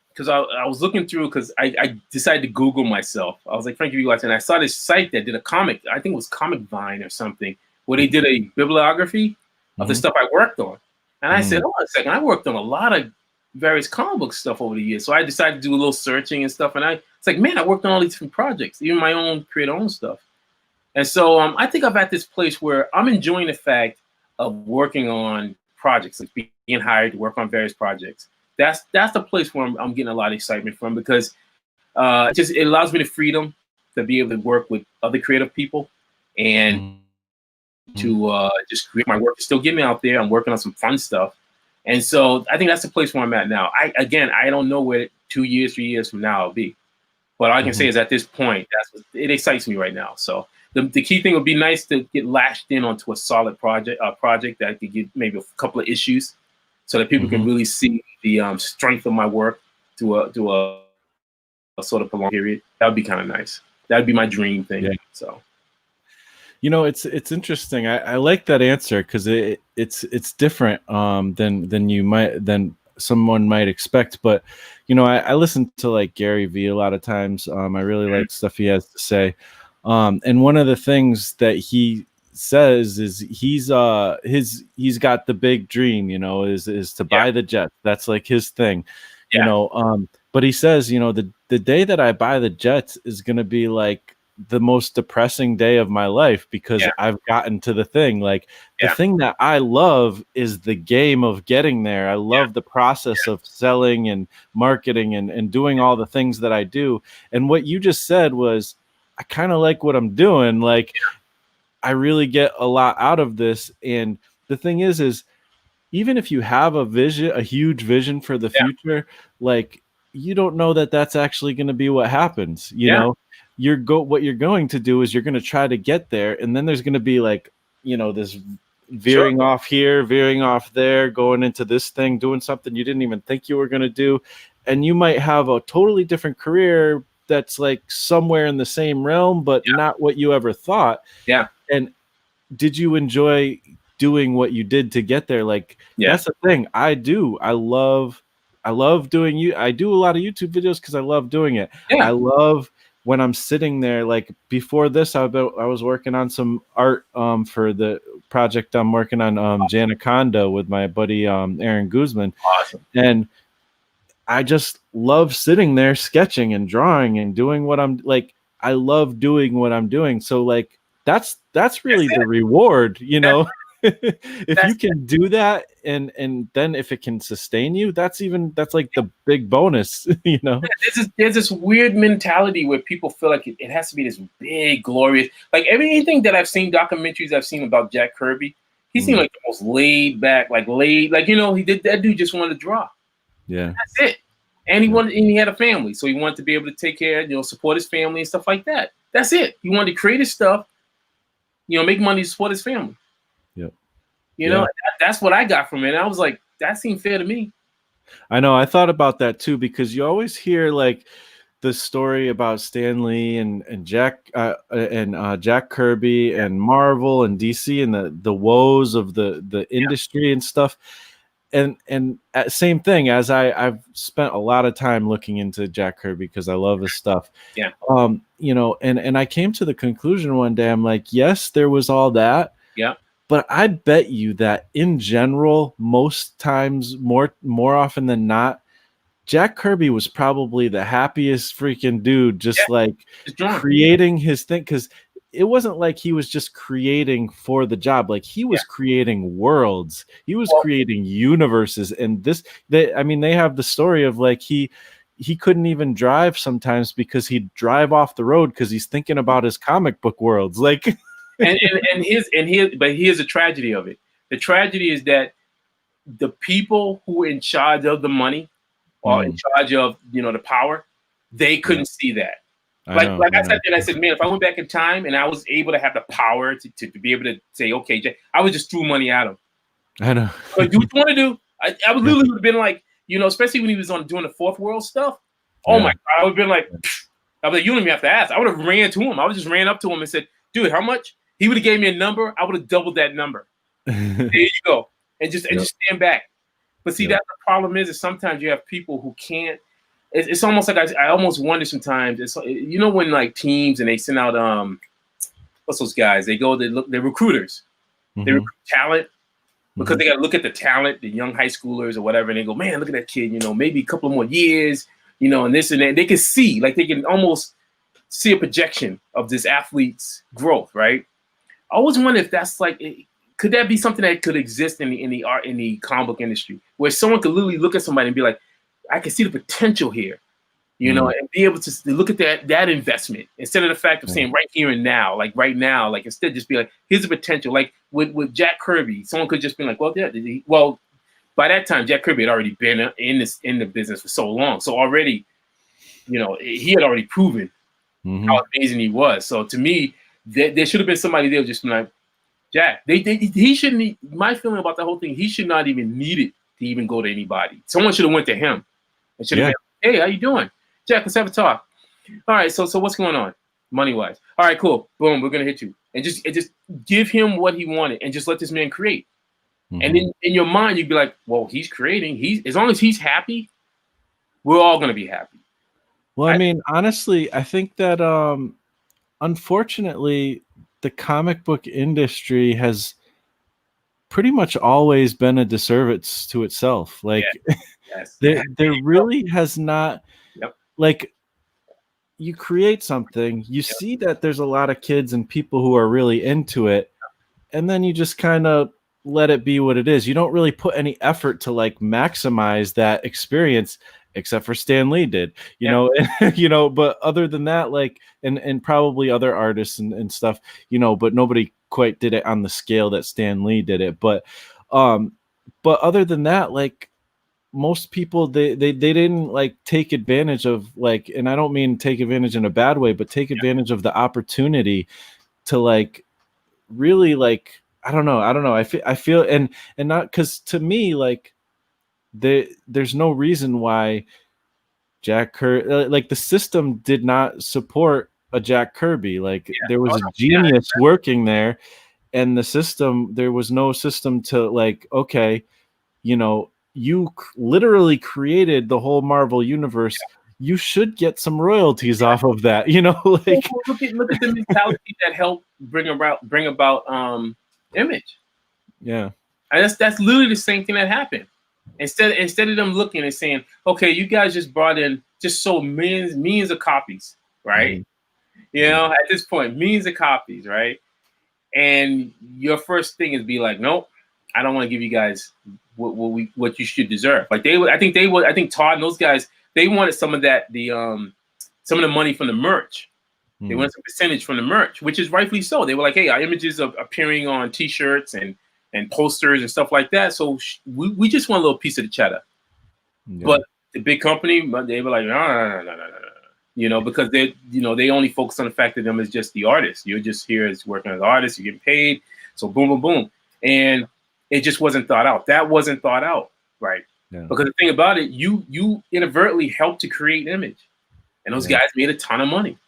because I was looking through, because I decided to Google myself. I was like, Frankie B, and I saw this site that did a comic. I think it was Comic Vine or something, where they did a bibliography of the stuff I worked on. And I said, hold on a second, I worked on a lot of various comic book stuff over the years. So I decided to do a little searching and stuff. And it's like, man, I worked on all these different projects, even my own create own stuff. And so I think I'm at this place where I'm enjoying the fact of working on projects, like being hired to work on various projects. That's the place where I'm getting a lot of excitement from, because it allows me the freedom to be able to work with other creative people and to just create my work. It's still getting out there. I'm working on some fun stuff. And so I think that's the place where I'm at now. I don't know where 2 years, 3 years from now I'll be. But all I can say is at this point, it excites me right now. So the key thing would be nice to get lashed in onto a solid project that could get maybe a couple of issues so that people can really see the strength of my work to a sort of prolonged period. That would be kind of nice. That would be my dream thing. Yeah. So. It's interesting. I like that answer because it's different than someone might expect. But I listen to like Gary Vee a lot of times. I really like stuff he has to say. And one of the things that he says is he's got the big dream, is to buy the jet. That's like his thing, but he says, the day that I buy the jets is going to be like the most depressing day of my life, because I've gotten to the thing. Like the thing that I love is the game of getting there. I love the process of selling and marketing and doing all the things that I do. And what you just said was, I kind of like what I'm doing. Like I really get a lot out of this. And the thing is even if you have a huge vision for the future, like you don't know that that's actually going to be what happens. What you're going to do is you're going to try to get there. And then there's going to be like, this veering off here, veering off there, going into this thing, doing something you didn't even think you were going to do. And you might have a totally different career that's like somewhere in the same realm, but not what you ever thought. Yeah. And did you enjoy doing what you did to get there? Like that's the thing I do. I love doing I do a lot of YouTube videos because I love doing it. I love when I'm sitting there. Like before this, I was working on some art for the project I'm working on, Janaconda, with my buddy Aaron Guzman. Awesome. And I just love sitting there sketching and drawing and doing what I'm like. I love doing what I'm doing. So like that's really the reward, if you can do that and then if it can sustain you, that's like the big bonus, There's this weird mentality where people feel like it has to be this big, glorious, like anything that I've seen, documentaries I've seen about Jack Kirby, he seemed like the most laid back, he did, that dude just wanted to draw. Yeah. That's it. And he had a family. So he wanted to be able to take care, support his family and stuff like that. That's it. He wanted to create his stuff, make money to support his family. Yep. That's what I got from it. And I was like, that seemed fair to me. I know. I thought about that too, because you always hear like the story about Stan Lee and Jack Kirby and Marvel and DC and the woes of the industry and stuff. And same thing, as I've spent a lot of time looking into Jack Kirby because I love his stuff. Yeah. You know, and I came to the conclusion one day, I'm like, yes, there was all that. Yeah. But I bet you that in general, most times, more often than not, Jack Kirby was probably the happiest freaking dude, just like creating his thing. Because it wasn't like he was just creating for the job. Like he was creating worlds. He was creating universes. And they have the story of like he couldn't even drive sometimes because he'd drive off the road because he's thinking about his comic book worlds. Like, but here's the tragedy of it. The tragedy is that the people who are in charge of the money or in charge of, you know, the power, they couldn't see that. I said there, I said, man, if I went back in time and I was able to have the power to be able to say, okay, Jay, I would just throw money at him. I know. Like, do what you want to do. I would literally have been like, you know, especially when he was doing the fourth world stuff. Oh my God, I would have been like, I was like, you don't even have to ask. I would have ran to him. I would just ran up to him and said, dude, how much? He would have gave me a number. I would have doubled that number. There you go. And just stand back. But see, that's the problem is sometimes you have people who can't. It's almost like I almost wonder sometimes. It's, you know, when like teams and they send out what's those guys? They're recruiters. They recruit talent because they got to look at the talent, the young high schoolers or whatever, and they go, man, look at that kid. You know, maybe a couple more years. You know, and this and that. They can see, like, they can almost see a projection of this athlete's growth, right? I always wonder if that's like. Could that be something that could exist in the comic book industry, where someone could literally look at somebody and be like, I can see the potential here, you know, and be able to look at that investment instead of the fact of saying right here and now, like right now, like instead just be like, here's the potential. Like with Jack Kirby, someone could just be like, well, by that time, Jack Kirby had already been in the business for so long. So already, you know, he had already proven how amazing he was. So to me, there should have been somebody there just like, Jack, he shouldn't. My feeling about the whole thing, he should not even need it to even go to anybody. Someone should have went to him and should have been, hey, how you doing, Jack? Let's have a talk. All right, so what's going on, money wise? All right, cool. Boom, we're gonna hit you, and just give him what he wanted, and just let this man create. And then in your mind, you'd be like, well, he's creating. As long as he's happy, we're all gonna be happy. Well, I mean, honestly, I think that unfortunately, the comic book industry has pretty much always been a disservice to itself. Like there really has not, like, you create something, you see that there's a lot of kids and people who are really into it, and then you just kind of let it be what it is. You don't really put any effort to like maximize that experience, except for Stan Lee did, you know, you know, but other than that, like, and probably other artists and stuff, you know, but nobody quite did it on the scale that Stan Lee did it. But other than that, like, most people, they didn't like take advantage of, like, and I don't mean take advantage in a bad way, but take advantage of the opportunity to like really, like, I don't know. I feel and not, because to me, like, there's no reason why Jack Kirby, like, the system did not support a Jack Kirby. Like, there was a genius working there, and the system, there was no system to like, okay, you know, you literally created the whole Marvel universe. You should get some royalties off of that, you know. Like, look at the mentality that helped bring about Image. Yeah, and that's literally the same thing that happened. Instead of them looking and saying, okay, you guys just brought in, just sold millions of copies, right? You know, at this point, millions of copies, right? And your first thing is be like, nope, I don't want to give you guys what you should deserve. Like I think Todd and those guys, they wanted some of that, some of the money from the merch. They wanted some percentage from the merch, which is rightfully so. They were like, hey, our images are appearing on T-shirts and posters and stuff like that. So we just want a little piece of the cheddar. But the big company, they were like, no. You know, because they only focus on the fact that them is just the artist. You're just here as working as an artist. You're getting paid. So boom, boom, boom. And it just wasn't thought out. That wasn't thought out, right? Yeah. Because the thing about it, you inadvertently helped to create an image, and those guys made a ton of money.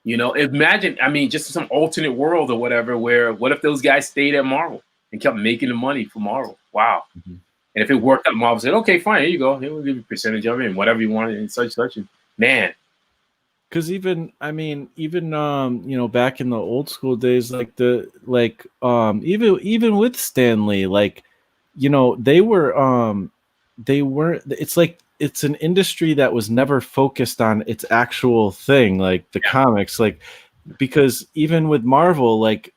You know, imagine, I mean, just some alternate world or whatever, where what if those guys stayed at Marvel and kept making the money for Marvel? Wow. Mm-hmm. And if it worked out, Marvel said, okay, fine, here you go. Here we'll give you a percentage of it and whatever you want and such. And man. Because even, I mean, even you know, back in the old school days, like even with Stan Lee, like, you know, they weren't, it's like it's an industry that was never focused on its actual thing, like the comics, like, because even with Marvel, like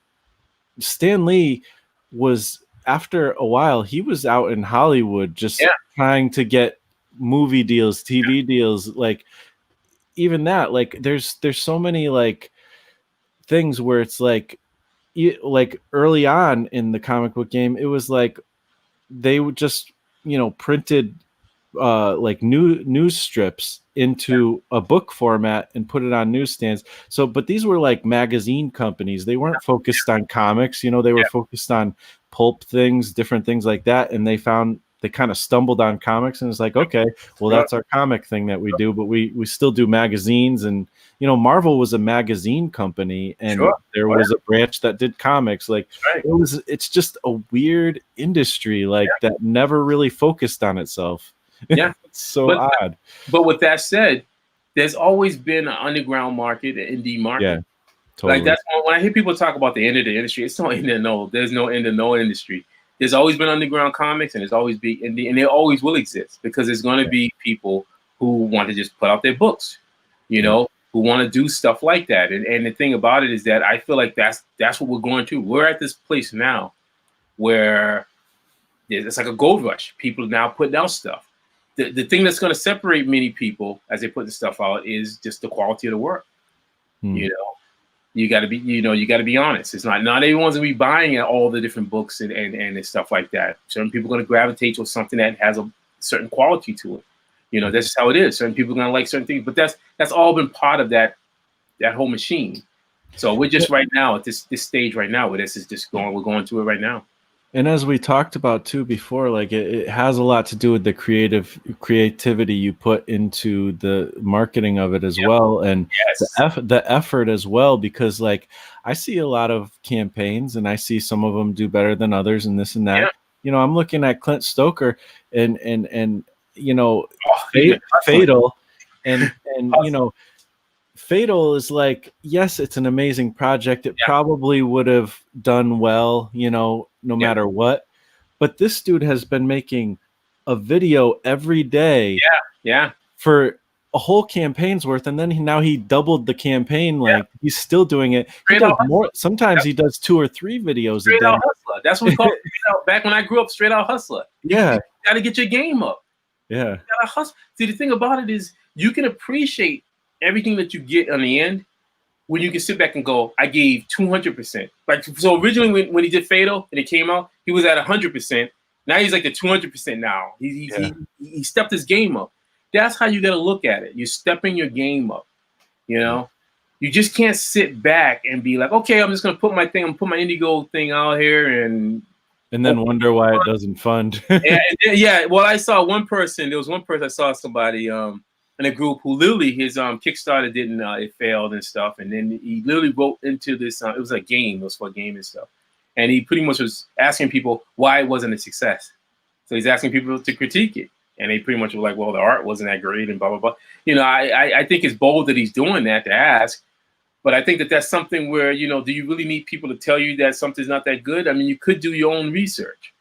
Stan Lee was, after a while, he was out in Hollywood just trying to get movie deals, TV deals, like even that, like there's so many like things where it's like early on in the comic book game, it was like they would just, you know, printed like news strips into a book format and put it on newsstands. So, but these were like magazine companies. They weren't focused on comics, you know, they were focused on pulp things, different things like that. And they kind of stumbled on comics and it's like, okay, well, that's our comic thing that we do, but we still do magazines. And, you know, Marvel was a magazine company and there was a branch that did comics. Like it's just a weird industry, like that never really focused on itself. Yeah. It's so odd. But with that said, there's always been an underground market, an indie market. Yeah, totally. Like that's when I hear people talk about the end of the industry, it's no end to no. There's no end to no industry. There's always been underground comics, and there's always be indie, and they always will exist because there's going to be people who want to just put out their books, you know, who want to do stuff like that. And the thing about it is that I feel like that's what we're going to. We're at this place now where it's like a gold rush. People are now putting out stuff. The thing that's going to separate many people as they put the stuff out is just the quality of the work. You know, you got to be honest. It's not everyone's going to be buying all the different books and stuff like that. Certain people are going to gravitate to something that has a certain quality to it. You know, that's just how it is. Certain people are going to like certain things, but that's all been part of that whole machine. So we're just right now at this stage right now where this is just going. We're going through it right now. And as we talked about too before, like it has a lot to do with the creativity you put into the marketing of it as well, and the effort as well. Because like I see a lot of campaigns, and I see some of them do better than others, and this and that. Yeah. You know, I'm looking at Clint Stoker and you know, Fatal, and you know. Fatal is like, yes, it's an amazing project. It probably would have done well, you know, no matter what. But this dude has been making a video every day for a whole campaign's worth. And then now he doubled the campaign. Like he's still doing it. He does more. Sometimes he does 2 or 3 videos straight a day. Out hustler. That's what we call it. Back when I grew up, straight out hustler. You got to get your game up. Yeah. You gotta hustle. See, the thing about it is you can appreciate everything that you get on the end when you can sit back and go, I gave 200%. Like, so originally when he did Fatal and it came out, he was at 100%. Now he's like at 200% now. He stepped his game up. That's how you got to look at it. You're stepping your game up, you know? You just can't sit back and be like, okay, I'm just going to put my Indigo thing out here and then wonder why it doesn't fund. Well, I saw one person, I saw somebody, in a group who literally his Kickstarter didn't it failed and stuff, and then he literally wrote into this it was a game, it was for a game and stuff, and he pretty much was asking people why it wasn't a success. So he's asking people to critique it, and they pretty much were like, well, the art wasn't that great and blah blah blah. You know, I think it's bold that he's doing that to ask, but I think that that's something where, you know, do you really need people to tell you that something's not that good? I mean, you could do your own research.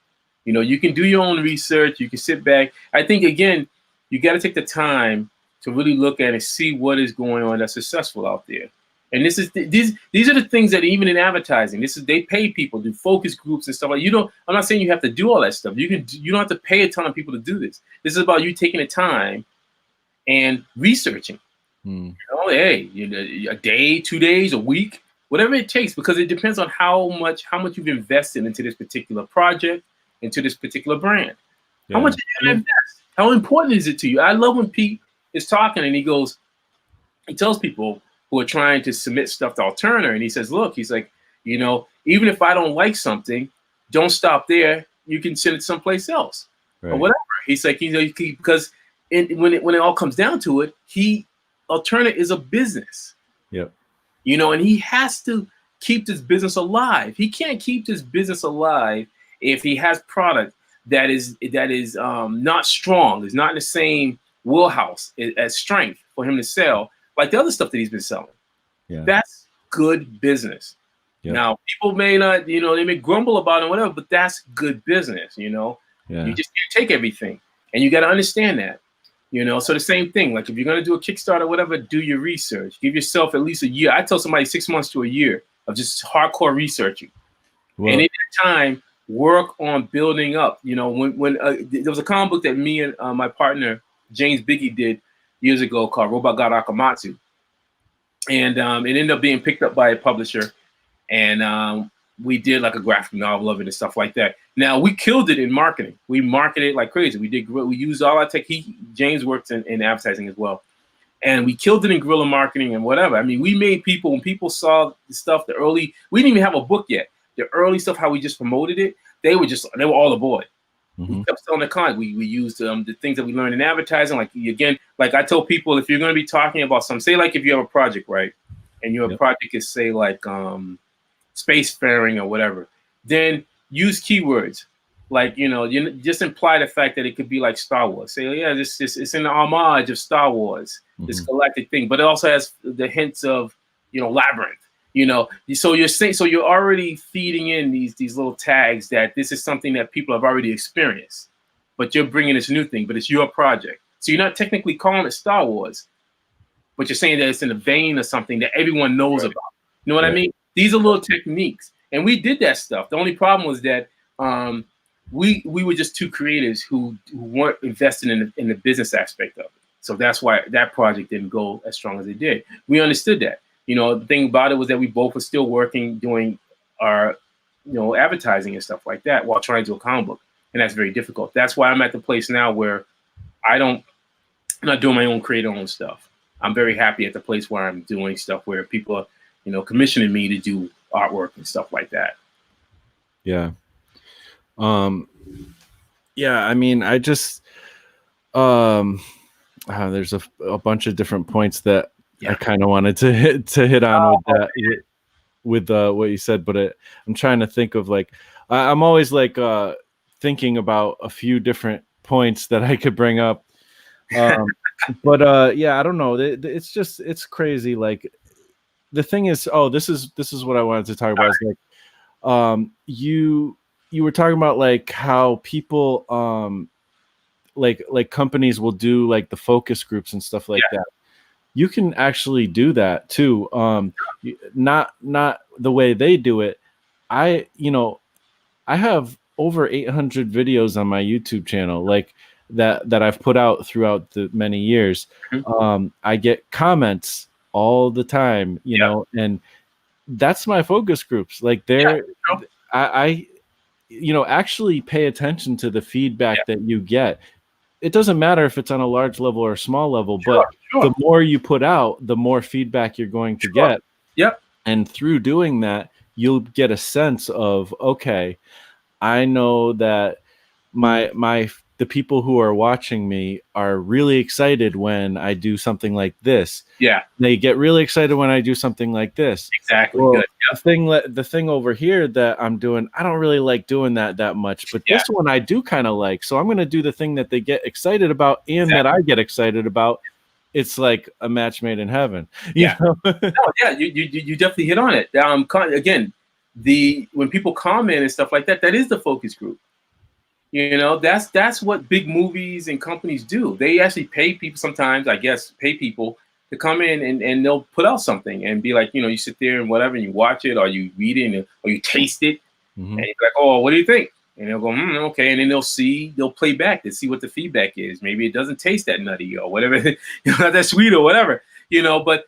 You know, you can do your own research. You can sit back. I think again, you got to take the time to really look at and see what is going on that's successful out there. And these are the things that even in advertising, they pay people, do focus groups and stuff like. I'm not saying you have to do all that stuff. You don't have to pay a ton of people to do this. This is about you taking the time and researching. You know, hey, a day, 2 days, a week, whatever it takes, because it depends on how much you've invested into this particular project, into this particular brand. How much did you invest? How important is it to you? I love when Pete is talking and he tells people who are trying to submit stuff to Alterna, and he says, look, he's like, you know, even if I don't like something, don't stop there. You can send it someplace else or whatever. He's like, because when it all comes down to it, Alterna is a business. Yep. You know, and he has to keep this business alive. He can't keep this business alive if he has product that is not strong, is not in the same wheelhouse as strength for him to sell, like the other stuff that he's been selling. Yeah. That's good business. Yep. Now, people may not, you know, they may grumble about it, whatever, but that's good business, you know. Yeah. You just can't take everything, and you got to understand that, you know. So the same thing, like if you're going to do a Kickstarter or whatever, do your research. Give yourself at least a year. I tell somebody 6 months to a year of just hardcore researching. Well, and in that time, work on building up. You know, when there was a comic book that me and my partner, James Biggie, did years ago called Robot God Akamatsu. And it ended up being picked up by a publisher. And we did like a graphic novel of it and stuff like that. Now, we killed it in marketing. We marketed it like crazy. We used all our tech. James works in advertising as well. And we killed it in guerrilla marketing and whatever. I mean, we made people, when people saw the stuff, we didn't even have a book yet. The early stuff, how we just promoted it, they were all aboard. Mm-hmm. We kept selling the content. We used the things that we learned in advertising. Like, again, like I told people, if you're going to be talking about something, say like if you have a project, right? And your project is, say, like spacefaring or whatever, then use keywords. Like, you know, you just imply the fact that it could be like Star Wars. Say, yeah, it's in the homage of Star Wars, this galactic thing, but it also has the hints of, you know, Labyrinth. You know, so you're already feeding in these little tags that this is something that people have already experienced, but you're bringing this new thing, but it's your project. So you're not technically calling it Star Wars, but you're saying that it's in the vein of something that everyone knows about. You know what I mean? These are little techniques, and we did that stuff. The only problem was that we were just two creatives who weren't invested in the business aspect of it. So that's why that project didn't go as strong as it did. We understood that. You know, the thing about it was that we both were still working, doing our, you know, advertising and stuff like that while trying to do a comic book. And that's very difficult. That's why I'm at the place now where I'm not doing my own creator-owned stuff. I'm very happy at the place where I'm doing stuff where people are, you know, commissioning me to do artwork and stuff like that. Yeah. Yeah, I mean, I just, there's a bunch of different points that I kind of wanted to hit on with that, with what you said, but I'm trying to think of, like, I'm always like thinking about a few different points that I could bring up. But yeah, I don't know. It's crazy. Like, the thing is, this is what I wanted to talk about. Is like, you were talking about like how people, like companies will do like the focus groups and stuff like that. You can actually do that too. Not the way they do it. I have over 800 videos on my YouTube channel, like that I've put out throughout the many years. I get comments all the time, you know, and that's my focus groups. Like I actually pay attention to the feedback that you get. It doesn't matter if it's on a large level or a small level, but the more you put out, the more feedback you're going to get. Yep. And through doing that, you'll get a sense of, okay, I know that the people who are watching me are really excited when I do something like this. Yeah. They get really excited when I do something like this. Exactly. Well, good. The thing over here that I'm doing, I don't really like doing that much, but this one I do kind of like. So I'm going to do the thing that they get excited about and that I get excited about. It's like a match made in heaven. You know? You definitely hit on it. Again, when people comment and stuff like that, that is the focus group. You know, that's what big movies and companies do. They actually pay people sometimes, I guess, to come in and they'll put out something and be like, you know, you sit there and whatever, and you watch it or you read it or you taste it. And you're like, oh, what do you think? And they'll go, okay. And then they'll play back to see what the feedback is. Maybe it doesn't taste that nutty or whatever, not that sweet or whatever, you know, but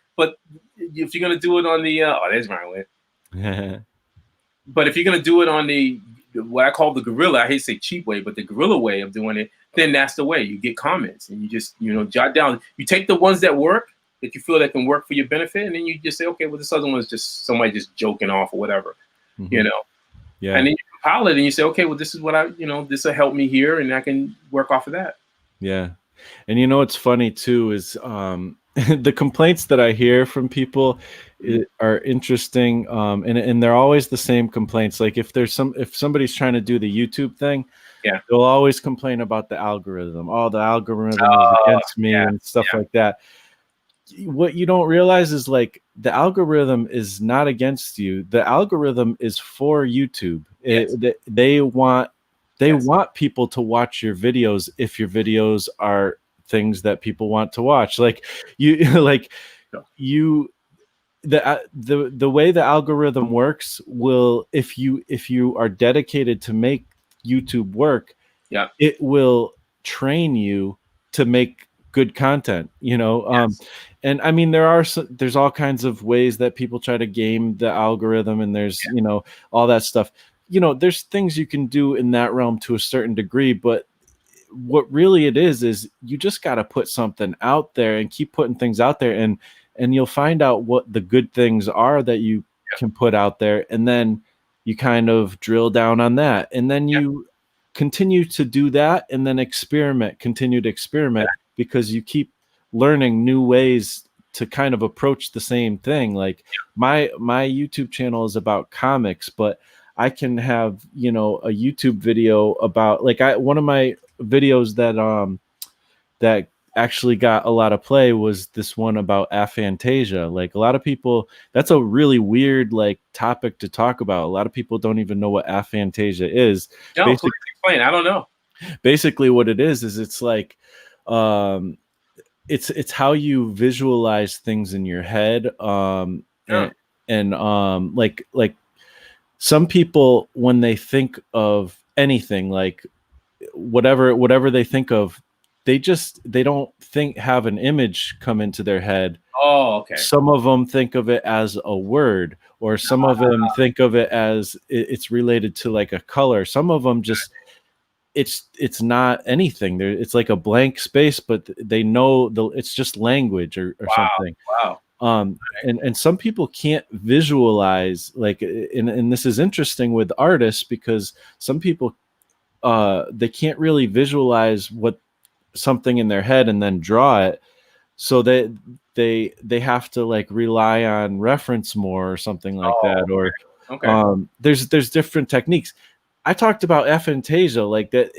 if you're going to do it on the, there's my way. But if you're going to do it on what I call the guerrilla, I hate to say cheap way, but the guerrilla way of doing it, then that's the way. You get comments and you just, jot down. You take the ones that work, that you feel that can work for your benefit, and then you just say, okay, well, this other one is just somebody just joking off or whatever, you know. Yeah. And then you pilot, and you say, okay, well, this is what this will help me here, and I can work off of that. Yeah. And you know what's funny too is the complaints that I hear from people are interesting, and they're always the same complaints. Like if somebody's trying to do the YouTube thing, Yeah, they'll always complain about the algorithm. Oh, the algorithm is against me and stuff like that. What you don't realize is like the algorithm is not against you. The algorithm is for YouTube. Yes. They want people to watch your videos if your videos are things that people want to watch. Like you like you the way the algorithm works will, if you are dedicated to make YouTube work, Yeah, it will train you to make good content, yes. And I mean there's all kinds of ways that people try to game the algorithm, and there's all that stuff. There's things you can do in that realm to a certain degree, but what really it is you just got to put something out there and keep putting things out there, and you'll find out what the good things are that you can put out there, and then you kind of drill down on that, and then you continue to do that, and then continue to experiment, because you keep learning new ways to kind of approach the same thing. Like my YouTube channel is about comics, but I can have, a YouTube video about one of my videos that actually got a lot of play was this one about aphantasia. Like a lot of people, that's a really weird topic to talk about. A lot of people don't even know what aphantasia is. No, please explain. I don't know. Basically what it is it's like it's how you visualize things in your head. Like some people, when they think of anything, like whatever they think of, they don't have an image come into their head. Oh, okay. Some of them think of it as a word, or some of them think of it as it's related to like a color. Some of them just it's not anything. It's like a blank space, but they know it's just language or something. Wow. And some people can't visualize, and this is interesting with artists, because some people they can't really visualize what something in their head and then draw it, so they have to rely on reference more or something like that. Or there's different techniques. I talked about aphantasia, like that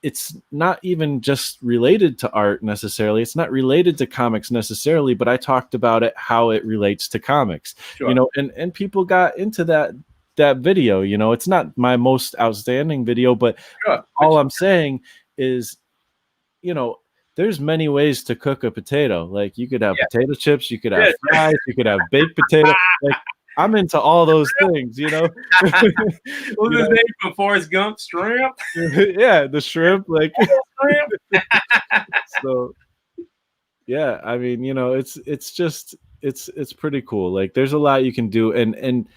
it's not even just related to art necessarily. It's not related to comics necessarily, but I talked about it, how it relates to comics. Sure. And people got into that video. It's not my most outstanding video, but all I'm saying is, there's many ways to cook a potato. Like you could have potato chips, you could have fries, you could have baked potato. Like I'm into all those things, What was his name from Forrest Gump? Shrimp? Yeah, the shrimp. Shrimp. So yeah, I mean, it's just it's pretty cool. Like there's a lot you can do, and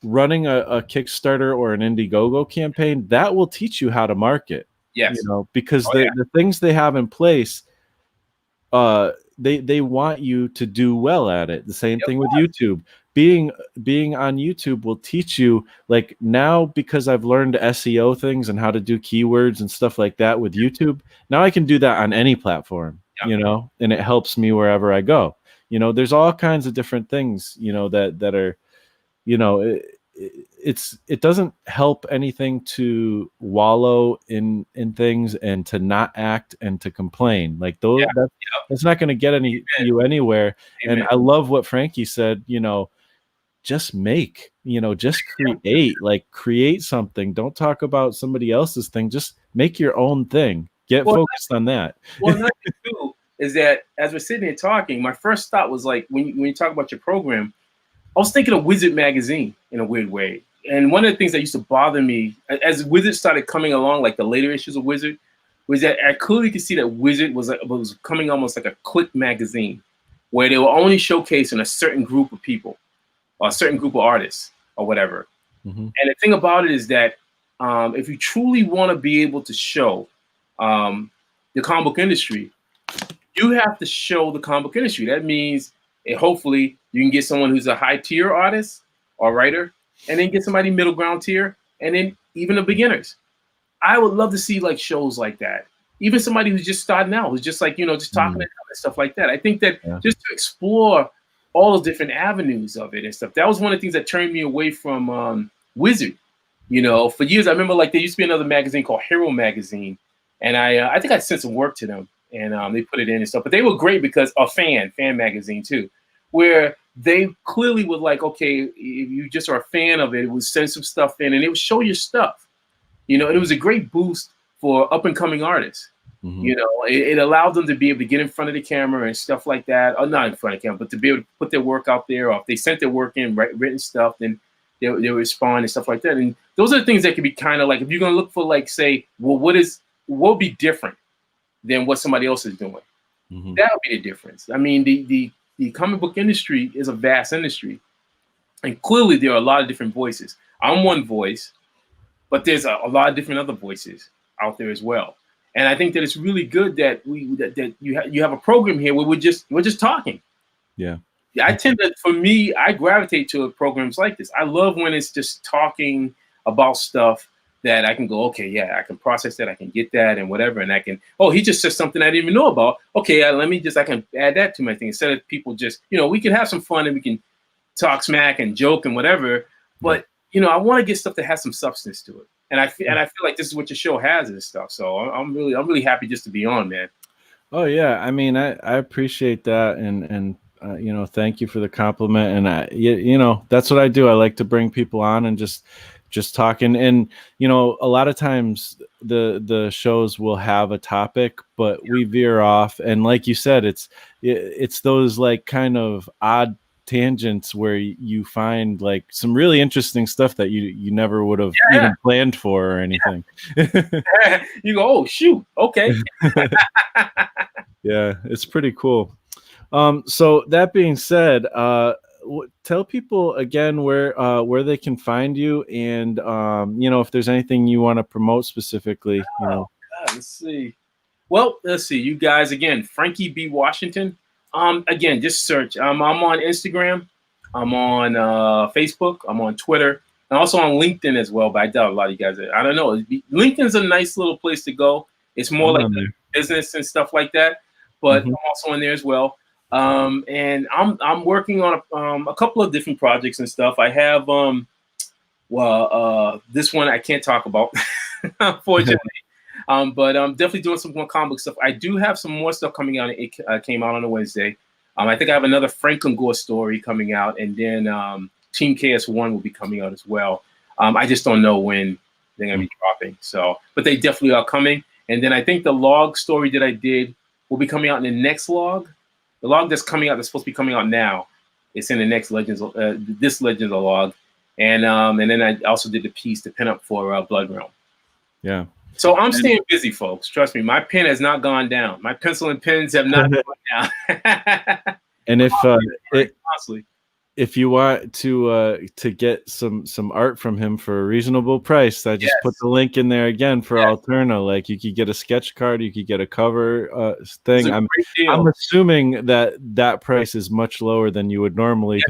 running a Kickstarter or an Indiegogo campaign, that will teach you how to market. Yes. Because the things they have in place, they want you to do well at it. The same thing with YouTube. Being on YouTube will teach you, like now, because I've learned SEO things and how to do keywords and stuff like that with YouTube. Now I can do that on any platform, and it helps me wherever I go. There's all kinds of different things, that are, it doesn't help anything to wallow in things and to not act and to complain. Like those, that's not going to get you anywhere. Amen. And I love what Frankie said, just make, just create something. Don't talk about somebody else's thing. Just make your own thing. Get focused on that. Well, another thing too is that as we're sitting here talking, my first thought was like, when you talk about your program, I was thinking of Wizard magazine in a weird way. And one of the things that used to bother me as Wizard started coming along, like the later issues of Wizard, was that I clearly could see that Wizard was coming almost like a clique magazine, where they were only showcasing a certain group of people, or a certain group of artists, or whatever. Mm-hmm. And the thing about it is that if you truly want to be able to show the comic book industry, you have to show the comic book industry. That means hopefully you can get someone who's a high tier artist or writer, and then get somebody middle ground tier, and then even the beginners. I would love to see like shows like that. Even somebody who's just starting out, who's just like, just talking and stuff like that. I think that just to explore all those different avenues of it and stuff. That was one of the things that turned me away from Wizard. For years, I remember like there used to be another magazine called Hero Magazine, and I think I sent some work to them, and they put it in and stuff. But they were great because a fan magazine too, where they clearly would like, okay, if you just are a fan of it, it would send some stuff in, and it would show your stuff. And it was a great boost for up and coming artists. It allowed them to be able to get in front of the camera and stuff like that, or not in front of the camera, but to be able to put their work out there. Or if they sent their work in, written stuff, then they would respond and stuff like that. And those are the things that could be kind of like, if you're going to look for like, say, well, what would be different than what somebody else is doing? That would be the difference. I mean, the comic book industry is a vast industry, and clearly there are a lot of different voices. I'm one voice, but there's a lot of different other voices out there as well. And I think that it's really good that you have a program here where we're just talking. Yeah. I tend to, for me, I gravitate to programs like this. I love when it's just talking about stuff that I can go, okay, yeah, I can process that, I can get that and whatever. And I can, he just said something I didn't even know about. Okay, I can add that to my thing. Instead of people just, we can have some fun and we can talk smack and joke and whatever. But, I want to get stuff that has some substance to it. And I feel like this is what your show has and stuff. So I'm really happy just to be on, man. Oh yeah. I mean, I appreciate that. And thank you for the compliment. And that's what I do. I like to bring people on and just talk. And a lot of times the shows will have a topic, but we veer off. And like you said, it's those like kind of odd tangents where you find like some really interesting stuff that you never would have even planned for or anything. You go, oh shoot, okay. Yeah, it's pretty cool. So that being said, tell people again where they can find you, and if there's anything you want to promote specifically. God, let's see. Well, let's see. You guys, again, Frankie B. Washington. Again, just search. I'm on Instagram. I'm on Facebook. I'm on Twitter. And also on LinkedIn as well. But I doubt a lot of you guys are. I don't know. LinkedIn's a nice little place to go. It's more like business and stuff like that. But I'm also in there as well. And I'm working on a couple of different projects and stuff. I have this one I can't talk about, unfortunately. But I'm definitely doing some more comic book stuff. I do have some more stuff coming out. It came out on a Wednesday. I think I have another Franklin Gore story coming out, and then Team KS1 will be coming out as well. I just don't know when they're gonna be dropping. So, but they definitely are coming. And then I think the log story that I did will be coming out in the next log. The log that's coming out, that's supposed to be coming out now, it's in the next Legends, this Legends log. And then I also did the piece to pin up for Blood Realm. Yeah. So I'm staying busy, folks. Trust me, my pen has not gone down. My pencil and pens have not gone down. And honestly, if you want to get some art from him for a reasonable price, I just put the link in there again for Alterna. Like you could get a sketch card, you could get a cover thing. I'm assuming that price is much lower than you would normally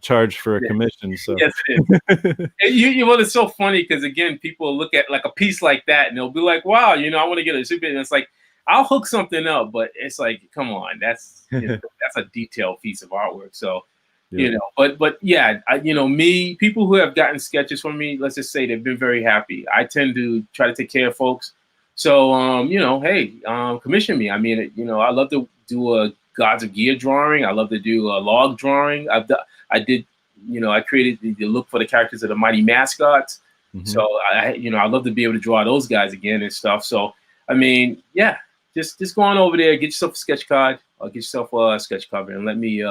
charge for a commission. So yes, it is. Well, it's so funny because again, people look at like a piece like that and they'll be like, "Wow, I want to get a super." And it's like, I'll hook something up, but it's like, come on, that's that's a detailed piece of artwork. So. Yeah. But yeah, me, people who have gotten sketches from me, let's just say they've been very happy. I tend to try to take care of folks. So, hey, commission me. I mean, I love to do a Gods of Gear drawing. I love to do a log drawing. I created the look for the characters of the Mighty Mascots. So I love to be able to draw those guys again and stuff. So, I mean, yeah, just go on over there, get yourself a sketch card or get yourself a sketch cover and let me,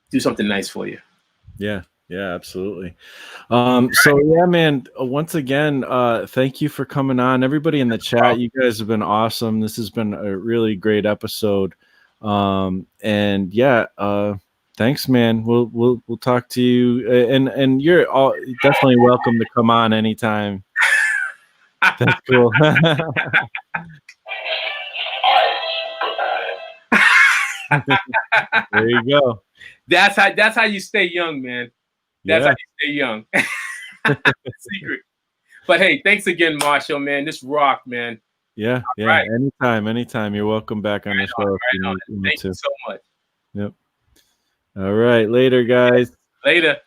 do something nice for you. Yeah, absolutely. So yeah, man, once again, thank you for coming on. Everybody in the chat, you guys have been awesome. This has been a really great episode. And yeah, thanks, man. We'll talk to you, and you're all definitely welcome to come on anytime. That's cool. There you go. That's how you stay young, man. That's how you stay young. Secret. But hey, thanks again, Marshall, man. This rock, man. Yeah, All yeah. right. Anytime. You're welcome back on the show if you need Thank to. you so much. Yep. All right. Later, guys. Later.